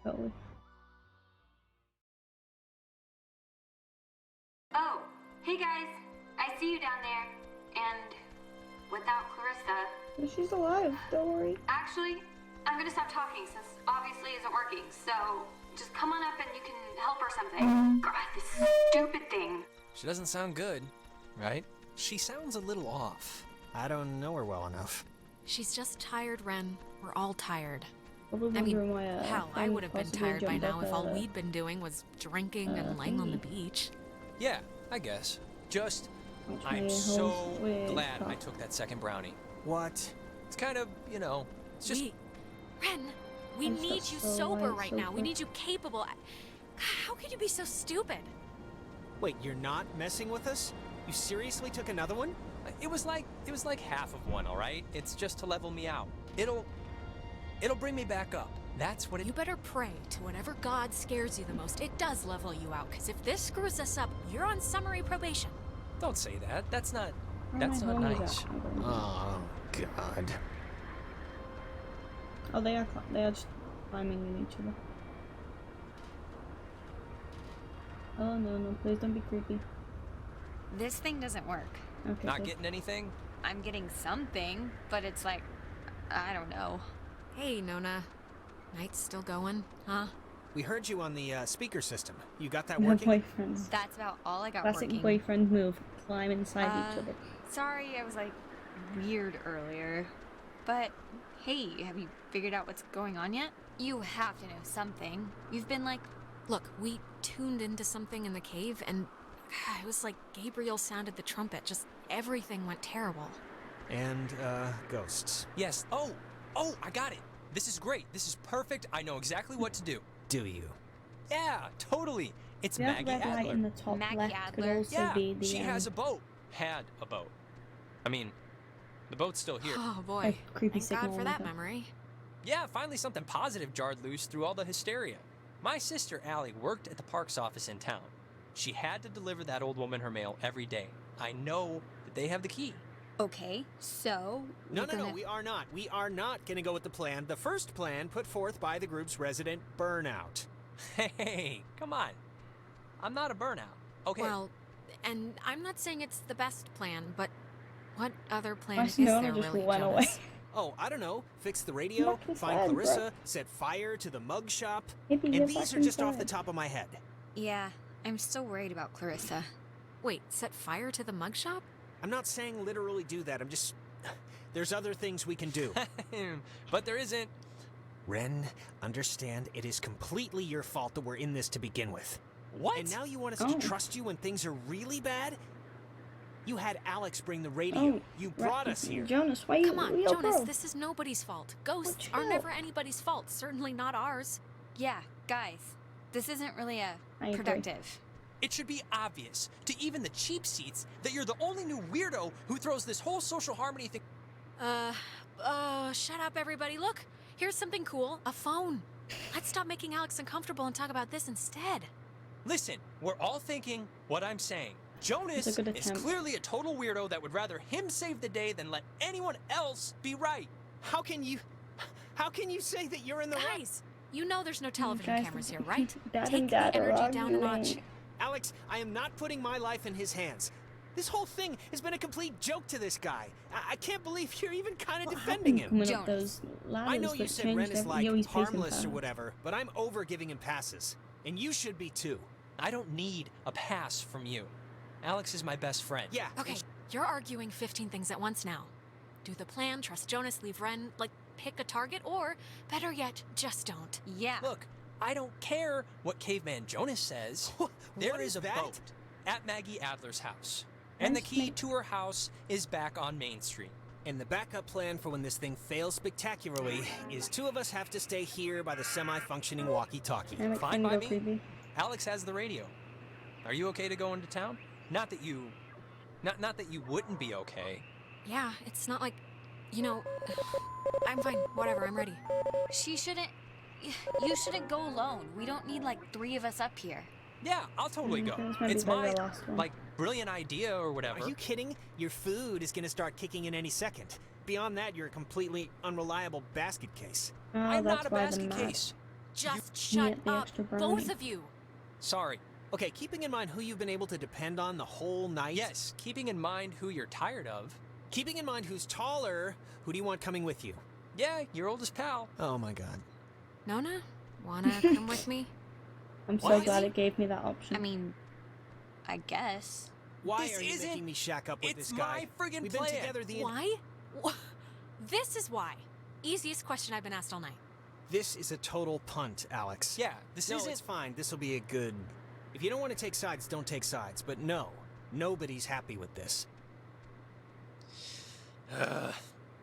Totally. Oh, hey guys. I see you down there. And without Clarissa... But she's alive, don't worry. Actually, I'm gonna stop talking since obviously isn't working, so just come on up and you can help or something. God, this stupid thing. She doesn't sound good, right? She sounds a little off. I don't know her well enough. She's just tired, Ren. We're all tired. Probably I mean, wondering why, hell, I would have been possibly tired by jumped now up if all a- we'd been doing was drinking and laying on the beach. Yeah, I guess. Just, Which I'm may so hold with glad I Scott. took that second brownie. What? It's kind of, you know, it's just... Ren, we I'm need so you slow, sober I'm right so now. We quick. need you capable. How could you be so stupid? Wait, you're not messing with us? You seriously took another one? It was like half of one, all right? It's just to level me out. It'll bring me back up. That's what it... You better pray to whatever god scares you the most. It does level you out, because if this screws us up, you're on summary probation. Don't say that. That's not Where That's my not homies nice. at? I don't know. Oh, God. Oh, they are just climbing in each other. Oh no, please don't be creepy. This thing doesn't work. Okay. Not good. getting anything? I'm getting something, but it's like, I don't know. Hey, Nona. Night's still going, huh? We heard you on the speaker system. You got that They're working? boyfriends. That's about all I got Classic working. boyfriend move. Climb inside each other. Sorry, I was like weird earlier. But hey, have you figured out what's going on yet? You have to know something. You've been like... Look, we tuned into something in the cave, and it was like Gabriel sounded the trumpet. Just everything went terrible. And, ghosts. Yes. Oh, I got it. This is great. This is perfect. I know exactly what to do. Do you? Yeah, totally. It's The Maggie red light Adler. in the top Maggie left could Adler. also Yeah, be the she has a boat. Had a boat. I mean, the boat's still here. Oh boy, creepy thank God signal for that like that. memory. Yeah, finally something positive jarred loose through all the hysteria. My sister Allie worked at the parks office in town. She had to deliver that old woman her mail every day. I know that they have the key. Okay, so... No, we're gonna- we are not. We are not gonna go with the plan. The first plan put forth by the group's resident burnout. Hey, come on. I'm not a burnout. Okay. Well, and I'm not saying it's the best plan, but what other plan My is Nona there just really, went Jonas? away. Oh, I don't know. Fix the radio, Look his find head, Clarissa, bro. set fire to the mug shop. Hippie, And get these back are just off the inside. top of my head. Yeah, I'm still worried about Clarissa. Wait, set fire to the mug shop? I'm not saying literally do that. I'm just... There's other things we can do. But there isn't. Ren, understand it is completely your fault that we're in this to begin with. What? And now you want us Oh. to trust you when things are really bad? You had Alex bring the radio. Oh, You brought us here. Jonas, why you? Come on, yo, Jonas, bro. this is nobody's fault. Ghosts Oh, are chill. never anybody's fault, certainly not ours. Yeah, guys, this isn't really I agree. productive. It should be obvious to even the cheap seats that you're the only new weirdo who throws this whole social harmony thing. Shut up, everybody. Look, here's something cool. A phone. Let's stop making Alex uncomfortable and talk about this instead. Listen, we're all thinking what I'm saying. Jonas It's a good is attempt. clearly a total weirdo that would rather him save the day than let anyone else be right. How can you say that you're in the right? Guys, you know there's no television guys, cameras here, right? Dad Take and the Dad are energy down a notch. arguing. Alex, I am not putting my life in his hands. This whole thing has been a complete joke to this guy. I can't believe you're even kind of What defending happened him. coming up those ladders I know you that said changed Ren is every- like he always pays him harmless or fast. whatever, but I'm over giving him passes. And you should be too. I don't need a pass from you. Alex is my best friend. Yeah. Okay, you're arguing 15 things at once now. Do the plan, trust Jonas, leave Ren, like, pick a target, or, better yet, just don't. Yeah. Look, I don't care what Caveman Jonas says. There What is is a that? boat at Maggie Adler's house. And the Nice key make- to her house is back on Main Street. And the backup plan for when this thing fails spectacularly is two of us have to stay here by the semi-functioning walkie-talkie. And it Fine can by go me. creepy. Alex has the radio. Are you okay to go into town? Not that you wouldn't be okay. Yeah, it's not like, you know, I'm fine, whatever, I'm ready. You shouldn't go alone. We don't need like 3 of us up here. Yeah, I'll totally go. This might be It's the my, last one. like, brilliant idea or whatever. Are you kidding? Your food is gonna start kicking in any second. Beyond that, you're a completely unreliable basket case. Oh, I'm that's not a why the basket map. case. Just You shut get the up, extra both brownie. of you. Sorry. Okay, keeping in mind who you've been able to depend on the whole night. Yes, keeping in mind who you're tired of. Keeping in mind who's taller, who do you want coming with you? Yeah, your oldest pal. Oh my god. Nona, wanna come with me? I'm so What? glad it gave me that option. I mean, I guess. Why This are you isn't- making me shack up with it's this guy? my friggin' We've been plan. together the Why? This is why. Easiest question I've been asked all night. This is a total punt, Alex. Yeah, this No, isn't... it's fine. This will be a good... If you don't want to take sides, don't take sides. But no, nobody's happy with this.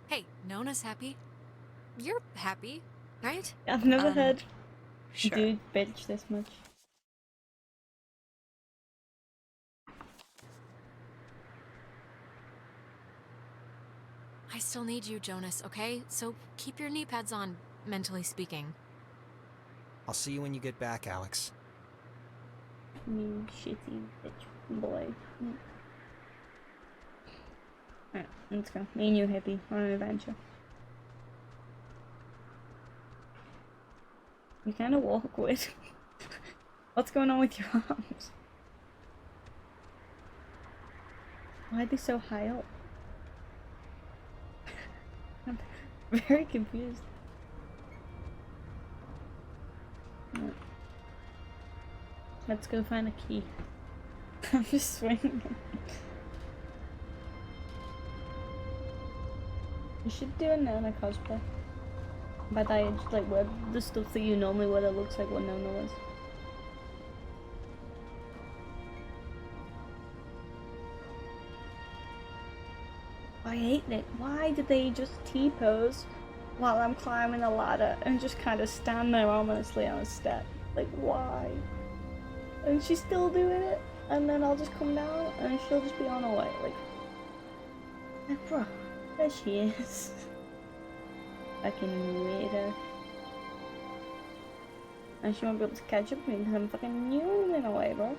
Hey, Nona's happy. You're happy, right? I've never heard Sure. dude bitch this much. I still need you, Jonas, okay? So keep your knee pads on, mentally speaking. I'll see you when you get back, Alex. You shitty bitch boy. Alright, let's go. Me and you, hippie, on an adventure. You kind of awkward. What's going on with your arms? Why are they so high up? I'm very confused. Right. Let's go find a key. I'm just swinging. You should do a Nona cosplay. By that age, like, wear the stuff that you normally wear that looks like what Nona was. I hate it. Why did they just T-pose while I'm climbing a ladder and just kind of stand there ominously on a step? Like, why? And she's still doing it, and then I'll just come down and she'll just be on her way. Like bro, there she is. Fucking weirdo. And she won't be able to catch up with me because I'm fucking new in a way, bro.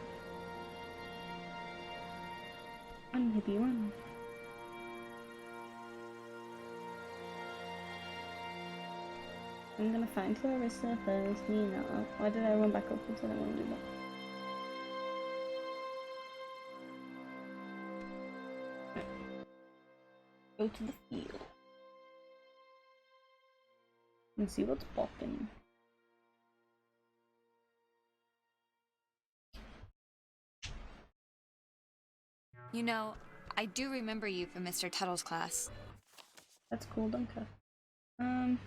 Run, hippie, run. I'm gonna find Clarissa first, you know. Why did I run back upwards? I don't want to do that. Go to the field. And see what's popping. You know, I do remember you from Mr. Tuttle's class. That's cool, Dunker. I'm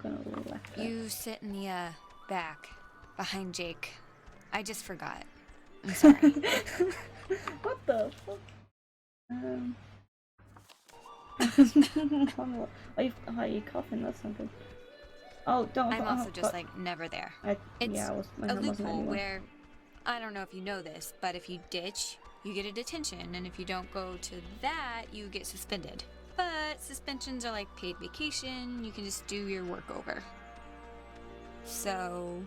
gonna left that. You sit in the back, behind Jake. I just forgot. I'm sorry. What the fuck? Are you coughing? That's not good. Oh, don't. I'm also just like never there. It's yeah, a loophole where I don't know if you know this, but if you ditch, you get a detention, and if you don't go to that, you get suspended. But suspensions are like paid vacation. You can just do your work over. So,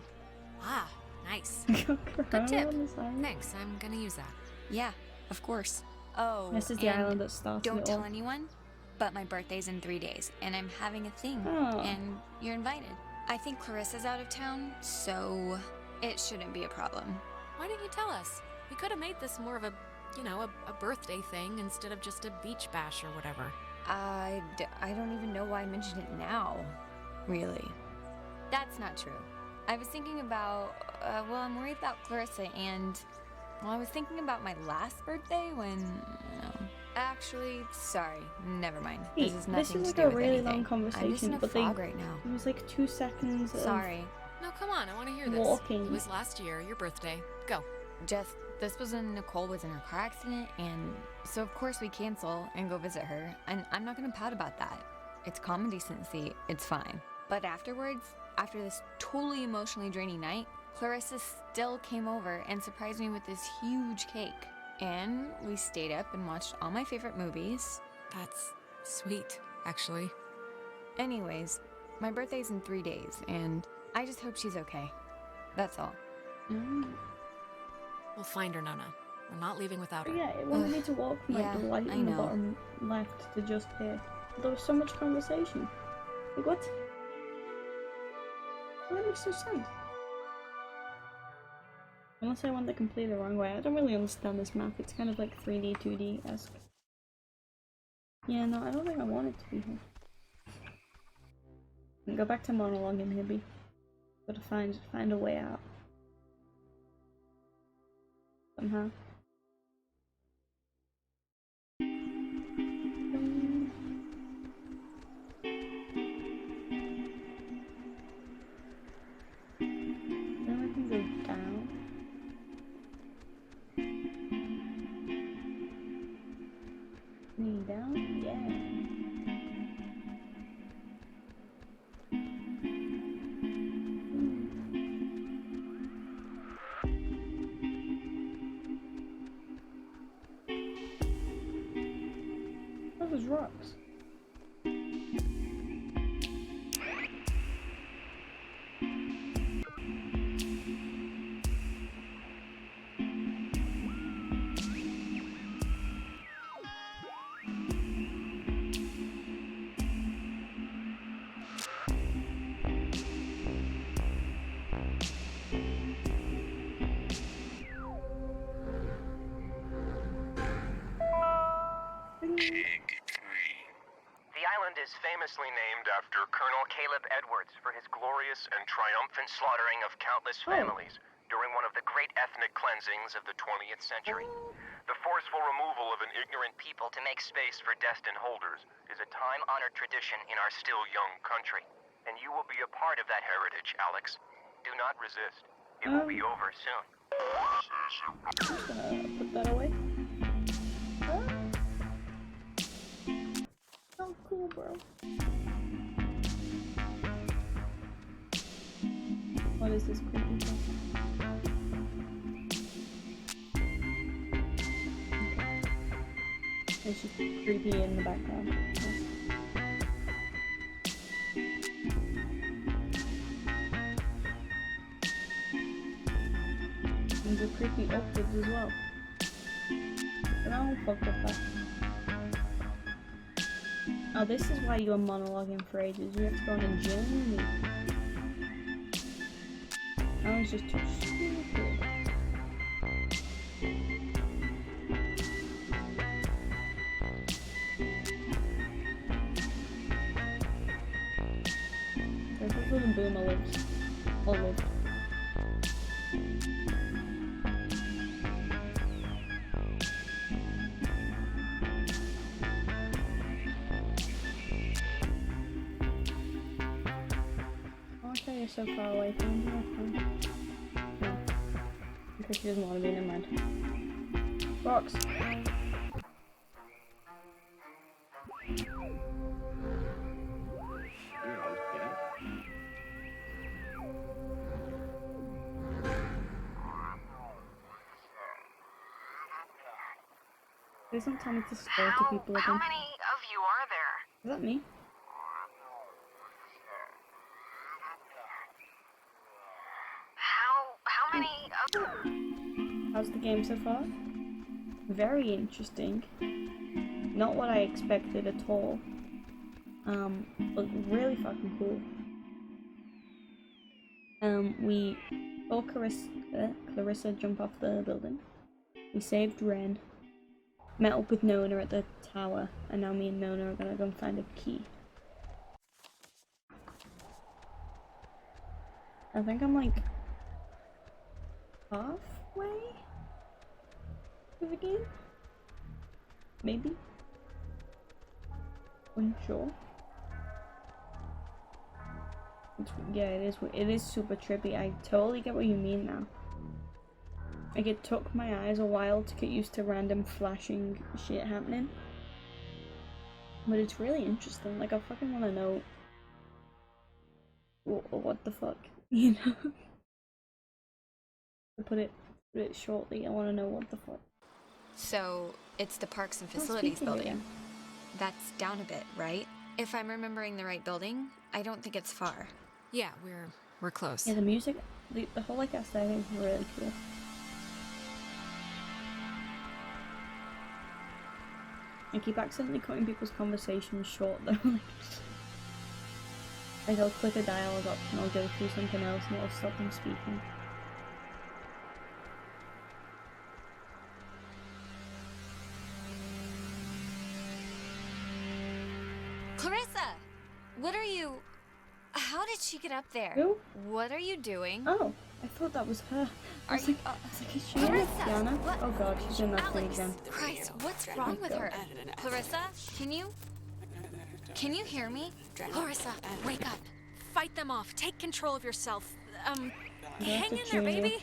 Ah, nice. Good tip. Thanks, I'm gonna use that. yeah, of course. Oh, This is the and island that started don't it tell all. anyone, but my birthday's in 3 days, and I'm having a thing, Oh. and you're invited. I think Clarissa's out of town, so it shouldn't be a problem. Why didn't you tell us? We could have made this more of a, you know, a birthday thing instead of just a beach bash or whatever. I don't even know why I mentioned it now, really. That's not true. I was thinking about, I'm worried about Clarissa and, I was thinking about my last birthday when, actually, sorry, never mind. This is nothing like to a do with really anything. long conversation, I'm just in a but fog right now. It was like 2 seconds. Sorry. No, come on, I want to hear this. Walking. It was last year, your birthday. Go. This was when Nicole was in her car accident, and so of course we cancel and go visit her, and I'm not gonna pout about that. It's common decency, it's fine. But afterwards, after this totally emotionally draining night, Clarissa still came over and surprised me with this huge cake. And we stayed up and watched all my favorite movies. That's sweet, actually. Anyways, My birthday's in 3 days, and I just hope she's okay. That's all. We'll find her, Nona. We're not leaving without her. Yeah, it wanted me to walk from like the light in the bottom left to just here. There was so much conversation. Like what? Well, that makes no sense. Unless I went the completely wrong way. I don't really understand this map. It's kind of like 3D, 2D-esque. Yeah, no, I don't think I want it to be here. Go back to monologuing, Hibby. Gotta find a way out. Somehow. Then I can go down. Knee down? Yeah. Those rocks. The island is famously named after Colonel Caleb Edwards for his glorious and triumphant slaughtering of countless families during one of the great ethnic cleansings of the 20th century. The forceful removal of an ignorant people to make space for destined holders is a time-honored tradition in our still young country. And you will be a part of that heritage, Alex. Do not resist. It will be over soon. Put that away. Oh, cool, bro. What is this creepy thing? It's just creepy in the background. Yes. And they're creepy upwards as well. But I'll fuck with that. Oh, this is why you were monologuing for ages. You have to go on a journey. I was just too stupid. There's a little boom olives. Olive. You're so far away from me. No. Because she doesn't want to be, never mind. Rocks. Please don't tell me to scroll to people again. How many of you are there? Is that me? How many of... How's the game so far? Very interesting. Not what I expected at all. But really fucking cool. We saw Clarissa jump off the building. We saved Ren. Met up with Nona at the tower, and now me and Nona are gonna go and find a key. I think I'm like halfway through the game? Maybe? Unsure. Yeah, it is super trippy. I totally get what you mean now. Like, it took my eyes a while to get used to random flashing shit happening. But it's really interesting. Like, I fucking want to know what the fuck, you know? To put it shortly, I want to know what the fuck. So, it's the Parks and Facilities building. That's down a bit, right? If I'm remembering the right building, I don't think it's far. Yeah, we're close. Yeah, the music, the whole like aesthetic is really cool. I keep accidentally cutting people's conversations short though. Like I'll click a dialogue option, I'll go through something else and it'll stop them speaking. Clarissa! What are you... How did she get up there? Who? What are you doing? Oh, I thought that was her. I was like, is she Clarissa, Diana? Oh god, she's in that thing again. Christ, what's wrong with her? Clarissa, can you hear me? Clarissa, wake up. Fight them off. Take control of yourself. Hang in there, tune you. baby.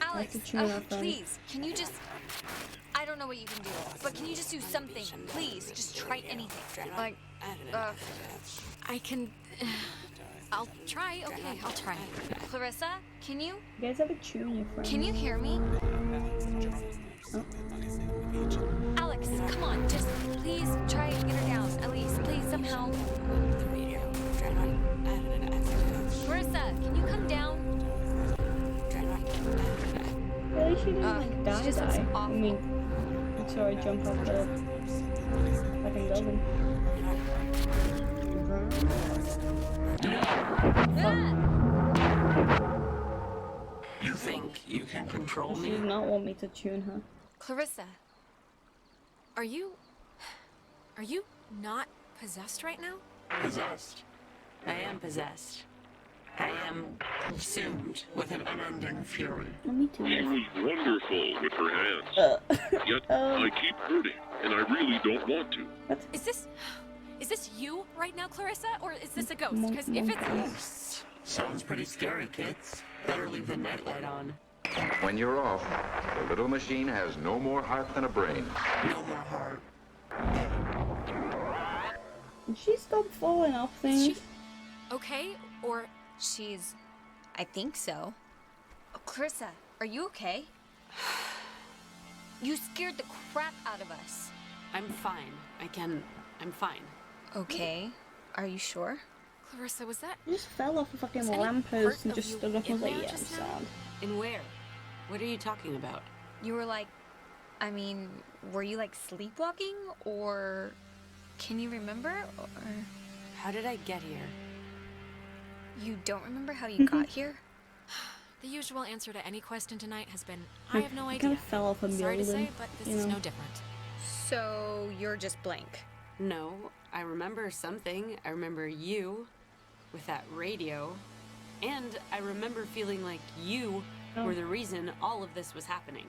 Alex, please, can you just... I don't know what you can do, but can you just do something? Please, just try anything. Like, I can... I'll try. Okay, I'll try. Clarissa, can you? You guys have a tune your friend. Can you hear me? Oh. Alex, come on, just please try and get her down. At least, please, somehow. Clarissa, can you come down? At least she didn't like die. She just looks awful. I mean, I saw her jump off the fucking building. You think you can control She me? did not want me to tune her. Clarissa. Are you not possessed right now? Possessed. I am possessed. I am consumed with an unending fury. Me too. She was wonderful with her hands. Yet I keep hurting, and I really don't want to. Is this you right now, Clarissa, or is this a ghost? Because if it's... Ghosts. Sounds pretty scary, kids. Better leave the nightlight on. When you're off, the little machine has no more heart than a brain. No more heart. Did she stop falling off things? Is she okay, or... She's... I think so. Oh, Clarissa, are you okay? You scared the crap out of us. I'm fine. I'm fine. Okay. Are you sure? Clarissa, was that... You just fell off a fucking lamppost and just stood up and was like, yeah, I'm sad. In where? What are you talking about? You were like... I mean, were you like sleepwalking, or... Can you remember, or... How did I get here? You don't remember how you got here? The usual answer to any question tonight has been, I I have no kind idea. of fell off a Sorry to building, say, but this you is know. no different. So, you're just blank. No, I remember something. I remember you with that radio. And I remember feeling like you were the reason all of this was happening.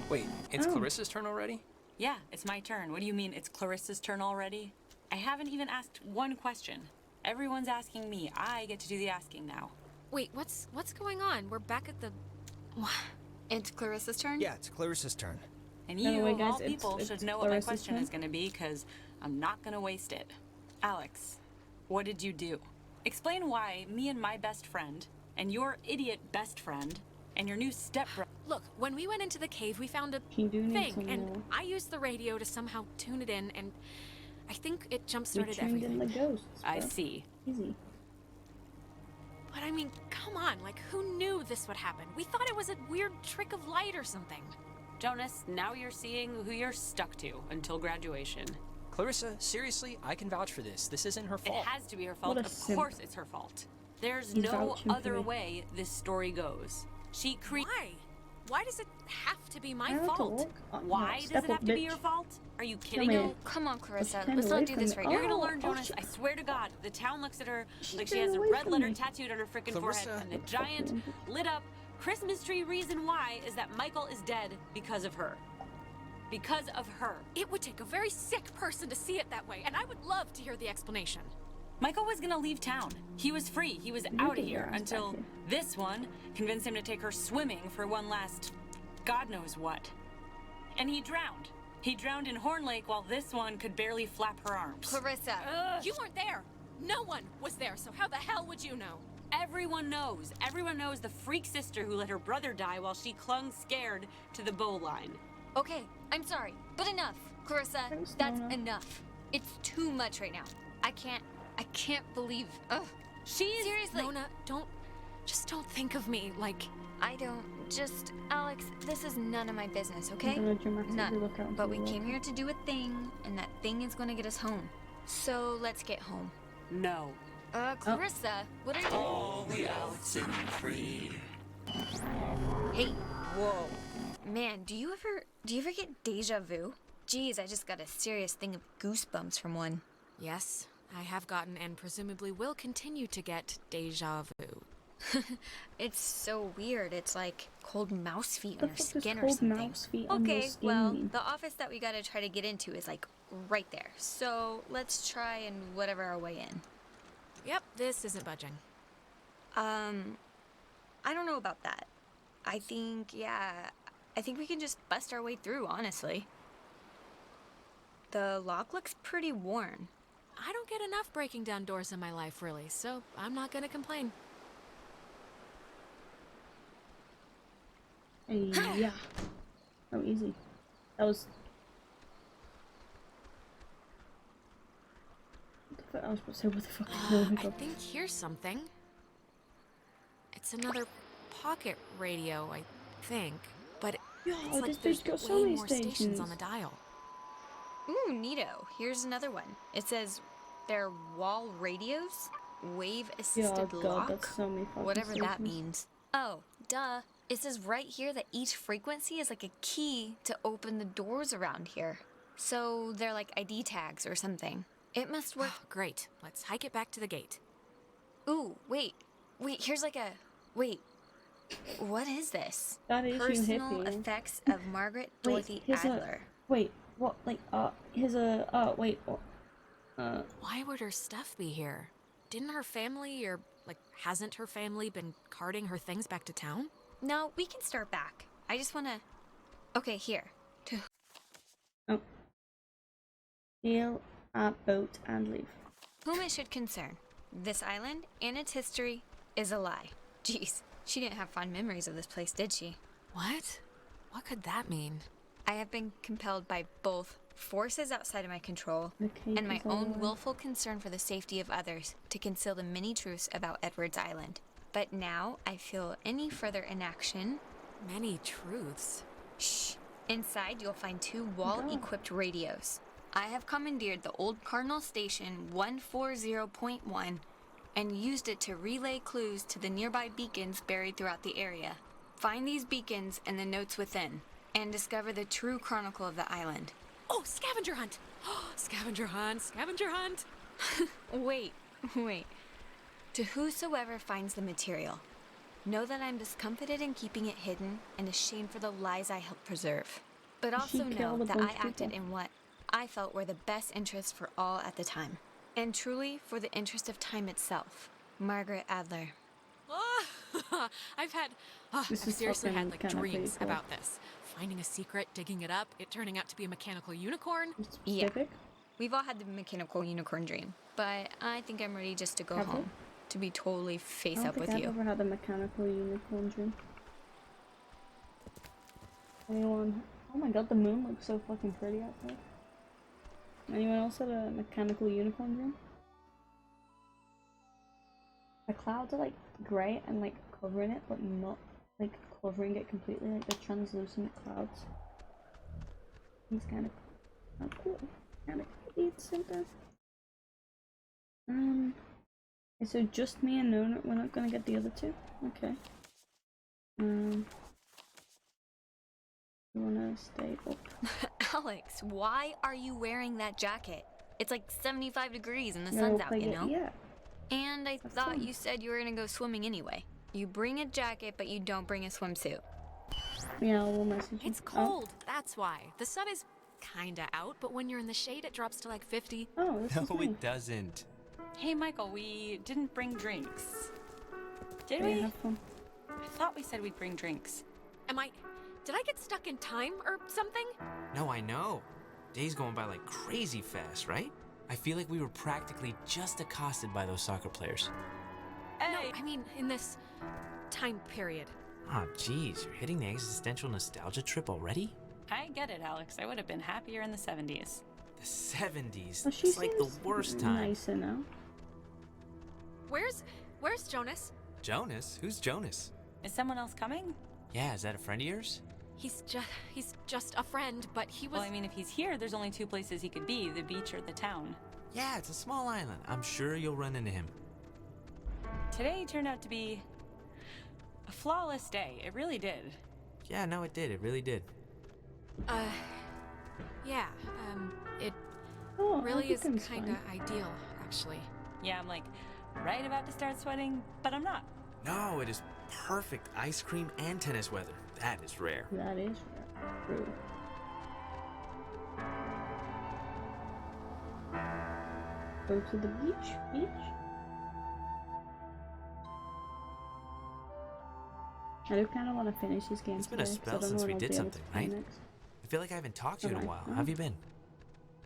Wait, it's Clarissa's turn already? Yeah, it's my turn. What do you mean it's Clarissa's turn already? I haven't even asked one question. Everyone's asking me. I get to do the asking now. Wait, what's going on? We're back at the... It's Clarissa's turn? Yeah, it's Clarissa's turn. And By the you, way, of guys, all people, it's should know what my Clarissa's question turn. is going to be, because I'm not going to waste it. Alex, what did you do? Explain why me and my best friend, and your idiot best friend, and your new stepbrother... Look, when we went into the cave, we found a You do need some thing, and more. I used the radio to somehow tune it in, and I think it We jump-started tuned everything. in the ghosts. I bro. see. Easy. But I mean, come on, like, who knew this would happen? We thought it was a weird trick of light or something. Jonas, now you're seeing who you're stuck to until graduation. Clarissa, seriously, I can vouch for this. This isn't her fault. It has to be her fault. What a Of simp. course it's her fault. There's He's no vouching for other me. way this story goes. She Why? Why does it have to be my I have to fault? walk. Oh, no, Why does step it up, have to be bitch. your fault? Are you Come kidding here. me? Come on, Clarissa. stand Let's away not do from this me. right You're now. gonna learn, Oh, Jonas. I swear to God, the town looks at her like she staying has a away red from letter me. tattooed on her freaking Clarissa. forehead, and the giant, lit up Christmas tree reason why is that Michael is dead because of her. Because of her. It would take a very sick person to see it that way, and I would love to hear the explanation. Michael was gonna leave town. He was free. He was out of here until this one convinced him to take her swimming for one last God knows what. And he drowned. He drowned in Horn Lake while this one could barely flap her arms. Clarissa. You weren't there. No one was there, so how the hell would you know? Everyone knows. Everyone knows the freak sister who let her brother die while she clung scared to the bow line. Okay, I'm sorry, but enough. Clarissa, Thanks, that's Nona. enough. It's too much right now. I can't believe. Ugh. Seriously. Nona, don't think of me like... Alex, this is none of my business, okay? None. But we came here to do a thing, and that thing is gonna get us home. So let's get home. No. Clarissa, what are you... All the Oxenfree. Hey, whoa. Man, do you ever get deja vu? Geez, I just got a serious thing of goosebumps from one. Yes, I have gotten and presumably will continue to get deja vu. It's so weird. It's like cold mouse feet The on your fuck is skin or cold something. mouse feet on your Okay, skin well, mean? the office that we gotta try to get into is like right there. So let's try and whatever our way in. Yep, this isn't budging. I don't know about that. I think we can just bust our way through, honestly. The lock looks pretty worn. I don't get enough breaking down doors in my life, really, so I'm not gonna complain. Yeah. Oh, easy. That was... I was supposed to say, what the fuck? I think here's something. It's another pocket radio, I think. But it's like there's way more stations on the dial. Ooh, neato. Here's another one. It says they're wall radios? Wave-assisted lock? That's so many fucking Whatever that stations. means. Oh, duh. It says right here that each frequency is like a key to open the doors around here. So they're like ID tags or something. It must work. Great. Let's hike it back to the gate. Ooh, wait, here's like a... Wait. What is this? That is Personal you hippie. effects of Margaret Dorothy Adler. Wait, what? Like, here's a, wait, what? Why would her stuff be here? Didn't her family, or, like, hasn't her family been carting her things back to town? No, we can start back. I just wanna... Okay, here. Oh. Steal a boat and leave. Whom it should concern. This island and its history is a lie. Jeez, she didn't have fond memories of this place, did she? What? What could that mean? I have been compelled by both forces outside of my control and my own willful concern for the safety of others to conceal the many truths about Edwards Island. But now I feel any further inaction... Many truths? Shh. Inside you'll find 2 wall-equipped radios. I have commandeered the old Cardinal Station 140.1 and used it to relay clues to the nearby beacons buried throughout the area. Find these beacons and the notes within, and discover the true chronicle of the island. Oh, scavenger hunt! Scavenger hunt, scavenger hunt! Wait. To whosoever finds the material, know that I'm discomfited in keeping it hidden and ashamed for the lies I helped preserve. But also know that I acted in what I felt were the best interests for all at the time. And truly for the interest of time itself. Margaret Adler. I've seriously had like dreams about this. Finding a secret, digging it up, it turning out to be a mechanical unicorn. Yeah. We've all had the mechanical unicorn dream, but I think I'm ready just to go home. To be totally face up with you. I've never had a mechanical unicorn dream. Anyone? Oh my god, the moon looks so fucking pretty out there. Anyone else had a mechanical unicorn dream? The clouds are like grey and like covering it, but not like covering it completely, like the translucent clouds. It's kind of cool. Kind of pretty at the same time. So just me and Nona, we're not gonna get the other 2? Okay. You wanna stay up? Alex, why are you wearing that jacket? It's like 75 degrees and the sun's out, you know? Yeah. And I thought you said you were gonna go swimming anyway. You bring a jacket, but you don't bring a swimsuit. Yeah, we'll message you. It's cold, that's why. The sun is kinda out, but when you're in the shade, it drops to like 50. Oh, this is No, nice. it doesn't. Hey, Michael, we didn't bring drinks. Did we? Have fun. I thought we said we'd bring drinks. Did I get stuck in time or something? No, I know. Day's going by like crazy fast, right? I feel like we were practically just accosted by those soccer players. Hey. No, I mean in this time period. Oh, geez, you're hitting the existential nostalgia trip already? I get it, Alex. I would have been happier in the 70s. The The 70s. Well, she It's like the seems worst time. nicer now. Where's Jonas? Jonas? Who's Jonas? Is someone else coming? Yeah, is that a friend of yours? He's just a friend, but he was... Well, I mean, if he's here, there's only two places he could be, the beach or the town. Yeah, it's a small island. I'm sure you'll run into him. Today turned out to be a flawless day. It really did. Yeah, no, it did. It really did. Yeah, it Oh, really is everything's kinda fine. ideal, actually. Yeah, I'm like right about to start sweating, but I'm not. No, it is perfect ice cream and tennis weather. That is rare. That is true. Go to the beach. I do kind of want to finish this game. It's been a spell since we did something, right? I feel like I haven't talked to you in a while. How have you been?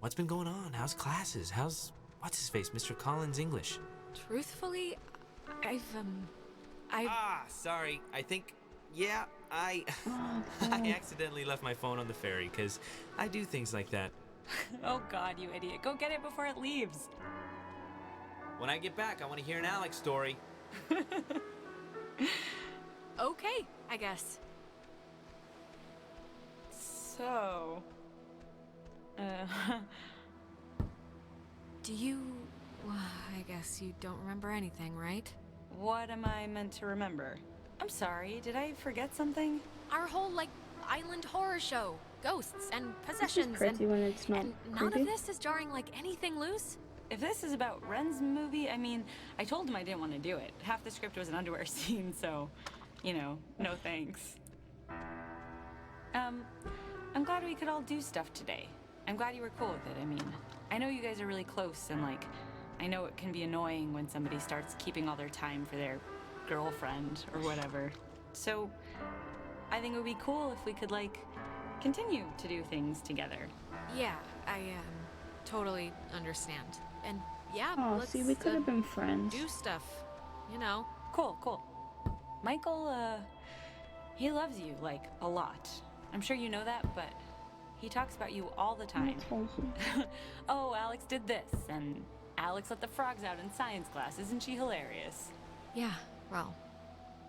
What's been going on? How's classes? How's what's his face, Mr. Collins English? Truthfully, I've sorry. I think, yeah, I accidentally left my phone on the ferry because I do things like that. Oh God, you idiot. Go get it before it leaves. When I get back, I want to hear an Alex story. Okay, I guess. So... Do you... I guess you don't remember anything, right? What am I meant to remember? I'm sorry, did I forget something? Our whole, island horror show. Ghosts and possessions crazy when it's not and none creepy. of this is jarring like anything loose? If this is about Ren's movie, I mean, I told him I didn't want to do it. Half the script was an underwear scene, so, you know, no thanks. I'm glad we could all do stuff today. I'm glad you were cool with it. I mean, I know you guys are really close, and I know it can be annoying when somebody starts keeping all their time for their girlfriend or whatever. So, I think it would be cool if we could, continue to do things together. Yeah, I totally understand. And yeah, Oh, let's see, we could have been friends. do stuff, you know. Cool. Michael, he loves you, a lot. I'm sure you know that, but he talks about you all the time. Oh, Alex did this, and Alex let the frogs out in science class. Isn't she hilarious? Yeah, well,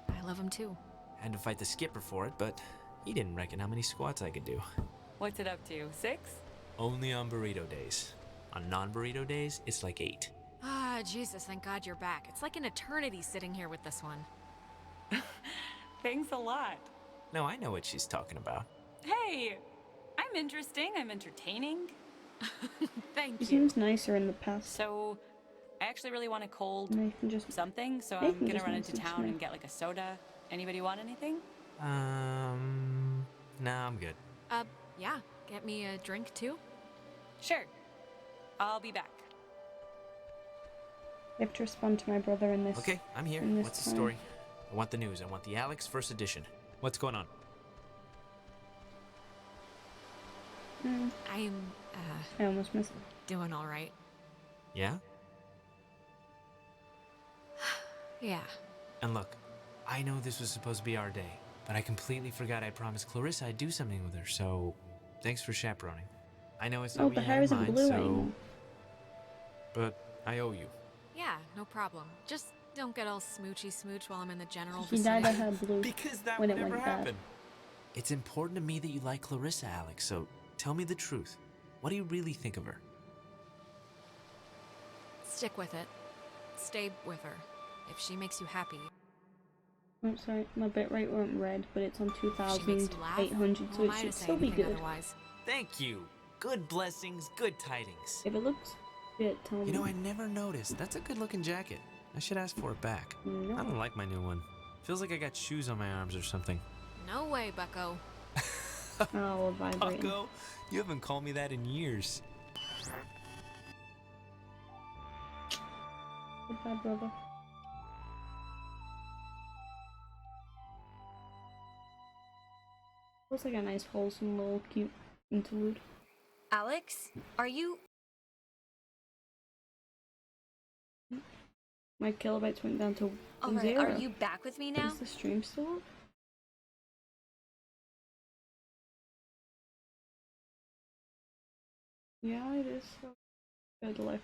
I love him too. Had to fight the skipper for it, but he didn't reckon how many squats I could do. What's it up to, 6? Only on burrito days. On non-burrito days, it's like 8. Ah, Jesus, thank God you're back. It's like an eternity sitting here with this one. Thanks a lot. No, I know what she's talking about. Hey, I'm interesting. I'm entertaining. Thank He you. seems nicer in the past. So, I actually really want a cold something, so they I'm can gonna just run into message town me. and get a soda. Anybody want anything? Nah, I'm good. Yeah, get me a drink too? Sure. I'll be back. I have to respond to my brother in this. Okay, I'm here. in this What's the time. story? I want the news. I want the Alex first edition. What's going on? I'm, I almost missed it. doing all right. Yeah? Yeah. And look, I know this was supposed to be our day, but I completely forgot I promised Clarissa I'd do something with her, so thanks for chaperoning. I know it's not Oh, what the you hair had in isn't mind, blue so... anymore. But I owe you. Yeah, no problem. Just don't get all smoochy smooch while I'm in the general He dyed vicinity. her hair blue Because that when would it never went bad. happen. It's important to me that you like Clarissa, Alex, so tell me the truth. What do you really think of her? Stick with it. Stay with her. If she makes you happy. I'm sorry, my bitrate went red, but it's on If she makes you laugh, 2,800, so who am it I to should say still be anything good. otherwise? Thank you. Good blessings, good tidings. If it looks shit, tell me. You know, I never noticed. That's a good-looking jacket. I should ask for it back. No. I don't like my new one. Feels like I got shoes on my arms or something. No way, bucko. Oh, vibrating. Bucko? You haven't called me that in years. Goodbye, brother. Looks like a nice, wholesome, little, cute interlude. Alex, are you... My kilobytes went down to Alright, 0. are you back with me now? Is the stream still on? Yeah, it is so good, like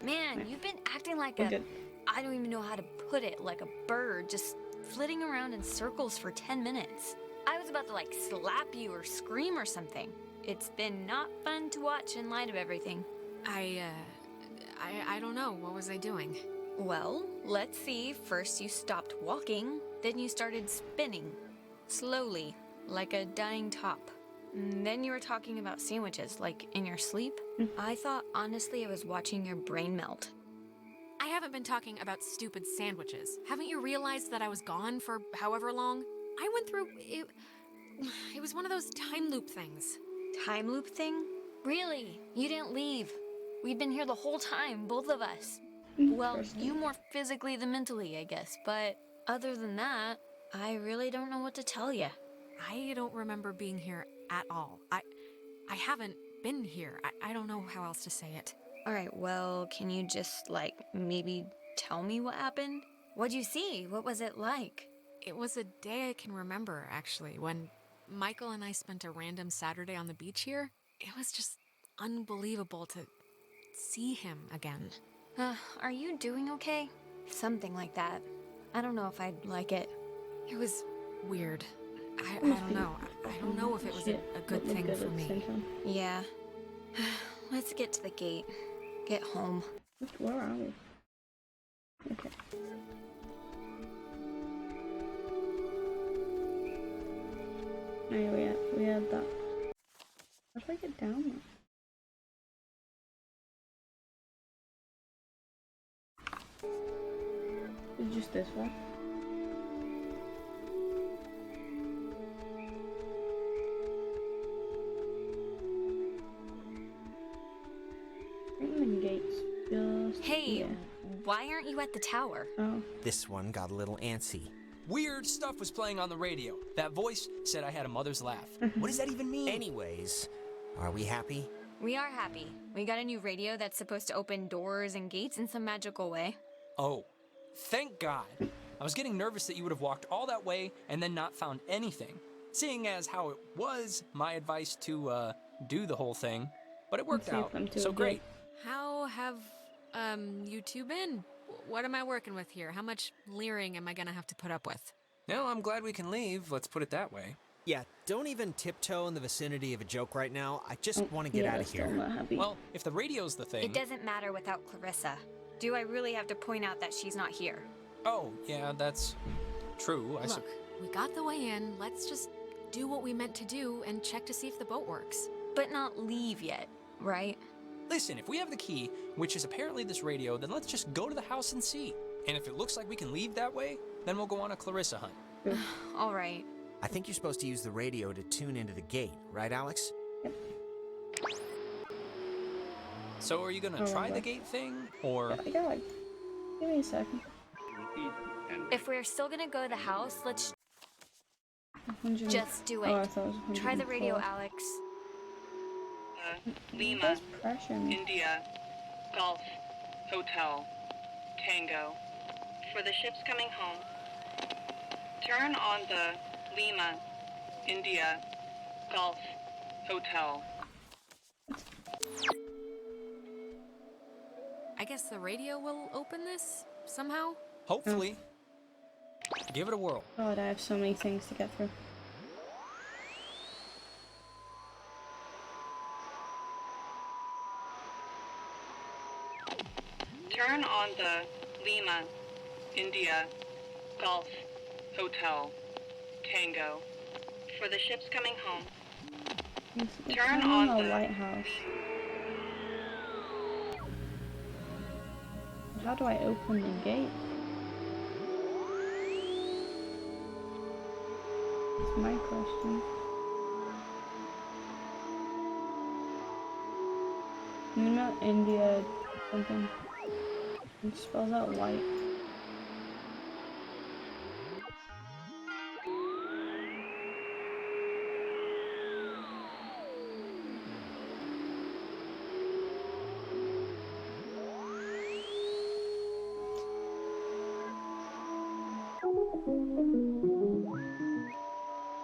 Man, you've been acting like I don't even know how to put it, like a bird, just flitting around in circles for 10 minutes. I was about to like slap you or scream or something. It's been not fun to watch in light of everything. I don't know. What was I doing? Well, let's see. First you stopped walking, then you started spinning. Slowly, like a dying top. And then you were talking about sandwiches, like in your sleep. I thought honestly I was watching your brain melt. I haven't been talking about stupid sandwiches. Haven't you realized that I was gone for however long? I went through it. It was one of those time loop things. Time loop thing? Really? You didn't leave. We've been here the whole time, both of us. Well, you more physically than mentally, I guess. But other than that, I really don't know what to tell you. I don't remember being here at all. I haven't been here. I don't know how else to say it. All right, well, can you just, like, maybe tell me what happened? What'd you see? What was it like? It was a day I can remember, actually, when Michael and I spent a random Saturday on the beach here. It was just unbelievable to see him again. Are you doing okay? Something like that. I don't know if I'd like it. It was weird. I don't know. I don't know if it was a good thing for me. Yeah. Let's get to the gate. Get home. Where are we? Okay. Oh, yeah, we had that. How do I get down there? It's just this one. Hey, why aren't you at the tower? Oh. This one got a little antsy. Weird stuff was playing on the radio. That voice said I had a mother's laugh. What does that even mean? Anyways, are we happy? We are happy. We got a new radio that's supposed to open doors and gates in some magical way. Oh, thank God. I was getting nervous that you would have walked all that way and then not found anything, seeing as how it was my advice to do the whole thing. But it worked out, so great. How have you two been? What am I working with here? How much leering am I gonna have to put up with? No, I'm glad we can leave. Let's put it that way. Yeah, don't even tiptoe in the vicinity of a joke right now. I just want to get out of here. Well, if the radio's the thing... It doesn't matter without Clarissa. Do I really have to point out that she's not here? Oh, yeah, that's true. Look, we got the way in. Let's just do what we meant to do and check to see if the boat works. But not leave yet, right? Listen, if we have the key, which is apparently this radio, then let's just go to the house and see. And if it looks like we can leave that way, then we'll go on a Clarissa hunt. All right. I think you're supposed to use the radio to tune into the gate, right, Alex? Yep. So are you gonna try the gate thing, or...? Yeah, like, give me a second. If we're still gonna go to the house, let's just do it. Oh, I thought it was Try the radio, Alex. Lima, India, Golf, Hotel, Tango. For the ships coming home, turn on the Lima, India, Golf, Hotel. I guess the radio will open this somehow? Hopefully. Give it a whirl. God, I have so many things to get through. Turn on the Lima, India, Golf, Hotel, Tango. For the ships coming home, turn on the lighthouse. How do I open the gate? That's my question. Lima, India, something. It spells out white.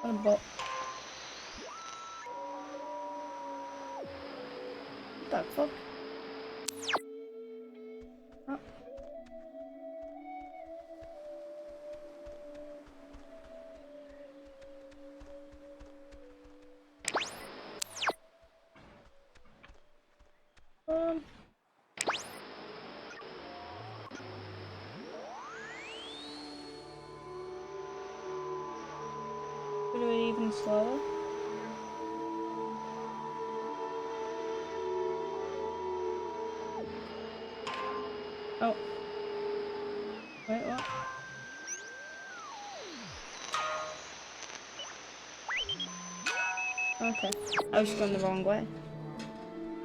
What a bot. What the fuck? Oh. Could do it even slower. Oh. Wait, what? Okay. I was just going the wrong way.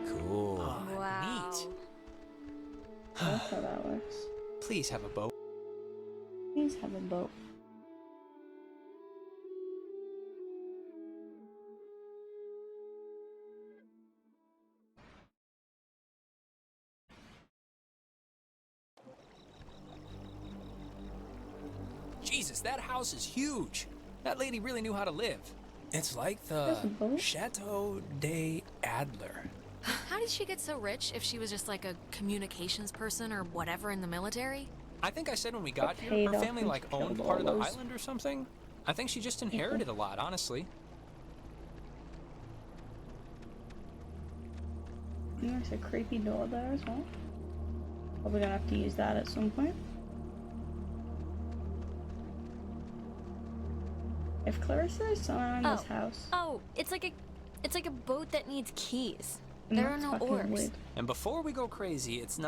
Cool. Wow. Neat. That's how that works. Please have a boat. Please have a boat. Jesus, that house is huge. That lady really knew how to live. It's like the Chateau de Adler. How did she get so rich if she was just like a communications person or whatever in the military? I think I said when we got here, her family like owned part of the island or something. I think she just inherited a lot, honestly. There's a creepy door there as well. Probably gonna have to use that at some point. If Clarissa is around this house. Oh, it's like a boat that needs keys. There are no oars. And before we go crazy, it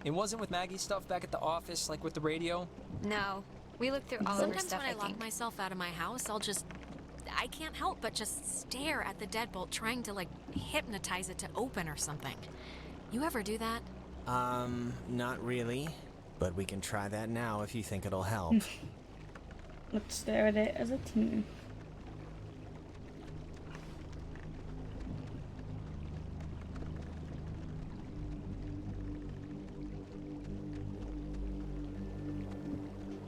wasn't with Maggie's stuff back at the office, like with the radio? No. We looked through all of her Sometimes stuff, when I lock myself out of my house, I can't help but just stare at the deadbolt, trying to like hypnotize it to open or something. You ever do that? Not really. But we can try that now if you think it'll help. Let's stare at it as a team.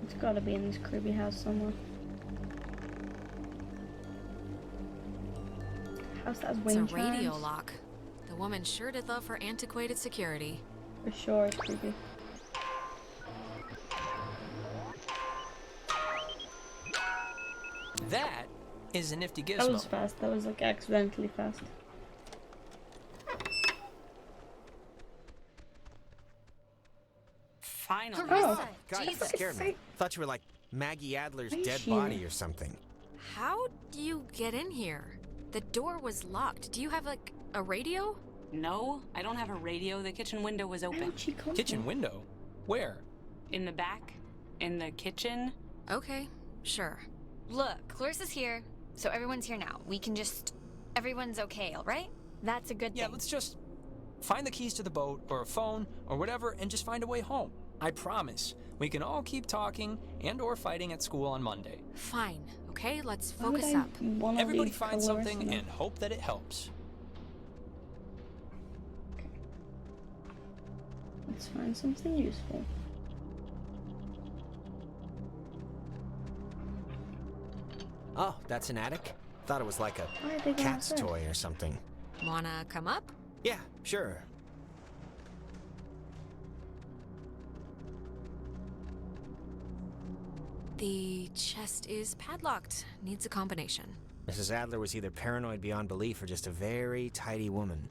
It's gotta be in this creepy house somewhere. House that has wind It's a radio chimes. lock. The woman sure did love her antiquated security. For sure, it's creepy. That is a nifty gizmo. That was fast. That was like accidentally fast. Finally. Oh, God, you scared me. Thought you were like Maggie Adler's dead body or something. How do you get in here? The door was locked. Do you have like a radio? No, I don't have a radio. The kitchen window was open. Kitchen window? Where? In the back. In the kitchen. Okay, sure. Look, Clarissa's here, so everyone's here now. We can just... Everyone's okay, alright? That's a good thing. Yeah, let's just find the keys to the boat or a phone or whatever and just find a way home. I promise. We can all keep talking and or fighting at school on Monday. Fine, okay? Let's focus up. Everybody find something and hope that it helps. Let's find something useful. Oh, that's an attic? Thought it was like Why are they a going cat's outside? toy or something. Wanna come up? Yeah, sure. The chest is padlocked. Needs a combination. Mrs. Adler was either paranoid beyond belief or just a very tidy woman.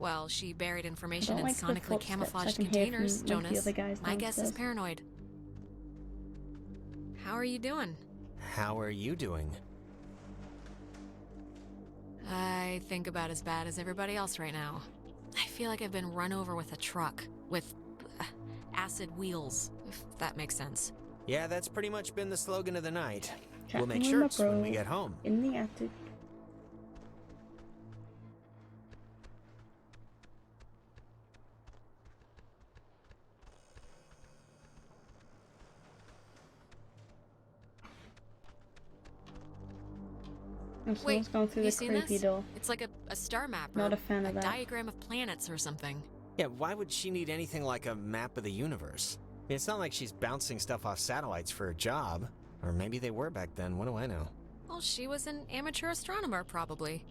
Well, she buried information I in don't like the sonically footsteps camouflaged I can hear containers, from, like, the Jonas. other guys My guess is downstairs. paranoid. How are you doing? How are you doing? I think about as bad as everybody else right now. I feel like I've been run over with a truck with acid wheels, if that makes sense. Yeah, that's pretty much been the slogan of the night. We'll Captain make shirts when we Bro get home. In the attic. Someone's Wait, going through you the seen creepy this? door. It's like a star map Not or a fan of that. diagram of planets or something. Yeah, why would she need anything like a map of the universe? It's not like she's bouncing stuff off satellites for a job. Or maybe they were back then, what do I know? Well, she was an amateur astronomer, probably.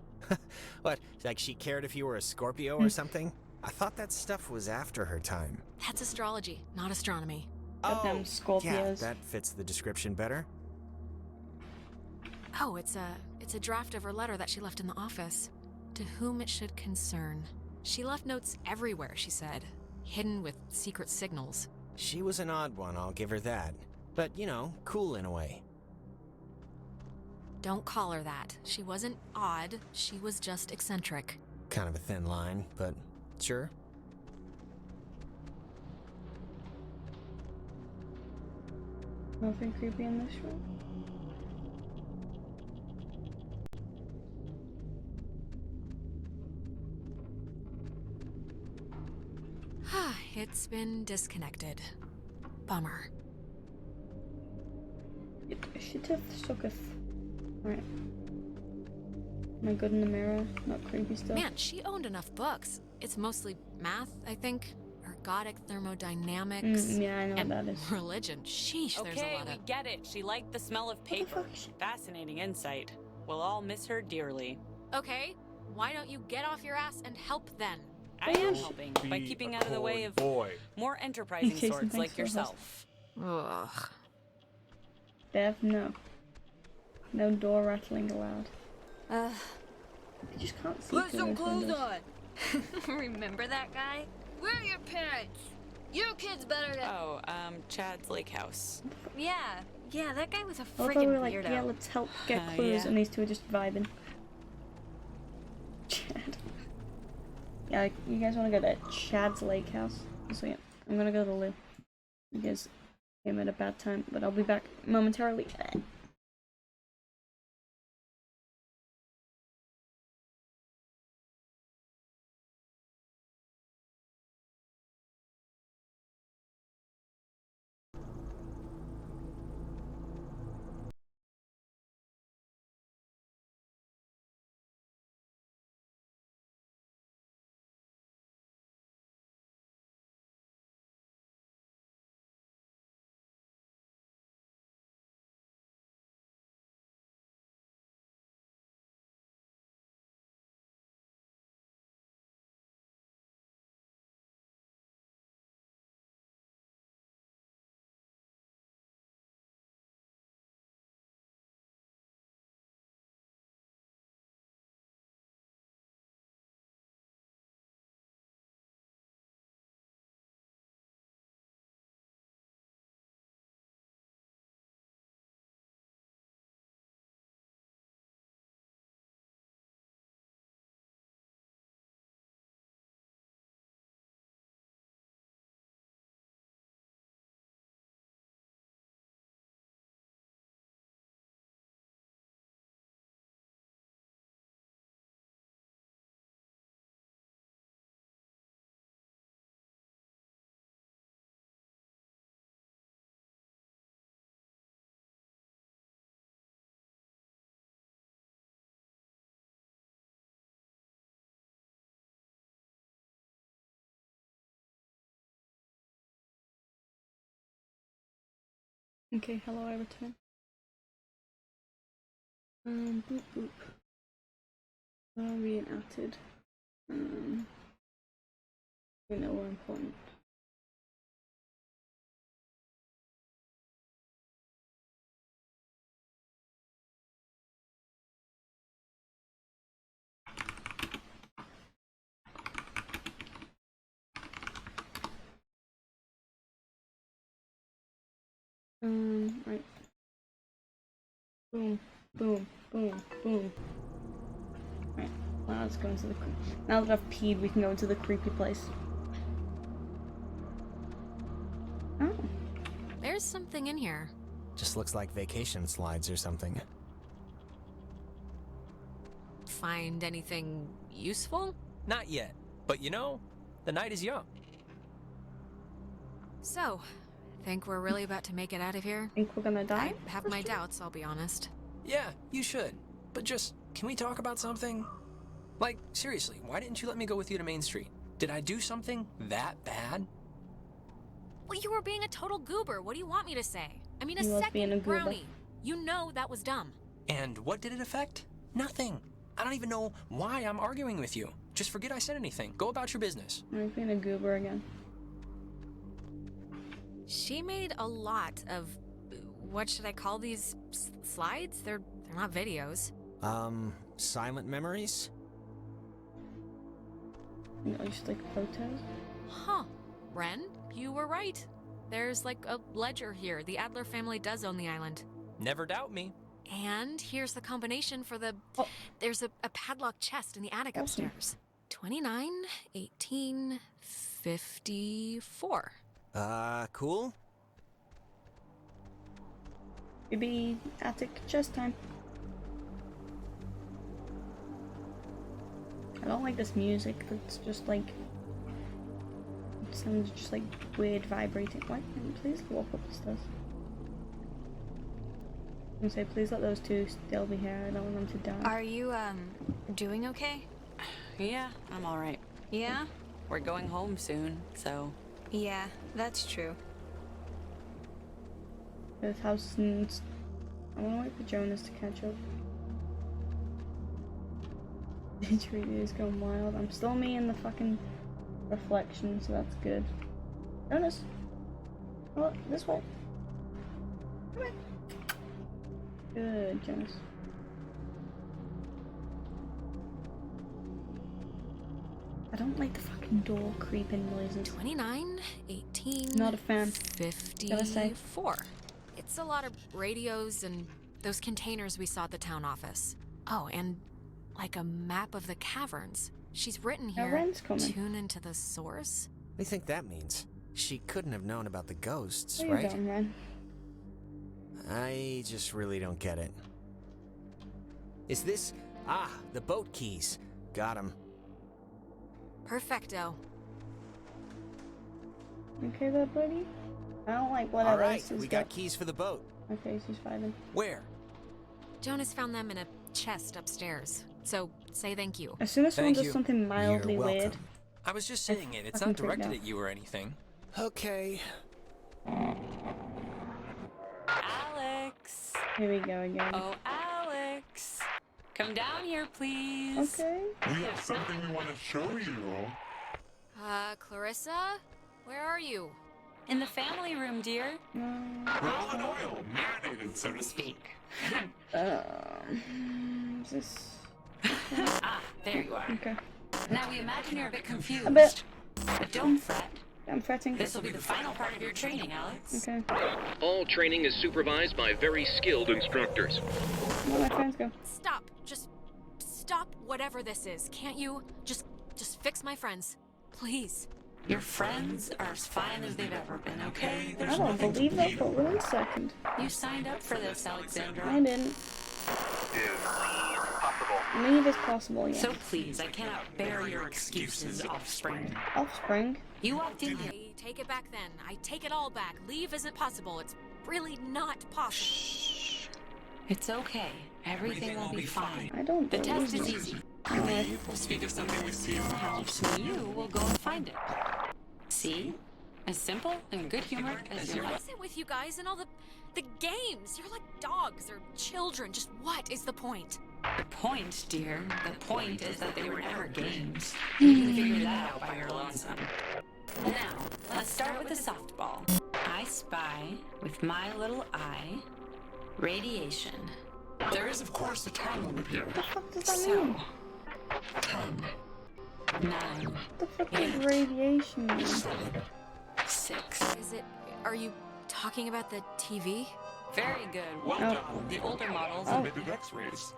What, like she cared if you were a Scorpio or something? I thought that stuff was after her time. That's astrology, not astronomy. Goddamn Scorpios. Yeah, that fits the description better. Oh, it's a draft of her letter that she left in the office. To whom it should concern. She left notes everywhere, she said. Hidden with secret signals. She was an odd one, I'll give her that. But, you know, cool in a way. Don't call her that. She wasn't odd, she was just eccentric. Kind of a thin line, but sure. Nothing creepy in this room. It's been disconnected. Bummer. I should have stuck a... Alright. Am I good in the mirror? Not creepy stuff? Man, she owned enough books. It's mostly math, I think. Ergodic thermodynamics. Yeah, I know and what that is. Religion. Sheesh, there's a Okay, lot we of... get it. She liked the smell of paper. Fascinating insight. We'll all miss her dearly. Okay, why don't you get off your ass and help then? I am helping by keeping out of the way of more enterprising Jason, sorts thanks like for the yourself. Ugh. Bev, no. No door rattling allowed. I just can't see Put through some those clothes windows. on. Remember that guy? Where are your parents? Your kid's better than... Oh, Chad's Lake House. Yeah, that guy was a I thought friggin' we were like, weirdo. yeah, let's help get clues, yeah. and these two are just vibing. Chad. Yeah, you guys want to go to Chad's Lake House? So yeah, I'm gonna go to the loo. You guys came at a bad time, but I'll be back momentarily. Okay, hello, I return. Boop boop. Reenacted. You know we're important. Right. Boom, boom, boom, boom. Right, now let's go into the... Now that I've peed, we can go into the creepy place. Oh. There's something in here. Just looks like vacation slides or something. Find anything useful? Not yet, but you know, the night is young. So, think we're really about to make it out of here? Think we're gonna die? I have my doubts, I'll be honest. Yeah, you should. But just, can we talk about something? Like, seriously, why didn't you let me go with you to Main Street? Did I do something that bad? Well, you were being a total goober. What do you want me to say? I mean, a You was being a second goober. brownie. You know that was dumb. And what did it affect? Nothing. I don't even know why I'm arguing with you. Just forget I said anything. Go about your business. I'm being a goober again. She made a lot of, what should I call these slides? They're not videos. Silent memories? You know, just like photos. Huh. Ren, you were right. There's like a ledger here. The Adler family does own the island. Never doubt me. And here's the combination for the... There's a padlocked chest in the attic upstairs. 29, 18, 54. Cool? Maybe attic chest time. I don't like this music. It's just like... It sounds just like weird vibrating. Why can't you please walk up the stairs? I'm gonna say, please let those two still be here. I don't want them to die. Are you, doing okay? Yeah, I'm alright. Yeah? We're going home soon, so... Yeah, that's true. This house needs... I wanna wait for Jonas to catch up. The tree is going wild. I'm still me in the fucking reflection, so that's good. Jonas! Oh, this way. Come on. Good, Jonas. I don't like the fucking door creeping noises. 29, 18, Not a fan. 54. It's a lot of radios and those containers we saw at the town office. Oh, and like a map of the caverns. She's written here, Ren's coming. Tune into the source. What do you think that means? She couldn't have known about the ghosts, Where right? you going, Ren? I just really don't get it. Is this... Ah, the boat keys. Got 'em. Perfecto. Okay there, buddy? I don't like whatever Alright, this is we got keys for the boat. Okay, she's fighting. Where? Jonas found them in a chest upstairs. So, say thank you. As soon as someone Thank does you. something mildly You're welcome. weird, I was just saying it. It's fucking not directed freaked out. at you or anything. Okay. Alex! Here we go again. Oh, Alex! Come down here, please. Okay. We have something we want to show you. Clarissa? Where are you? In the family room, dear. We're all in oil, marinated, so to speak. Is this... Ah, there you are. Okay. Now we imagine you're a bit confused. A bit. But don't fret. I'm fretting. This will be the final part of your training, Alex. Okay. All training is supervised by very skilled instructors. Where my friends go? Stop. Just stop whatever this is. Can't you? Just fix my friends. Please. Your friends are as fine as they've ever been, okay? I There's don't nothing to believe that blame. for 1 second. You signed up for this, Alexandra. I didn't. Leave is possible, yeah. So please, I cannot bear your excuses, Offspring. Offspring? You walked in here. I take it back then. I take it all back. Leave isn't possible. It's really not possible. It's okay. Everything will be fine. I don't The believe test is it. easy. We will speak of something we see in the house, and you will go and find it. See? As simple and good-humored as your What life. is it with you guys and all the games? You're like dogs or children. Just what is the point? The point, dear, the point is that they were never games. You can figure that out by your lonesome. Now, let's start with the softball. I spy, with my little eye, radiation. There is, of course, a time limit here. What the fuck does that So, mean? 10, 9, What the fuck is radiation mean? 6. Is it? Are you talking about the TV? Very good. Well Oh. done. The older models Oh. Emitted X-rays.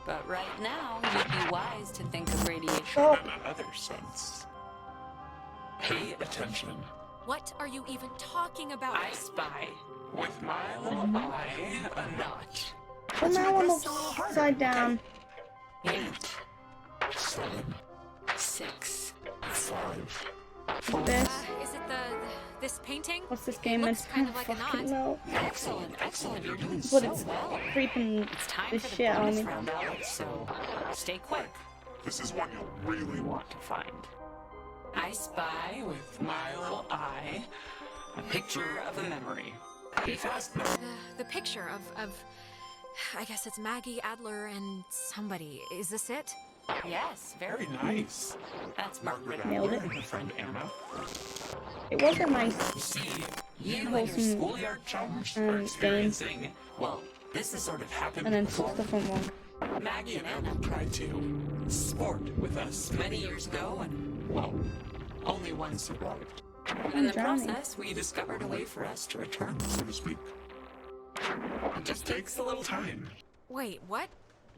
But right now, you'd be wise to think of radiation. Oh. In another sense. Pay attention. What are you even talking about? I spy. With my little eye, a knot. Well, now I'm upside down. 8, 7, 6, 5, This. Is it this painting? What's this game? Looks It's kind of like a fucking knot. low. Excellent, excellent. You're doing But so it's well. creeping It's time the for the shit out of bonus me. round, Alex, so stay quick. This is one you'll really want to find. I spy With my little eye, A picture of the memory. Be fast. The picture of, I guess it's Maggie, Adler, and somebody. Is this it? Yes, very nice. That's Margaret Nailed Adler it. and her friend Anna. It was a nice, See, you and your schoolyard chums are game, experiencing. Well, this has sort of happened and then before. took the front one. Maggie and Anna tried to sport with us many years ago, and well, only one survived. In the process, we discovered a way for us to return, so to speak. It just takes a little time. Wait, what?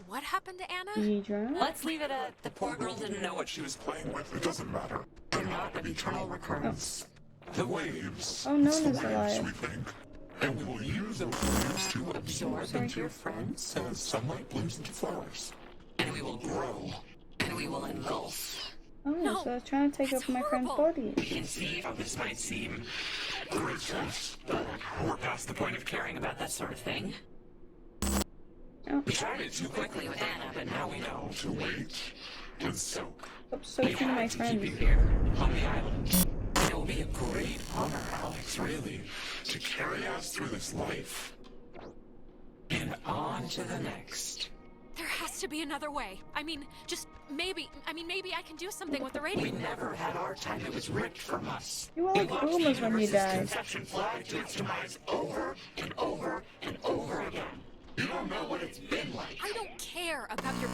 What happened to Anna? You drowned? Let's leave it at the poor girl didn't know what she was playing with. It doesn't matter. They're not of eternal recurrence. The waves. Oh, no it's the one's waves, alive. we think. And we will use those waves to absorb into your friends as sunlight blooms into flowers. And we will grow. And we will engulf. Oh, so I was trying to take over my friend's body. You can see how this might seem graceless, but we're past the point of caring about that sort of thing. Oh. We tried it too quickly with Anna, but now we know to wait and soak. Stop soaking my friends. Keep you here on the island. It will be a great honor, Alex, really, to carry us through this life and on to the next. There has to be another way. I mean, just maybe. Maybe I can do something with the radio. We never had our time. It was ripped from us. You were like boomers when you died. Conception flag to its demise over and over and over again. You don't know what it's been like. I don't care about your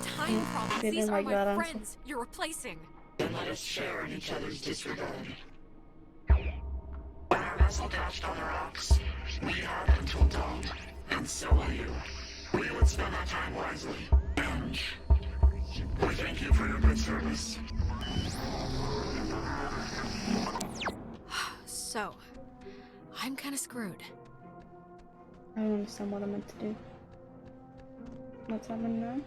time problems. Didn't These are like my that answer. friends you're replacing. Then let us share in each other's disregard. When our vessel dashed on the rocks, we had until dawn, and so will you. We would spend our time wisely, and we thank you for your good service. So, I'm kind of screwed. I don't understand what I'm meant to do. What's happening now?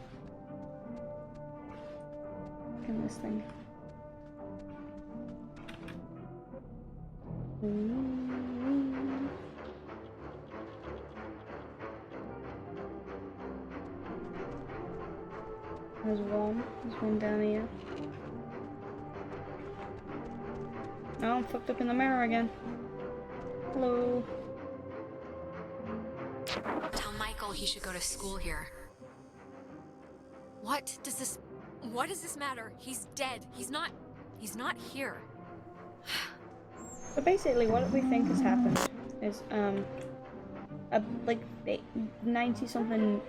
Look at this thing. There's one. There's one down here. Oh, I'm fucked up in the mirror again. Hello. Tell Michael he should go to school here. What does this matter? He's dead. He's not here. So basically, what we think has happened is, like 90-something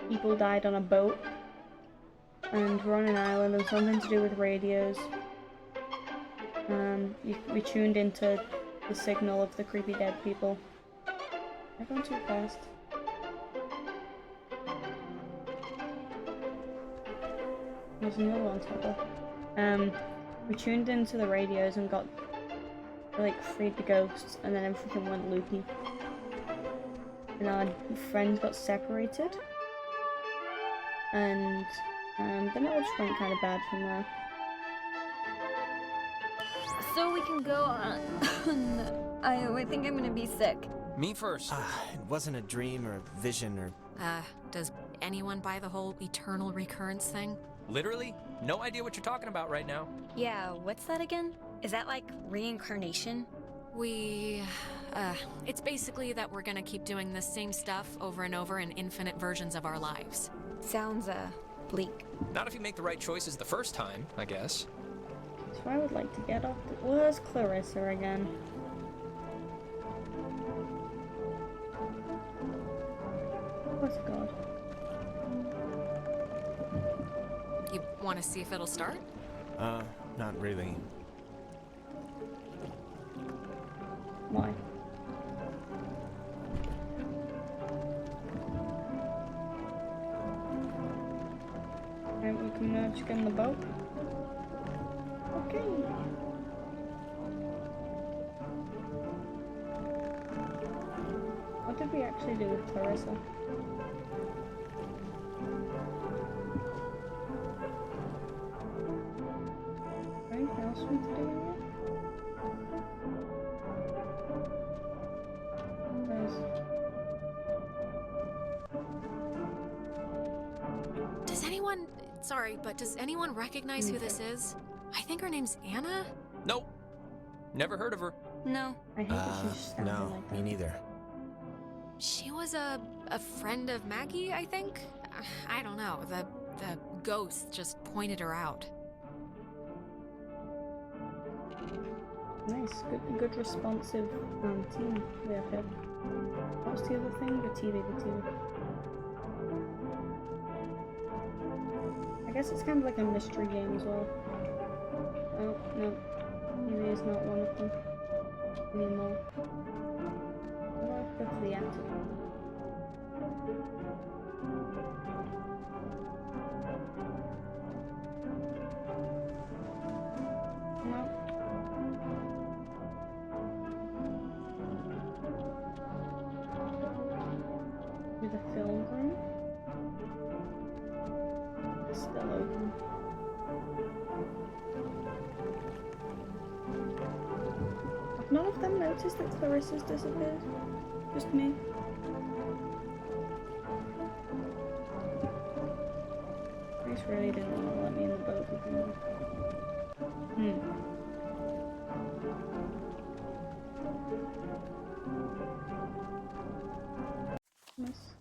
people died on a boat, and we're on an island, and something to do with radios. We tuned into the signal of the creepy dead people. I'm going too fast. There's another one top. We tuned into the radios and got freed the ghosts, and then everything went loopy. And our friends got separated, and then it all just went kind of bad from there. So we can go on. I think I'm gonna be sick. Me first. It wasn't a dream or a vision or... Does anyone buy the whole eternal recurrence thing? Literally, no idea what you're talking about right now. Yeah, what's that again? Is that like reincarnation? It's basically that we're gonna keep doing the same stuff over and over in infinite versions of our lives. Sounds, bleak. Not if you make the right choices the first time, I guess. So I would like to get off the... Where's Clarissa again? Oh God. You want to see if it'll start? Not really. Why? Alright, we can just get in the boat. Okay. What did we actually do with Clarissa? Anything else we need to do in here? Does anyone... Sorry, but does anyone recognize who this is? I think her name's Anna? Nope. Never heard of her. No. I hate that she's standing no, like that. me neither. She was a friend of Maggie, I think? I don't know. The ghost just pointed her out. Nice, good responsive team we have here. What's the other thing? The TV. I guess it's kind of like a mystery game as well. Oh, no. TV is not one of them anymore. How do I go to the attic? No. To the film room? It's still open. Have none of them noticed that Clarissa's disappeared? Just me? Grace really didn't want to let me in the boat with him. Miss.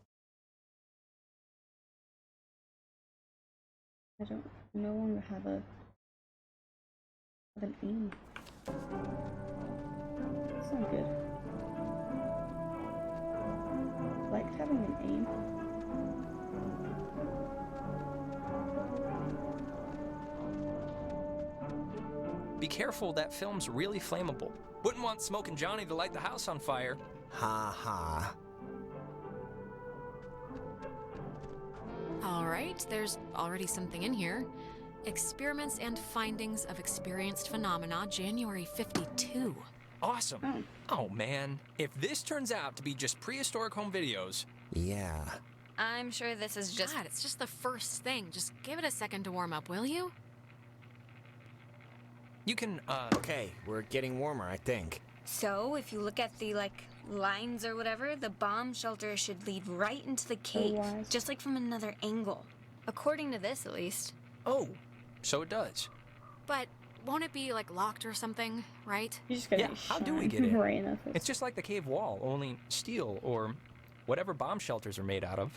I don't no longer have an aim. That's not good. I like having an aim. Be careful, that film's really flammable. Wouldn't want Smokin' Johnny to light the house on fire. Ha ha. All right, there's already something in here. Experiments and findings of experienced phenomena, January 52. Awesome. Oh man, if this turns out to be just prehistoric home videos. Yeah. I'm sure this is just... God, it's just the first thing. Just give it a second to warm up, will you? You can, Okay, we're getting warmer, I think. So, if you look at the, lines or whatever, the bomb shelter should lead right into the cave. Just like from another angle. According to this, at least. Oh, so it does. But won't it be, locked or something, right? You just gotta How do we get in? right enough. It's just like the cave wall, only steel or whatever bomb shelters are made out of.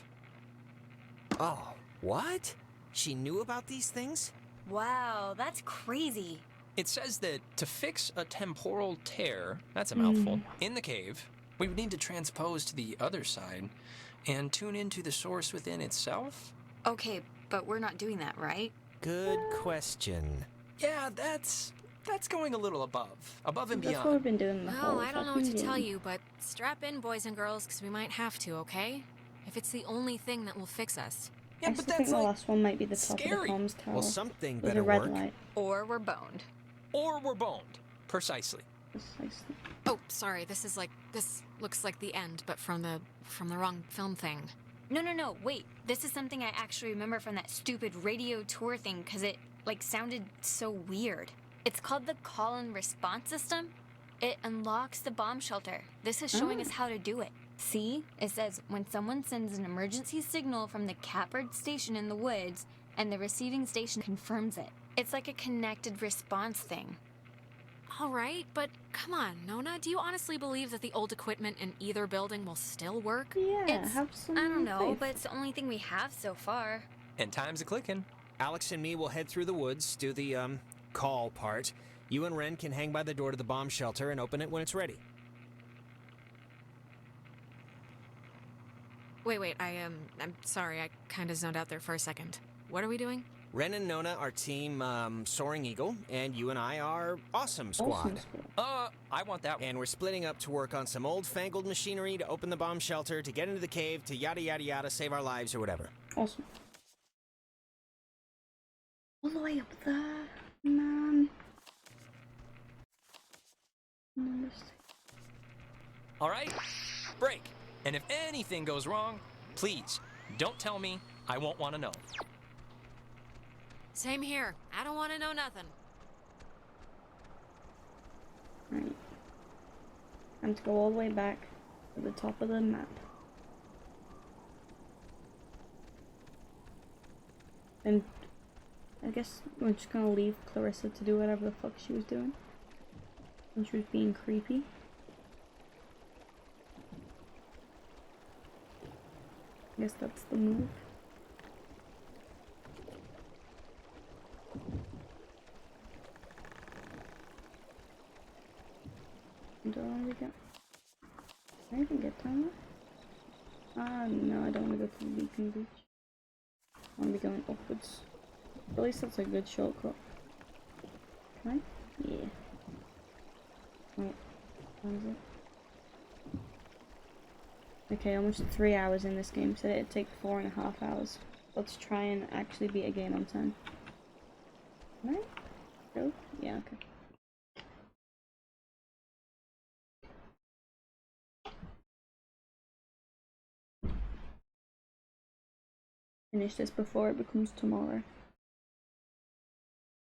Oh, what? She knew about these things? Wow, that's crazy. It says that to fix a temporal tear, that's a mouthful, in the cave, we would need to transpose to the other side and tune into the source within itself. Okay, but we're not doing that, right? Good question. Yeah, that's going a little above and beyond. That's what we've been doing the whole Well, I don't know what to fucking tell game. you, but strap in, boys and girls, because we might have to, okay? If it's the only thing that will fix us. I still think the last one might be the top scary. of the comms tower. Well, something with better a red work. light. Or we're boned. Or we're boned. Precisely. Precisely. Oh, sorry, this looks like the end, but from the wrong film thing. No, wait. This is something I actually remember from that stupid radio tour thing, because it, sounded so weird. It's called the call and response system. It unlocks the bomb shelter. This is showing us how to do it. See? It says, when someone sends an emergency signal from the Capard station in the woods, and the receiving station confirms it. It's like a connected response thing. All right, but come on, Nona, do you honestly believe that the old equipment in either building will still work? Yeah, have some I don't know, faith. but it's the only thing we have so far. And time's a-clicking. Alex and me will head through the woods, do the, call part. You and Ren can hang by the door to the bomb shelter and open it when it's ready. Wait, I'm sorry, I kind of zoned out there for a second. What are we doing? Ren and Nona are team, Soaring Eagle, and you and I are Awesome Squad. I want that one. And we're splitting up to work on some old-fangled machinery to open the bomb shelter, to get into the cave, to yada yada yada, save our lives or whatever. Awesome. All the way up there, man. All right, break. And if anything goes wrong, please don't tell me. I won't want to know. Same here. I don't want to know nothing. Right. Time to go all the way back to the top of the map. And I guess we're just gonna leave Clarissa to do whatever the fuck she was doing. And she was being creepy. I guess that's the move. Do I want to get? Can I even get down there? No, I don't want to go to the Beacon Beach. I want to be going upwards. At least that's a good shortcut. Can I? Yeah. Right. What is it? Okay, almost 3 hours in this game. Said it'd take 4.5 hours. Let's try and actually beat a game on time. Can I? Go? Yeah, okay. Finish this before it becomes tomorrow.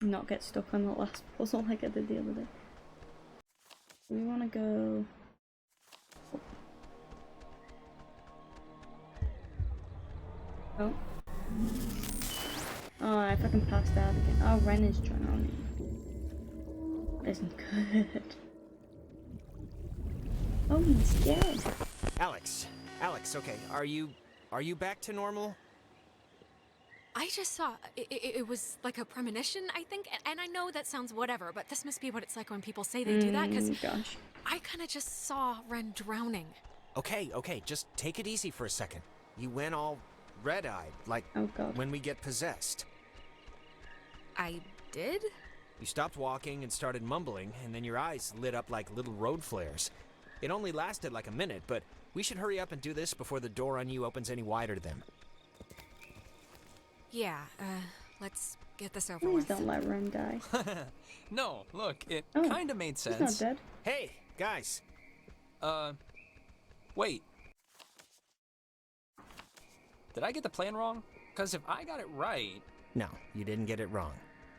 Not get stuck on the last puzzle like I did the other day. We want to go... Oh. Oh, if I can pass that again. Oh, Ren is drowning. That isn't good. Oh, he's dead. Alex, okay, are you back to normal? I just saw, it was like a premonition, I think, and I know that sounds whatever, but this must be what it's like when people say they do that, because I kind of just saw Ren drowning. Okay, just take it easy for a second. You went all red-eyed, like when we get possessed. I did? You stopped walking and started mumbling, and then your eyes lit up like little road flares. It only lasted like a minute, but we should hurry up and do this before the door on you opens any wider then. Yeah, let's get this over Please with. don't let Ren die. No, look, it kinda made sense. He's not dead. Hey, guys! Wait. Did I get the plan wrong? Because if I got it right... No, you didn't get it wrong.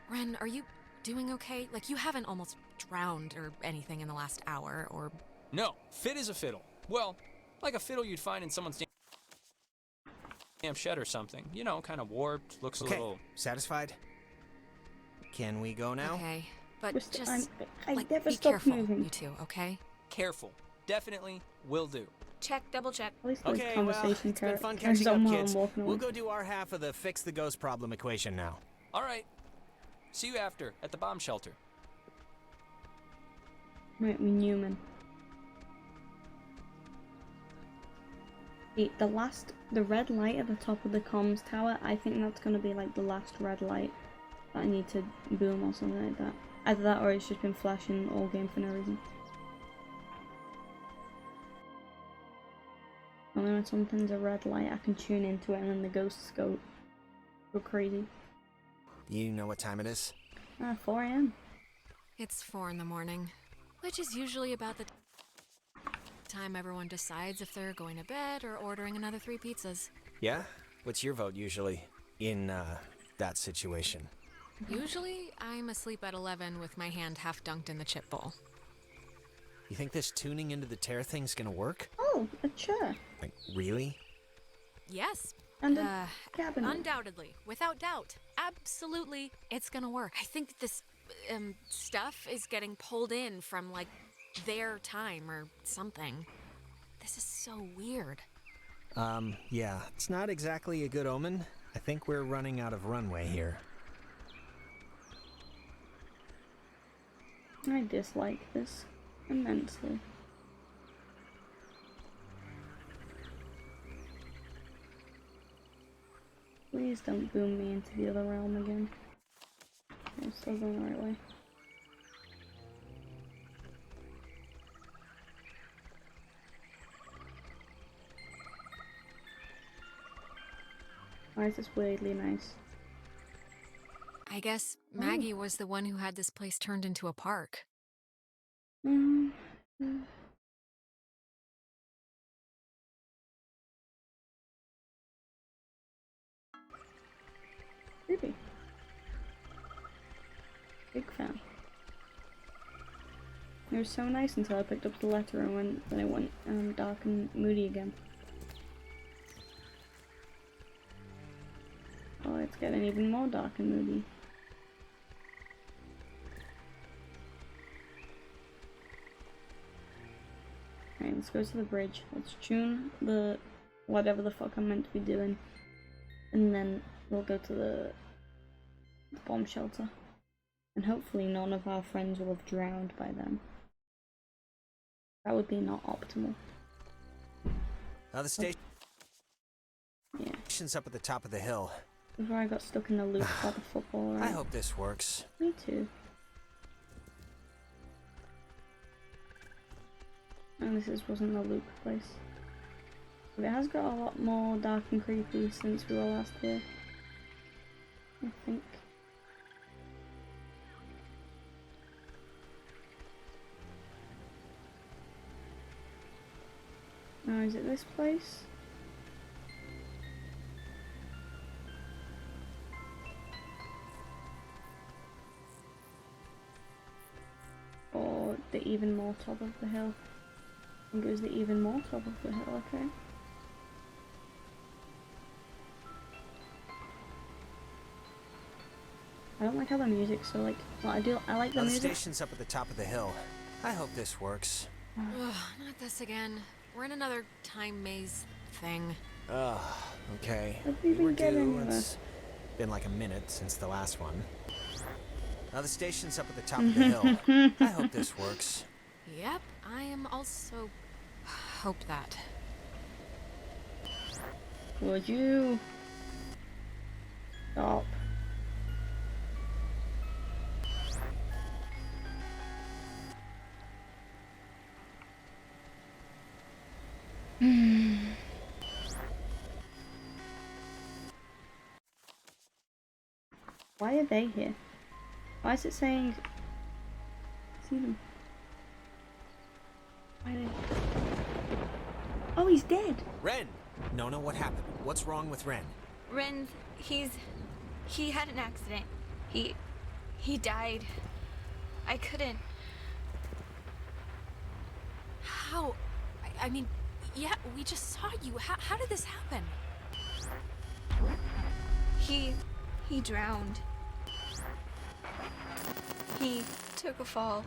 Ren, are you doing okay? Like, you haven't almost drowned or anything in the last hour, or... No, fit as a fiddle. Well, like a fiddle you'd find in someone's damn shed or something. You know, kind of warped, looks a little... Satisfied? Can we go now? Okay, but just, I like, never be stop careful, moving. you two, okay? Careful. Definitely will do. Check, double check. Okay, well, it's been fun catching up, kids. We'll go do our half of the fix the ghost problem equation now. All right. See you after, at the bomb shelter. Right, me Newman. The red light at the top of the comms tower, I think that's gonna be like the last red light that I need to boom or something like that. Either that or it's just been flashing all game for no reason. Only when something's a red light I can tune into it and then the ghosts go crazy. You know what time it is? 4 AM. It's 4 in the morning, which is usually about the time everyone decides if they're going to bed or ordering another 3 pizzas. Yeah? What's your vote usually in, that situation? Usually, I'm asleep at 11 with my hand half dunked in the chip bowl. You think this tuning into the tear thing's gonna work? Oh, a chair. Like, really? Yes. And a cabinet. Undoubtedly. Without doubt. Absolutely, it's gonna work. I think this, stuff is getting pulled in from, like, their time or something. This is so weird. Yeah, it's not exactly a good omen. I think we're running out of runway here. I dislike this immensely. Please don't boom me into the other realm again. I'm still going the right way. Why is this weirdly nice? I guess Maggie was the one who had this place turned into a park. Creepy. Big fan. It was so nice until I picked up the letter and then it went dark and moody again. Oh, it's getting even more dark and moody. let's go to the bridge. Let's tune the whatever the fuck I'm meant to be doing. And then we'll go to the bomb shelter. And hopefully none of our friends will have drowned by then. That would be not optimal. Now the station's up at the top of the hill. Before I got stuck in the loop by the football, right? I hope this works. Me too. And wasn't the loop place. But it has got a lot more dark and creepy since we were last here. I think. Now, is it this place? Or the even more top of the hill? I think it was the even more top of the hill, okay. I don't like how the music's so like, well, I like the music. The station's up at the top of the hill. I hope this works. Ugh, not this again. We're in another time maze thing. Ugh, okay. We were get due. anywhere. It's been like a minute since the last one. Now the station's up at the top of the hill. I hope this works. Yep, I am also hope that. Would you stop? Why are they here? Why is it saying see them? Why are they? Oh, he's dead. Ren! Nona, what happened? What's wrong with Ren? Ren, he had an accident. He died. I couldn't. How? I mean, yeah, we just saw you. How did this happen? He drowned. He took a fall.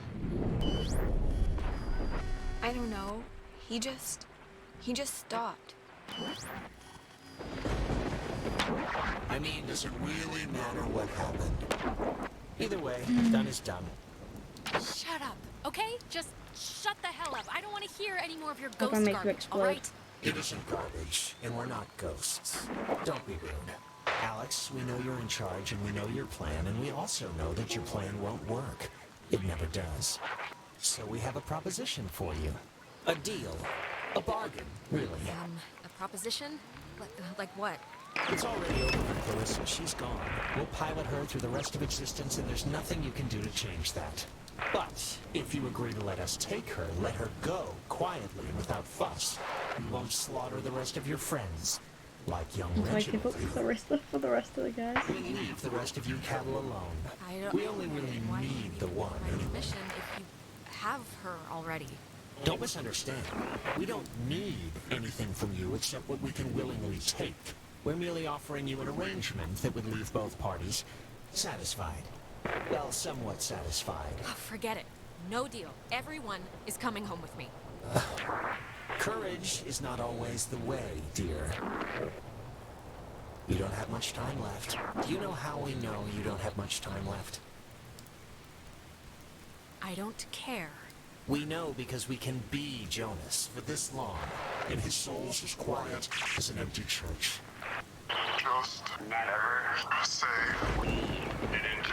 I don't know. He just stopped. I mean, does it really matter what happened? Either way, done is done. Shut up, okay? Just shut the hell up. I don't want to hear any more of your Hope I ghost make you garbage, explode. alright? It isn't garbage, and we're not ghosts. Don't be rude. Alex, we know you're in charge, and we know your plan, and we also know that your plan won't work. It never does. So we have a proposition for you. A deal. A bargain, really. A proposition? Like what? It's already over for Clarissa. She's gone. We'll pilot her through the rest of existence, and there's nothing you can do to change that. But if you agree to let us take her, let her go, quietly and without fuss. You won't slaughter the rest of your friends. Like young Do I Reginald. give up for the rest of the guys? We leave the rest of you cattle alone. We only really need the one anyway. Mission if you have her already. Don't misunderstand. We don't need anything from you except what we can willingly take. We're merely offering you an arrangement that would leave both parties satisfied. Well, somewhat satisfied. Oh, forget it. No deal. Everyone is coming home with me. Courage is not always the way, dear. You don't have much time left. Do you know how we know you don't have much time left? I don't care. We know because we can be Jonas for this long, and his soul's as quiet as an empty church. Just never say we didn't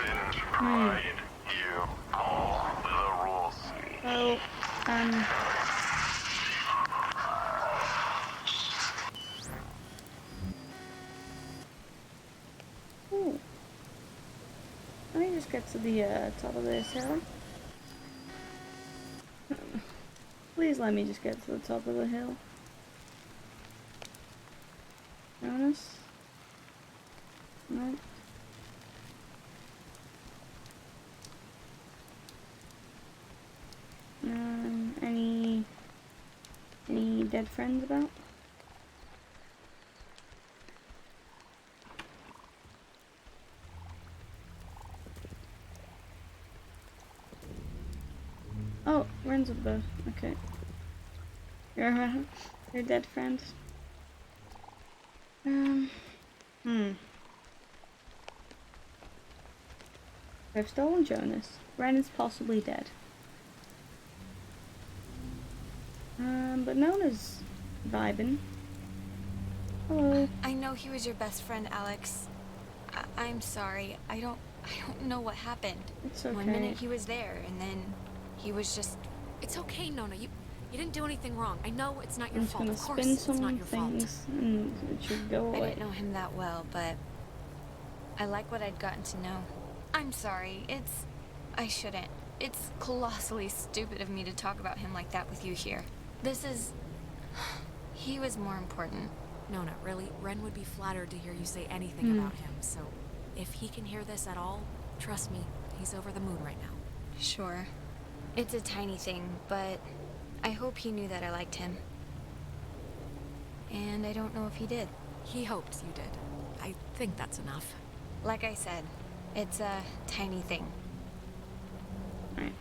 provide you all the rules. Oh, ooh. Let me just get to the top of this hill. Please let me just get to the top of the hill. Jonas? No. Any dead friends about? Oh, Ren's up there. Okay. Your dead friend. I've stolen Jonas. Ren is possibly dead. But Nona's vibing. Hello. I know he was your best friend, Alex. I'm sorry. I don't know what happened. It's okay. 1 minute he was there, and then he was just... It's okay, Nona. You didn't do anything wrong. I know it's not your I'm fault. just Of gonna course, spin it's not some your fault. things and it should go away. I didn't know him that well, but I like what I'd gotten to know. I'm sorry. I shouldn't. It's colossally stupid of me to talk about him like that with you here. He was more important. Nona, really, Ren would be flattered to hear you say anything about him, so if he can hear this at all, trust me, he's over the moon right now. Sure. It's a tiny thing, but I hope he knew that I liked him. And I don't know if he did. He hoped you did. I think that's enough. Like I said, it's a tiny thing. Right.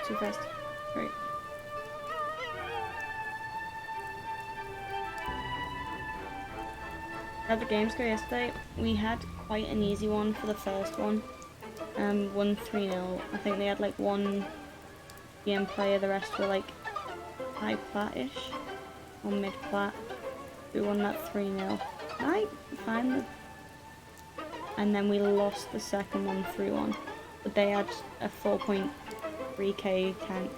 Too fast. Right. At the Gamesco yesterday, we had quite an easy one for the first one. Won 3-0. I think they had like one PM player, the rest were like high plat-ish or mid plat. We won that 3-0. I find and then we lost the second one 3-1. But they had a 4.3k tank.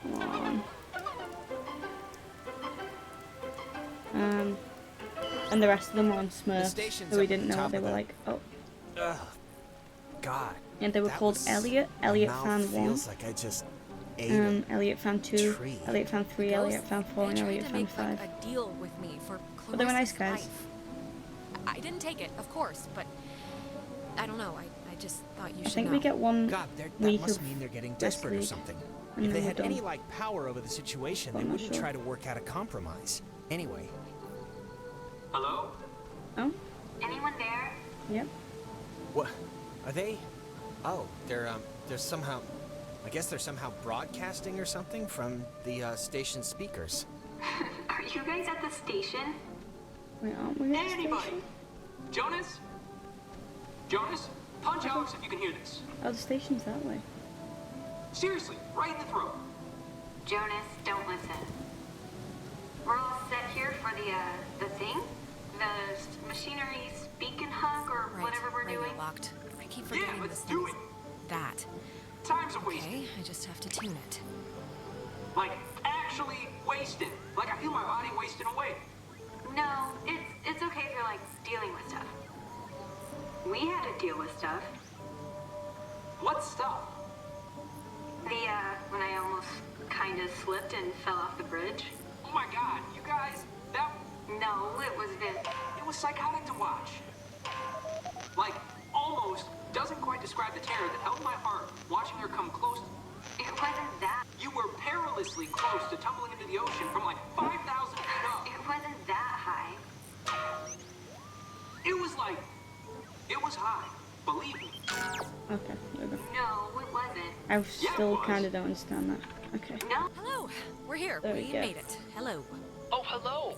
Come on. And the rest of them were on Smurfs, so we didn't know what they were like. Oh. God. And they were called Elliot, Elliot Fan 1. Feels like I just ate Elliot Fan 2, Elliot Fan 3, Elliot Fan 4, and Elliot Fan 5. A deal with me for But they were nice guys. life. I didn't take it, of course, but I don't know. I just thought you should I think know. we get one God, that week must of mean they're getting desperate or something. If they had any like power over the situation, they wouldn't try to work out a compromise. Anyway. Hello? Oh? Anyone there? Yep. What? Are they? Oh, they're somehow. I guess they're somehow broadcasting or something from the station speakers. Are you guys at the station? Wait, aren't we at the Anybody? station? Jonas? Jonas? Punch Alex if you can hear this. Oh, the station's that way. Seriously, right in the throat. Jonas, don't listen. We're all set here for the thing? The machinery speak and hug or whatever we're doing? Locked. I keep forgetting let's do it. That. Time's a waste. Okay, I just have to tune it. Like, actually wasted. Like, I feel my body wasting away. No, it's okay if you're like dealing with stuff. We had to deal with stuff. What stuff? When I almost kinda slipped and fell off the bridge. Oh my god, you guys, that... No, it was Vince. It was psychotic to watch. Like, almost doesn't quite describe the terror that held my heart watching her come close. It wasn't that. You were perilously close to tumbling into the ocean from like 5,000 feet up. It wasn't that high. It was like... It was high. Believe me. Okay, there we go. No, it wasn't. I still kind of don't understand that. Okay. No. Hello. We're here. There we We go. made it. Hello. Oh, hello.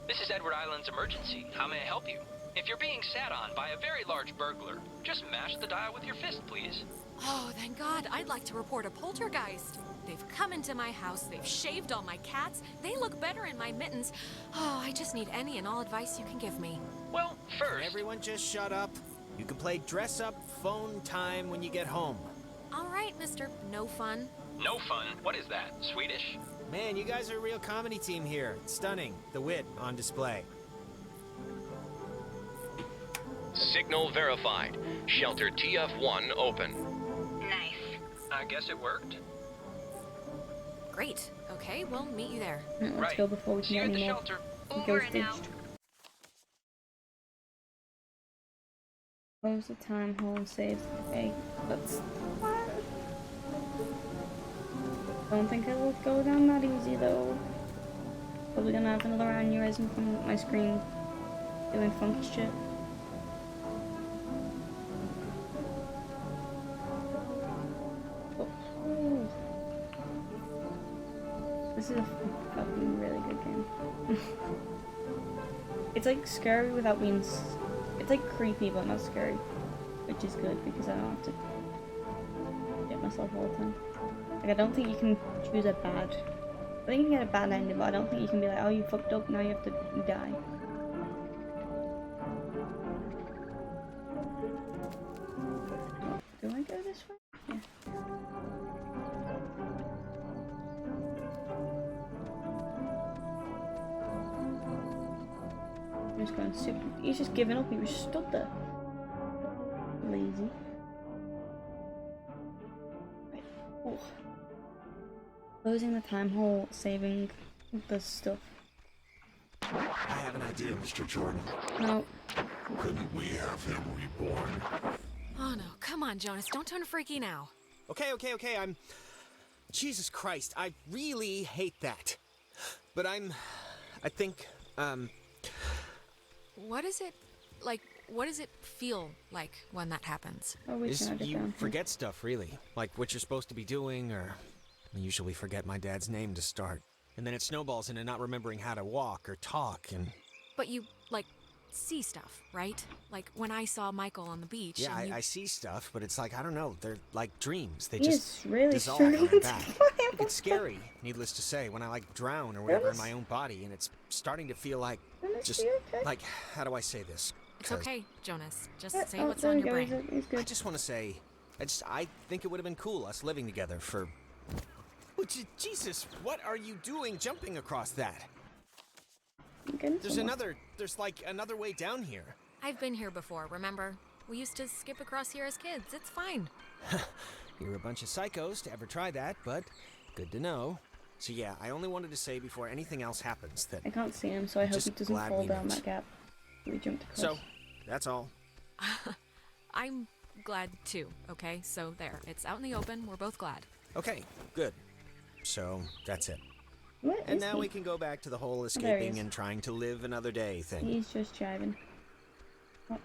This is Edward Island's emergency. How may I help you? If you're being sat on by a very large burglar, just mash the dial with your fist, please. Oh, thank God. I'd like to report a poltergeist. They've come into my house. They've shaved all my cats. They look better in my mittens. Oh, I just need any and all advice you can give me. Well, first... Everyone just shut up. You can play dress-up phone time when you get home. All right, Mr. No Fun. No fun? What is that? Swedish? Man, you guys are a real comedy team here. Stunning. The wit on display. Signal verified. Shelter TF1 open. Nice. I guess it worked. Great. Okay, we'll meet you there. Let's go before we can See you get at the any more shelter. Over and out. ghostage. Close the time hole and save the day. That's Don't think it'll go down that easy though. Probably gonna have another aneurysm from my screen doing funky shit. Oh. This is a fucking really good game. It's like scary without being. It's like creepy but not scary, which is good because I don't have to get myself all the time. Like I don't think you can choose a bad. I think you can get a bad ending, but I don't think you can be like, oh, you fucked up, now you have to die. Do I go this way? Yeah. I'm just going super. He's just giving up, he was stood there. Lazy. Right. Oh. Closing the time hole, saving the stuff. I have an idea, Mr. Jordan. No. Couldn't we have him reborn? Oh no, come on, Jonas, don't turn freaky now. Okay, Jesus Christ, I really hate that. But I think, What is it, like, what does it feel like when that happens? You forget stuff, really. Like what you're supposed to be doing, or I usually forget my dad's name to start. And then it snowballs into not remembering how to walk or talk, and... But you, like, see stuff, right? Like when I saw Michael on the beach. Yeah, and I see stuff, but it's like, I don't know, they're like dreams. They He just is really dissolve and struggling come back. to It's scary, needless to say, when I like drown or whatever in my own body, and it's starting to feel like just like, how do I say this? It's okay, Jonas. Just say what's on your brain. I just want to say, I think it would have been cool us living together for... Oh, Jesus, what are you doing jumping across that? There's like another way down here. I've been here before, remember? We used to skip across here as kids. It's fine. You're a bunch of psychos to ever try that, but good to know. So yeah, I only wanted to say before anything else happens that... I can't see him, so I hope he doesn't fall down that gap. We jumped across. So, that's all. I'm glad too, okay? So there, it's out in the open. We're both glad. Okay, good. So, that's it. What and is now he? we can go back to the whole There he escaping is. and trying to live another day thing. He's just jiving. Oh.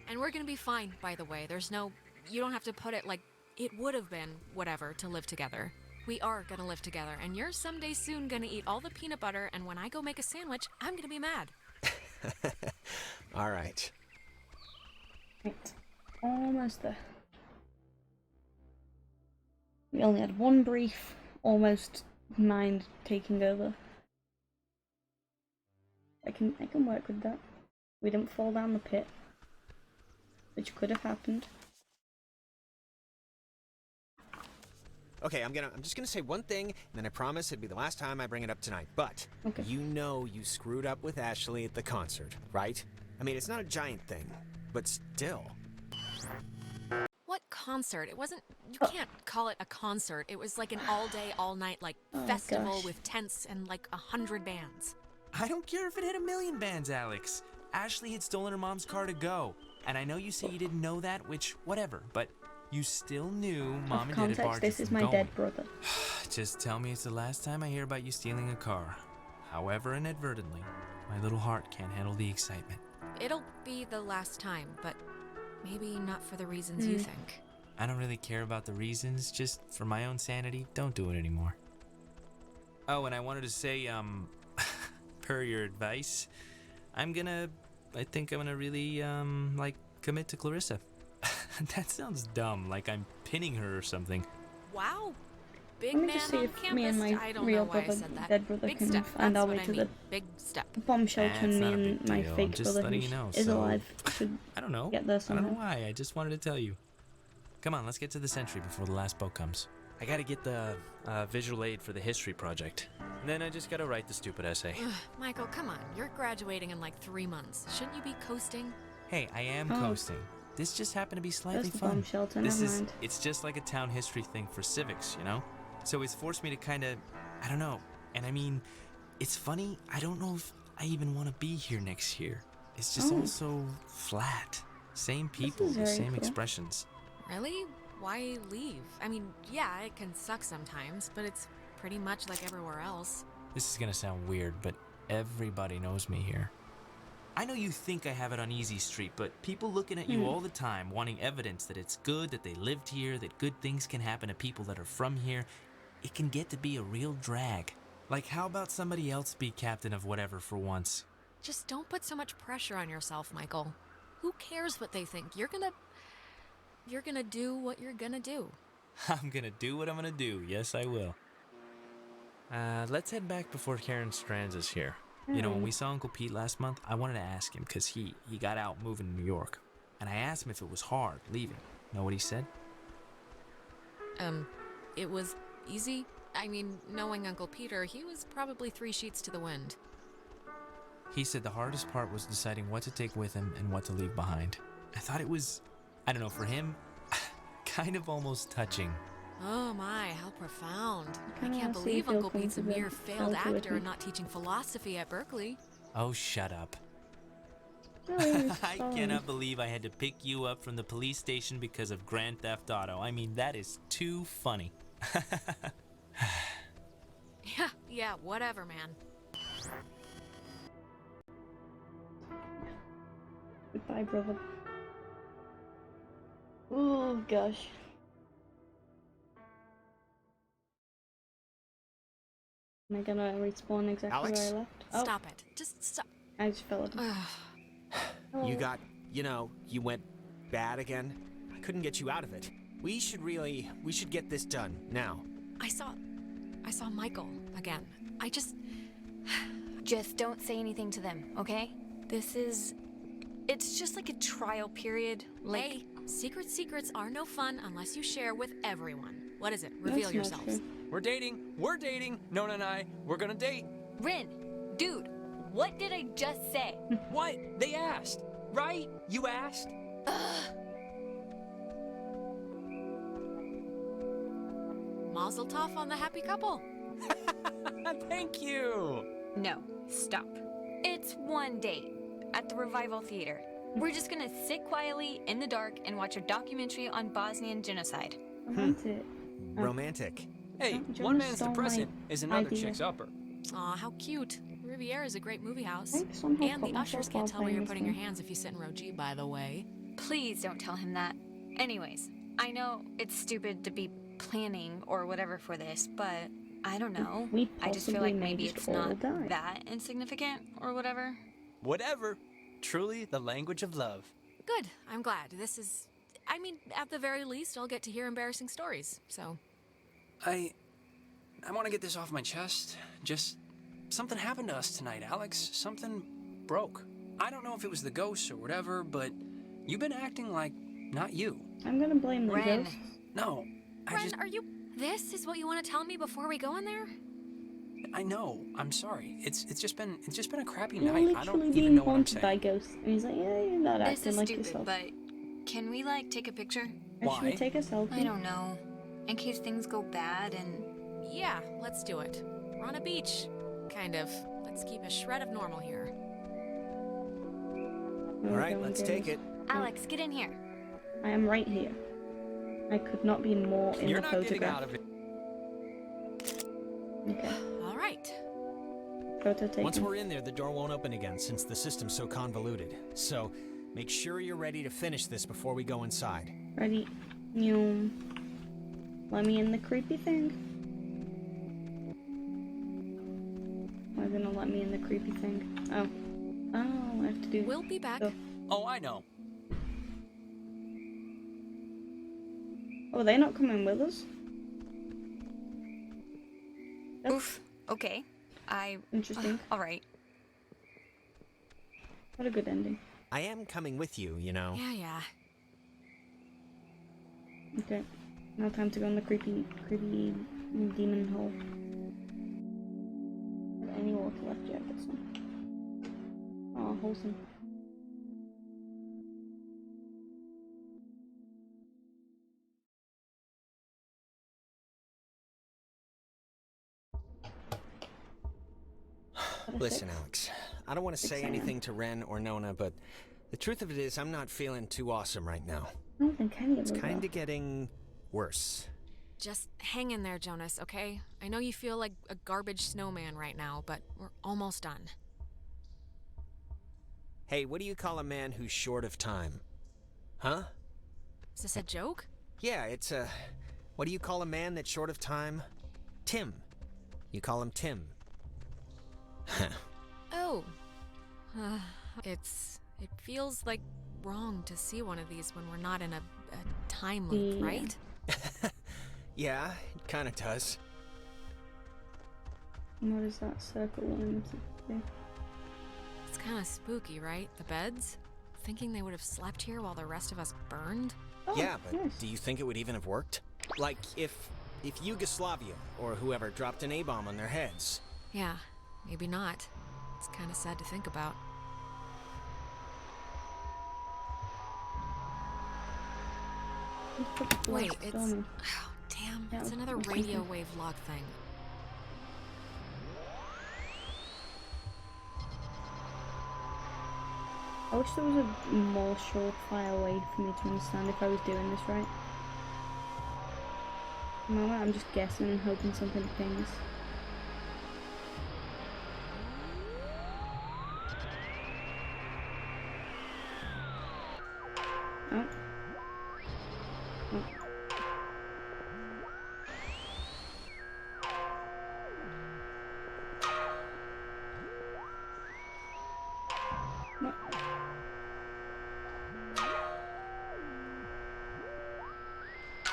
And we're gonna be fine, by the way. There's no... You don't have to put it like it would have been whatever to live together. We are gonna live together, and you're someday soon gonna eat all the peanut butter, and when I go make a sandwich, I'm gonna be mad. All right. Right. Almost there. We only had one brief, almost mind taking over. I can work with that. We didn't fall down the pit, which could have happened. Okay, I'm just gonna say one thing, and then I promise it'd be the last time I bring it up tonight. But you know you screwed up with Ashley at the concert, right? I mean, it's not a giant thing, but still. What concert? It wasn't... You can't call it a concert. It was like an all-day, all-night, like, festival gosh. with tents and, like, 100 bands. I don't care if it hit 1,000,000 bands, Alex. Ashley had stolen her mom's car to go. And I know you say you didn't know that, which, whatever, but you still knew Mom and Dad had barred you This is from my going. dead brother. Just tell me it's the last time I hear about you stealing a car. However inadvertently, my little heart can't handle the excitement. It'll be the last time, but maybe not for the reasons you think. I don't really care about the reasons, just for my own sanity, don't do it anymore. Oh, and I wanted to say, per your advice, I think I'm gonna really, like, commit to Clarissa. That sounds dumb, like I'm pinning her or something. Wow. Big Let me man just see on if campus. me and my I don't real know why I brother, said that. dead brother, Big can step. find That's our what way I to mean. the Big step. bomb shelter, That's and me not a and big my deal. fake Just brother, letting who you know, is so- alive, should I don't know. get there I somehow. don't know why. I just wanted to tell you. Come on, let's get to the Sentry before the last boat comes. I gotta get the visual aid for the history project. And then I just gotta write the stupid essay. Ugh, Michael, come on. You're graduating in like 3 months. Shouldn't you be coasting? Hey, I am Oh. coasting. This just happened to be slightly That's the fun. bomb shelter, This never is, mind. it's just like a town history thing for civics, you know? So it's forced me to kind of, I don't know. And I mean, it's funny, I don't know if I even want to be here next year. It's just all so flat. Same people, is the very same cool. expressions. Really? Why leave? I mean, yeah, it can suck sometimes, but it's pretty much like everywhere else. This is gonna sound weird, but everybody knows me here. I know you think I have it on easy street, but people looking at you all the time, wanting evidence that it's good, that they lived here, that good things can happen to people that are from here, it can get to be a real drag. Like, how about somebody else be captain of whatever for once? Just don't put so much pressure on yourself, Michael. Who cares what they think? You're gonna do what you're gonna do. I'm gonna do what I'm gonna do. Yes, I will. Let's head back before Karen Strands is here. You know, when we saw Uncle Pete last month, I wanted to ask him because he got out moving to New York. And I asked him if it was hard leaving. Know what he said? It was easy. I mean, knowing Uncle Peter, he was probably 3 sheets to the wind. He said the hardest part was deciding what to take with him and what to leave behind. I thought it was, I don't know, for him, kind of almost touching. Oh my, how profound. I can't believe Uncle Pete's a mere failed actor and not teaching philosophy at Berkeley. Oh, shut up. I cannot believe I had to pick you up from the police station because of Grand Theft Auto. I mean, that is too funny. Yeah, whatever, man. Goodbye, brother. Oh, gosh. Am I gonna respawn exactly Alex? where I left? Oh. Stop it. Just stop. I just fell over. You got, you went bad again. I couldn't get you out of it. We should get this done, now. I saw Michael again. Just don't say anything to them, okay? It's just like a trial period. Hey, secrets are no fun unless you share with everyone. What is it? Reveal yourselves. We're dating. Nona and I, we're gonna date. Rin, dude, what did I just say? What? They asked, right? You asked? Mazel tov on the happy couple. Thank you. No, stop. It's one date at the Revival Theater. We're just gonna sit quietly in the dark and watch a documentary on Bosnian genocide. Romantic. Hey, one man's depressant is another chick's upper. Aw, how cute. Riviera's a great movie house. somehow And the caught ushers myself can't tell where you're playing putting this your hands if you sit in row G, by the way. Please don't tell him that. Anyways, I know it's stupid to be planning or whatever for this, but I don't know. I just feel like maybe it's not that insignificant or whatever. Whatever. Truly the language of love. Good. I'm glad. At the very least, I'll get to hear embarrassing stories, so. I want to get this off my chest. Just something happened to us tonight, Alex. Something broke. I don't know if it was the ghosts or whatever, but you've been acting like not you. I'm gonna blame the Ren. ghost. No, Ren, are you... This is what you want to tell me before we go in there? I know. I'm sorry. It's just been a crappy You're night. I literally don't being even know what I'm haunted by saying. ghosts. And he's like, yeah, you're not This acting is like stupid, yourself. but can we, take a picture? Should we take a selfie? I don't know. In case things go bad and... Yeah, let's do it. We're on a beach. Kind of. Let's keep a shred of normal here. All right, let's take it. Alex, get in here. I am right here. I could not be more in You're the not photograph. getting out of it. Okay. All right. Photo taken. Once we're in there, the door won't open again since the system's so convoluted. So, make sure you're ready to finish this before we go inside. Ready? Let me in the creepy thing. Why gonna let me in the creepy thing? Oh, I have to do. We'll be back. Oh, I know. Oh, they're not coming with us? Oof. Okay. Interesting. Alright. What a good ending. I am coming with you, you know. Yeah. Okay. Now time to go in the creepy demon hole. Any water left? Yeah, get some. Oh, wholesome. Listen, Alex, I don't want to say anything to Ren or Nona, but the truth of it is I'm not feeling too awesome right now. I don't think any of It's us kind are. of getting worse. Just hang in there, Jonas, okay? I know you feel like a garbage snowman right now, but we're almost done. Hey, what do you call a man who's short of time? Huh? Is this a joke? Yeah, it's a... What do you call a man that's short of time? Tim. You call him Tim. Oh. It feels like wrong to see one of these when we're not in a time loop, right? Yeah, it kinda does. What is that circle one? It's kind of spooky, right? The beds? Thinking they would have slept here while the rest of us burned? Yeah, but do you think it would even have worked? Like, if Yugoslavia or whoever dropped an A-bomb on their heads. Yeah, maybe not. It's kind of sad to think about. Wait, it's... Oh, damn, it's another radio wave log thing. I wish there was a more surefire way for me to understand if I was doing this right. At the moment, I'm just guessing and hoping something pings. Oh. Oh. No.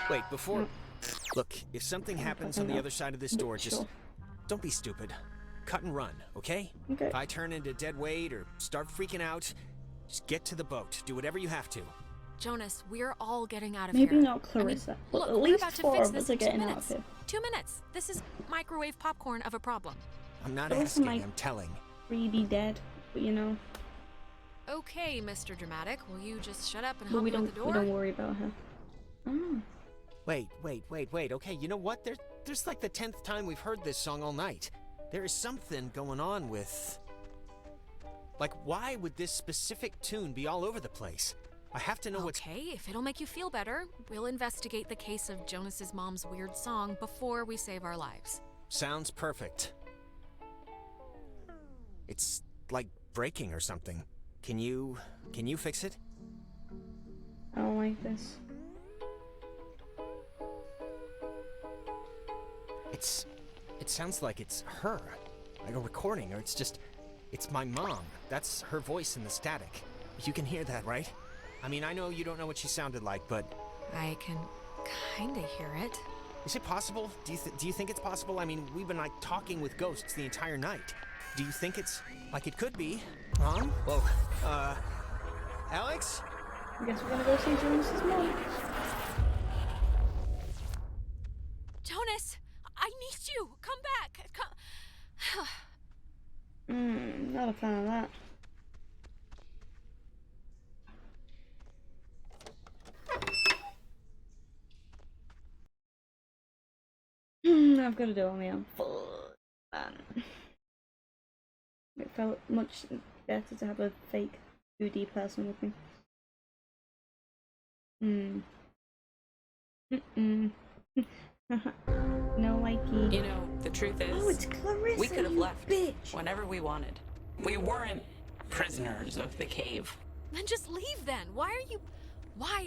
Wait, before... Look, if something happens on the other side of this door, just... Don't be stupid. Cut and run, okay? Okay. If I turn into dead weight or start freaking out, just get to the boat. Do whatever you have to. Jonas, we're all getting out of Maybe here. not Clarissa, but look, at we're least about to 4 fix of this us are in 2 getting out minutes. of here. 2 minutes. This is microwave popcorn of a problem. I'm not Those asking, might I'm telling. Be dead, but you know. Okay, Mr. Dramatic, will you just shut up and But help we me out the door? don't worry about her. Oh. Wait, okay, you know what? There's like the 10th time we've heard this song all night. There is something going on with... Like, why would this specific tune be all over the place? I have to know what's... Okay, if it'll make you feel better, we'll investigate the case of Jonas's mom's weird song before we save our lives. Sounds perfect. It's like breaking or something. Can you fix it? I don't like this. It sounds like it's her. Like a recording, or it's my mom. That's her voice in the static. You can hear that, right? I mean, I know you don't know what she sounded like, but... I can kinda hear it. Is it possible? Do you think it's possible? I mean, we've been like talking with ghosts the entire night. Do you think it's... like it could be? Mom? Whoa. Alex? I guess we're gonna go see Jonas's mom. Jonas! I need you! Come back! Come... Not a fan of that. I've got to do it on my own. It felt much better to have a fake 2D person with me. No likey. You know, the truth is, oh, it's Clarissa, we could have left bitch. whenever we wanted. We weren't prisoners of the cave. Then just leave then. Why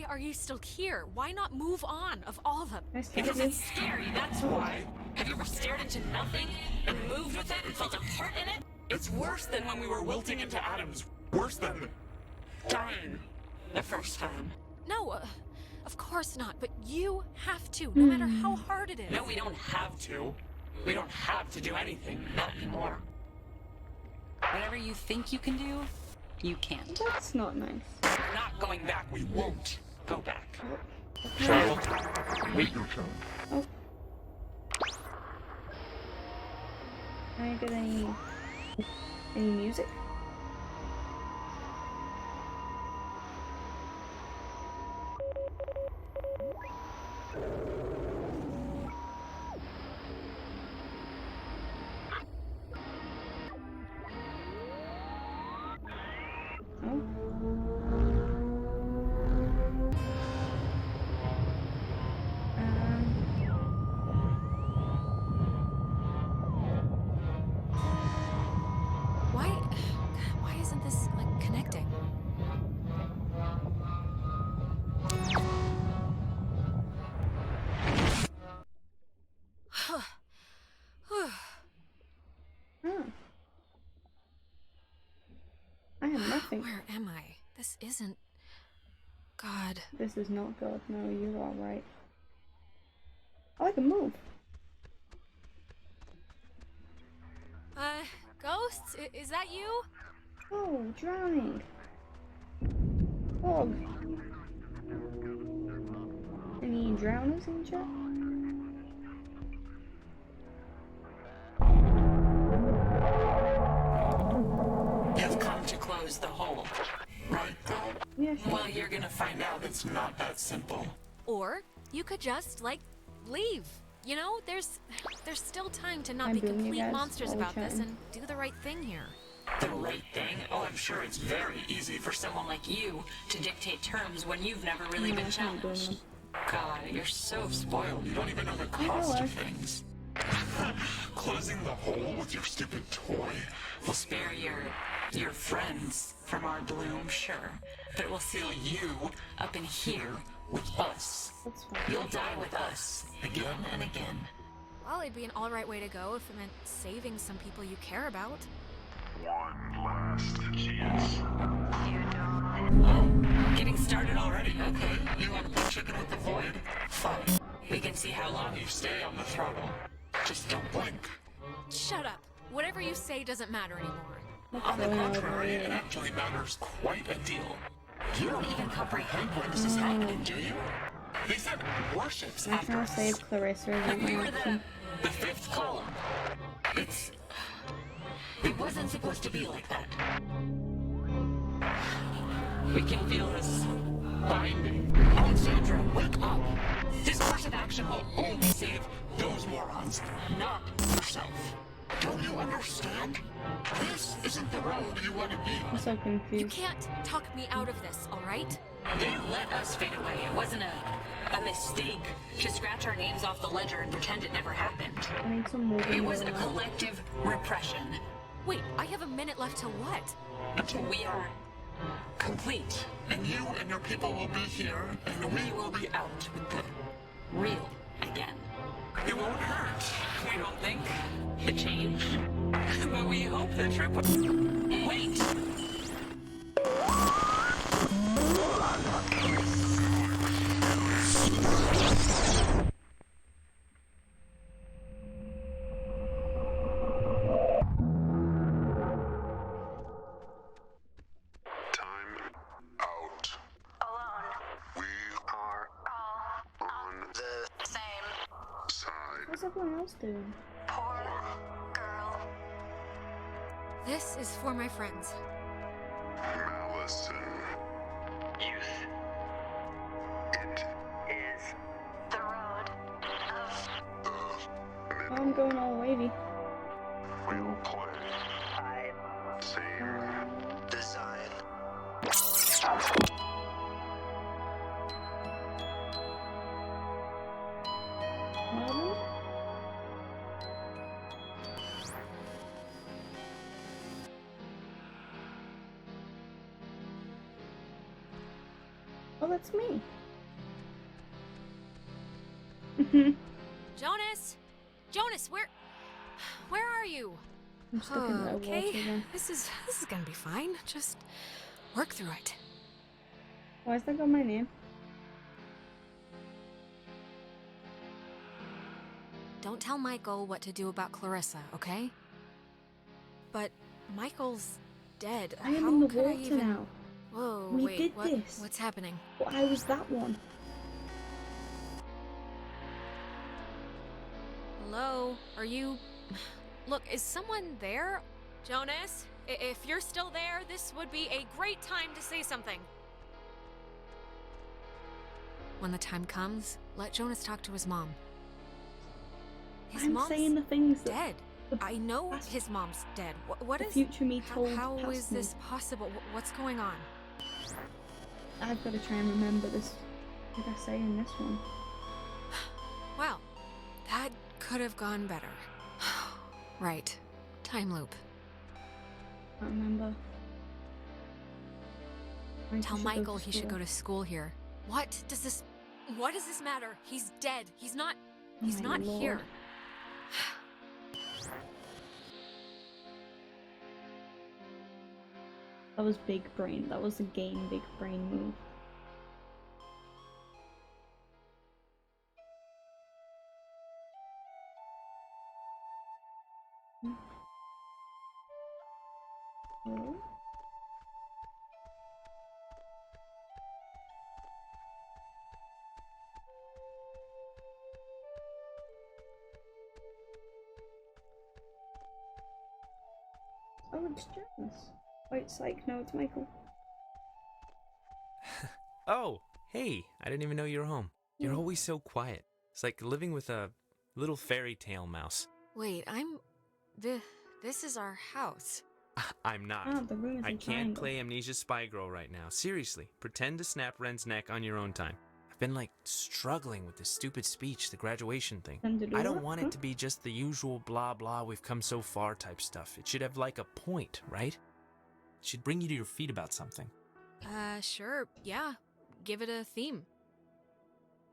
are you still here? Why not move on of all of them? Because it's scary, that's why. Have you ever stared into nothing and moved with it and felt a part in it? It's worse than when we were wilting into atoms. Worse than dying the first time. No, of course not, but you have to, no matter how hard it is. No, we don't have to. We don't have to do anything, not anymore. Whatever you think you can do, you can't. That's not nice. We're not going back. We won't go back. Child, wait your turn. Oh. Can I get any music? right. Where am I? This isn't... God. This is not God. No, you are right. Oh, I can move. Ghosts? Is that you? Oh, drowning. Fog. Any drowners in chat? You've come to close the hole, right, God? Yeah, sure. Well, you're gonna find out it's not that simple. Or you could just, like, leave. You know, there's still time to not I'm be doing it, complete guys, monsters while about we're this chatting. and do the right thing here. The right thing? Oh, I'm sure it's very easy for someone like you to dictate terms when you've never really been challenged. God, you're so spoiled. You don't even know the cost of things. Closing the hole with your stupid toy will spare your friends from our bloom, sure. But it will seal you up in here with us. You'll die with us again and again. Well, it'd be an alright way to go if it meant saving some people you care about. One last chance. Oh, getting started already. Okay, you want to play chicken with the void? Fine. We can see how long you stay on the throttle. Just don't blink. Shut up. Whatever you say doesn't matter anymore. On the contrary, it actually matters quite a deal. You don't even comprehend where this is happening, do you? They said warships I'm after trying to us. save Clarissa again. We were the fifth column. It wasn't supposed to be like that. We can feel this binding. Alexandra, wake up! This course of action will only save those morons, not yourself. Don't you understand? This isn't the road you want to be on. I'm so confused. You can't talk me out of this, alright? They let us fade away. It wasn't a mistake to scratch our names off the ledger and pretend it never happened. I need some more. It was a collective repression. Wait, I have a minute left to what? Until we are complete. And you and your people will be here, and we will be out with the real again. It won't hurt, we don't think. The change. But we hope the trip will... Wait! Time out. Alone. We are All on the same side. What's everyone else doing? poor girl. This is for my friends. Malice and Youth. it Is the road of Oh, I'm going all wavy. will play. time. Same Design. Marvin? Oh, that's me. Jonas! Jonas, where are you? I'm stuck in that water Okay, again. this is gonna be fine. Just work through it. Why has that got my name? Don't tell Michael what to do about Clarissa, okay? But Michael's dead. I am How in the could I water even... now. Whoa, We wait, did what, this. what's happening? Well, I was that one. Hello? Are you... Look, is someone there? Jonas? If you're still there, this would be a great time to say something. When the time comes, let Jonas talk to his mom. His I'm mom's saying the things that dead. I know his mom's dead. What the is... future me told How past is me. this possible? What's going on? I've got to try and remember this. What did I say in this one? Well, that could have gone better. Right. Time loop. I can't remember. Tell Michael he should go to school here. What does this matter? He's dead. He's not My Lord. here. That was big brain. That was a game big brain move. Oh. Oh, it's Jones. Wait, psych, no, it's Michael. Oh, hey, I didn't even know you were home. You're always so quiet. It's like living with a little fairy tale mouse. Wait, this is our house. I'm not. Ah, the room is I in can't triangle. play Amnesia Spy Girl right now. Seriously, pretend to snap Ren's neck on your own time. I've been like struggling with this stupid speech, the graduation thing. I don't want it to be just the usual blah blah we've come so far type stuff. It should have like a point, right? It should bring you to your feet about something. Sure, yeah. Give it a theme.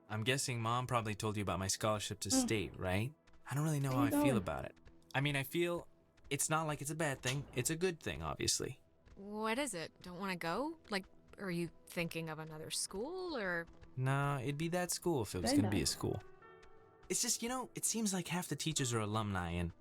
I'm guessing Mom probably told you about my scholarship to state, right? I don't really know how I feel about it. I mean, I feel it's not like it's a bad thing. It's a good thing, obviously. What is it? Don't want to go? Like, are you thinking of another school, or...? Nah, it'd be that school if it was gonna be a school. It's just, you know, it seems like half the teachers are alumni, and...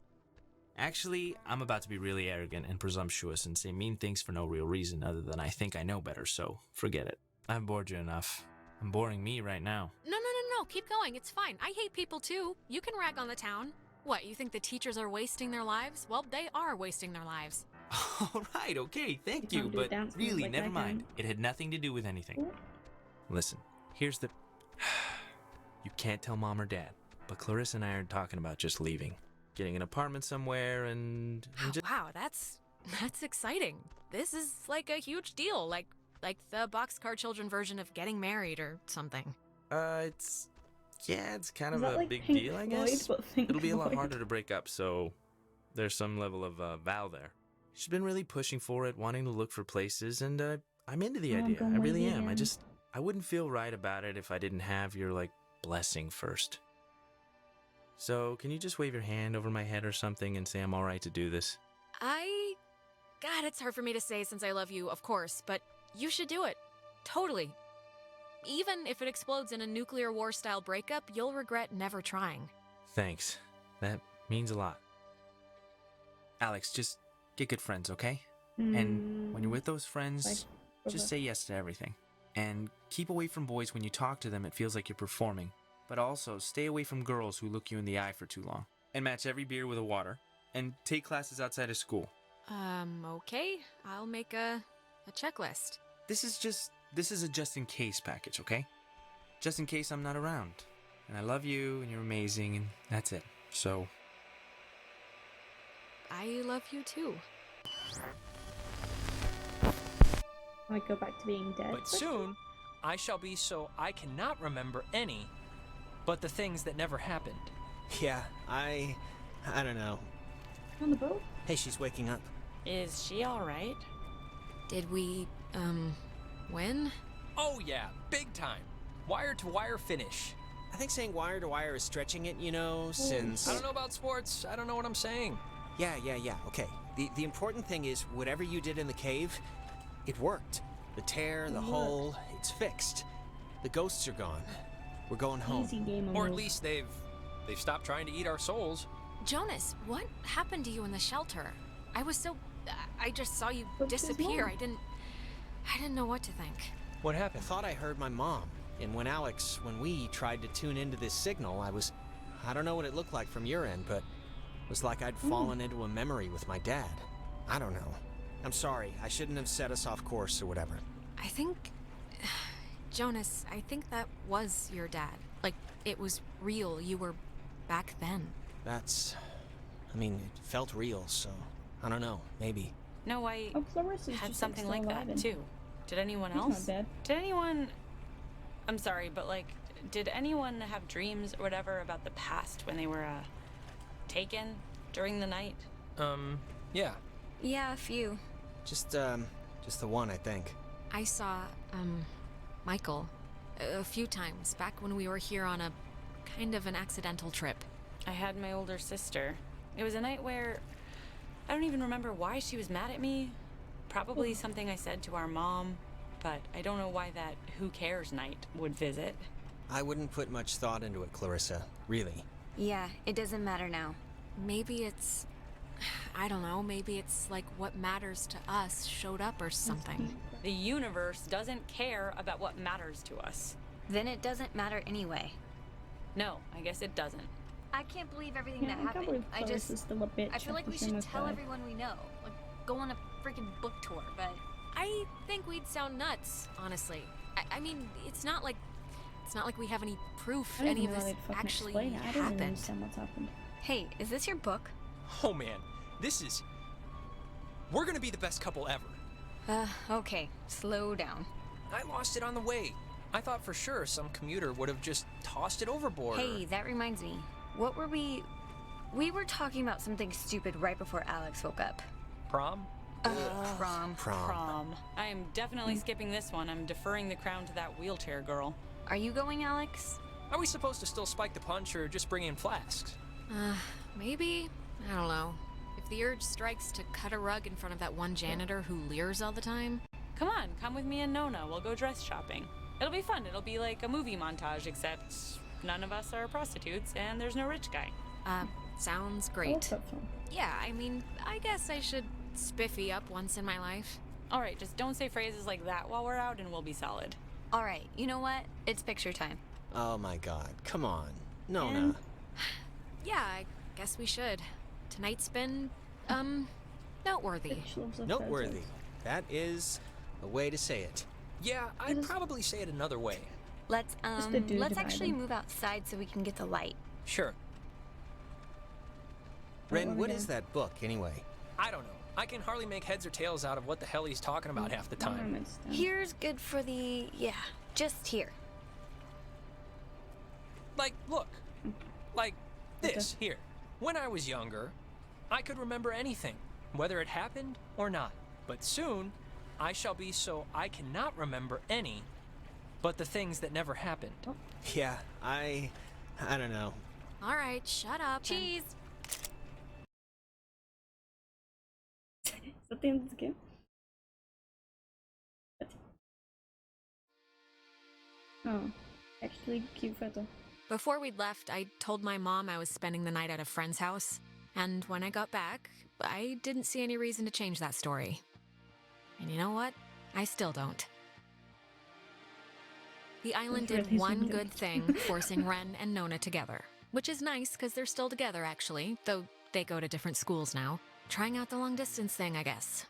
Actually, I'm about to be really arrogant and presumptuous and say mean things for no real reason other than I think I know better, so forget it. I've bored you enough. I'm boring me right now. No, keep going. It's fine. I hate people too. You can rag on the town. What, you think the teachers are wasting their lives? Well, they are wasting their lives. All right, okay, thank you, but really, like never I mind. can. It had nothing to do with anything. Listen, here's the... You can't tell Mom or Dad, but Clarissa and I are talking about just leaving. Getting an apartment somewhere and just... Wow, that's exciting. This is like a huge deal, like the Boxcar Children version of getting married or something. It's kind of Is that a like big Pink deal, I Floyd, guess. but Pink It'll be a lot Floyd? harder to break up, so there's some level of vow there. She's been really pushing for it, wanting to look for places, and I'm into the idea. I really am. I wouldn't feel right about it if I didn't have your, like, blessing first. So, can you just wave your hand over my head or something and say I'm alright to do this? God, it's hard for me to say since I love you, of course, but you should do it. Totally. Even if it explodes in a nuclear war-style breakup, you'll regret never trying. Thanks. That means a lot. Alex, just get good friends, okay? And when you're with those friends, just say yes to everything. And keep away from boys when you talk to them, it feels like you're performing. But also, stay away from girls who look you in the eye for too long. And match every beer with a water. And take classes outside of school. Okay. I'll make a checklist. This is a just-in-case package, okay? Just in case I'm not around. And I love you, and you're amazing, and that's it. So... I love you too. I go back to being dead. But soon, I shall be so I cannot remember any but the things that never happened. Yeah, I don't know. On the boat? Hey, she's waking up. Is she alright? Did we, win? Oh yeah, big time. Wire-to-wire finish. I think saying wire to wire is stretching it, you know, since... I don't know about sports. I don't know what I'm saying. Yeah, okay. The important thing is, whatever you did in the cave, it worked. The tear, the hole, it's fixed. The ghosts are gone. We're going home. Easy game Or at least they've stopped trying to eat our souls. Jonas, what happened to you in the shelter? I just saw you disappear. I didn't know what to think. What happened? I thought I heard my mom. And when we tried to tune into this signal, I don't know what it looked like from your end, but it was like I'd fallen into a memory with my dad. I don't know. I'm sorry. I shouldn't have set us off course or whatever. I think... Jonas, I think that was your dad. Like, it was real. You were back then. It felt real, so... I don't know. Maybe. No, I Clarissa's had just, something like, like still that, alive. too. Did anyone He's else? not dead. Did anyone... I'm sorry, but, like, did anyone have dreams or whatever about the past when they were, taken during the night? Yeah. Yeah, a few. Just the one, I think. I saw, Michael a few times back when we were here on a kind of an accidental trip. I had my older sister. It was a night where I don't even remember why she was mad at me. Probably something I said to our mom, but I don't know why that who cares night would visit. I wouldn't put much thought into it, Clarissa. Really. Yeah, it doesn't matter now. Maybe it's... I don't know, maybe it's like what matters to us showed up or something. The universe doesn't care about what matters to us. Then it doesn't matter anyway. No, I guess it doesn't. I can't believe everything Yeah, that I can't happened. believe Clarissa's still a bitch I feel like after we seeing should us tell die. everyone we know. Like, go on a freaking book tour, but... I think we'd sound nuts, honestly. I mean, it's not like we have any proof I don't any even of know this how they'd fucking actually explain it. I don't even happened. understand what's happened. Hey, is this your book? Oh man, this is... We're gonna be the best couple ever. Okay. Slow down. I lost it on the way. I thought for sure some commuter would have just tossed it overboard. Hey, that reminds me. What were we... We were talking about something stupid right before Alex woke up. Prom? Prom. I am definitely skipping this one. I'm deferring the crown to that wheelchair girl. Are you going, Alex? Are we supposed to still spike the punch or just bring in flasks? Maybe? I don't know. If the urge strikes to cut a rug in front of that one janitor who leers all the time... Come on, come with me and Nona. We'll go dress shopping. It'll be fun. It'll be like a movie montage, except none of us are prostitutes and there's no rich guy. Sounds great. Yeah, I mean, I guess I should spiffy up once in my life. All right, just don't say phrases like that while we're out and we'll be solid. All right, you know what? It's picture time. Oh my god, come on. Nona. Yeah, I guess we should. Tonight's been, noteworthy. Noteworthy. That is a way to say it. Yeah, I'd probably say it another way. Let's actually move outside so we can get the light. Sure. Ren, what is that book, anyway? I don't know. I can hardly make heads or tails out of what the hell he's talking about half the time. Here's good for the... Yeah, just here. Like, look. Like this, here. When I was younger, I could remember anything, whether it happened or not. But soon, I shall be so I cannot remember any, but the things that never happened. Yeah, I don't know. All right, shut up. Cheese! Is that the end of the game? Oh, actually cute photo. Before we'd left, I told my mom I was spending the night at a friend's house. And when I got back, I didn't see any reason to change that story. And you know what? I still don't. The island did one good thing, forcing Ren and Nona together. Which is nice, because they're still together, actually, though they go to different schools now. Trying out the long-distance thing, I guess.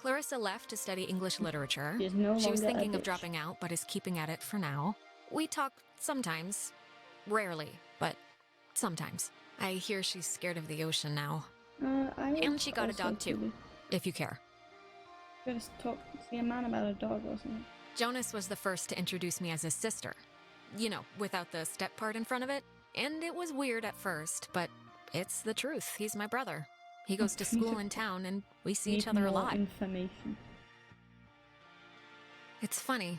Clarissa left to study English literature. She was thinking of dropping out, but is keeping at it for now. We talk sometimes. Rarely, but sometimes. I hear she's scared of the ocean now. And she got a dog, too, if you care. Gotta see a man about a dog or something. Jonas was the first to introduce me as his sister. You know, without the step part in front of it. And it was weird at first, but it's the truth. He's my brother. He goes to school in town, and we see each other a lot. Information. It's funny.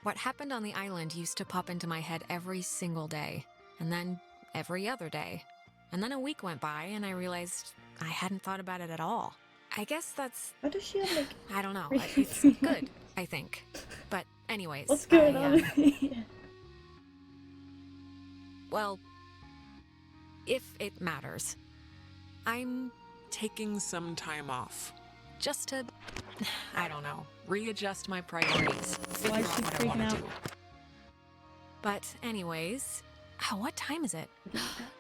What happened on the island used to pop into my head every single day. And then every other day. And then a week went by, and I realized I hadn't thought about it at all. I guess that's... Why does she have, like... I don't know. It's good, I think. But anyways... What's going on here? Well, if it matters. I'm taking some time off. Just to, I don't know, readjust my priorities. Figure out what I want to do. But anyways, what time is it?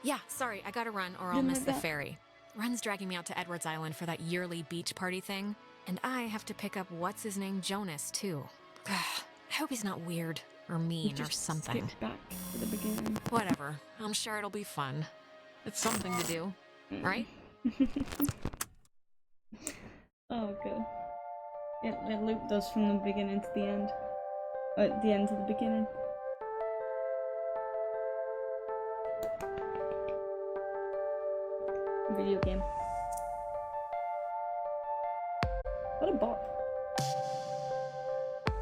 Yeah, sorry, I gotta run or I'll miss the ferry. Ren's dragging me out to Edwards Island for that yearly beach party thing. And I have to pick up what's-his-name Jonas, too. I hope he's not weird or mean or something. Back to the beginning. Whatever. I'm sure it'll be fun. It's something to do, right? Oh, good. It looped us from the beginning to the end. At the end to the beginning. Video game. What a bop.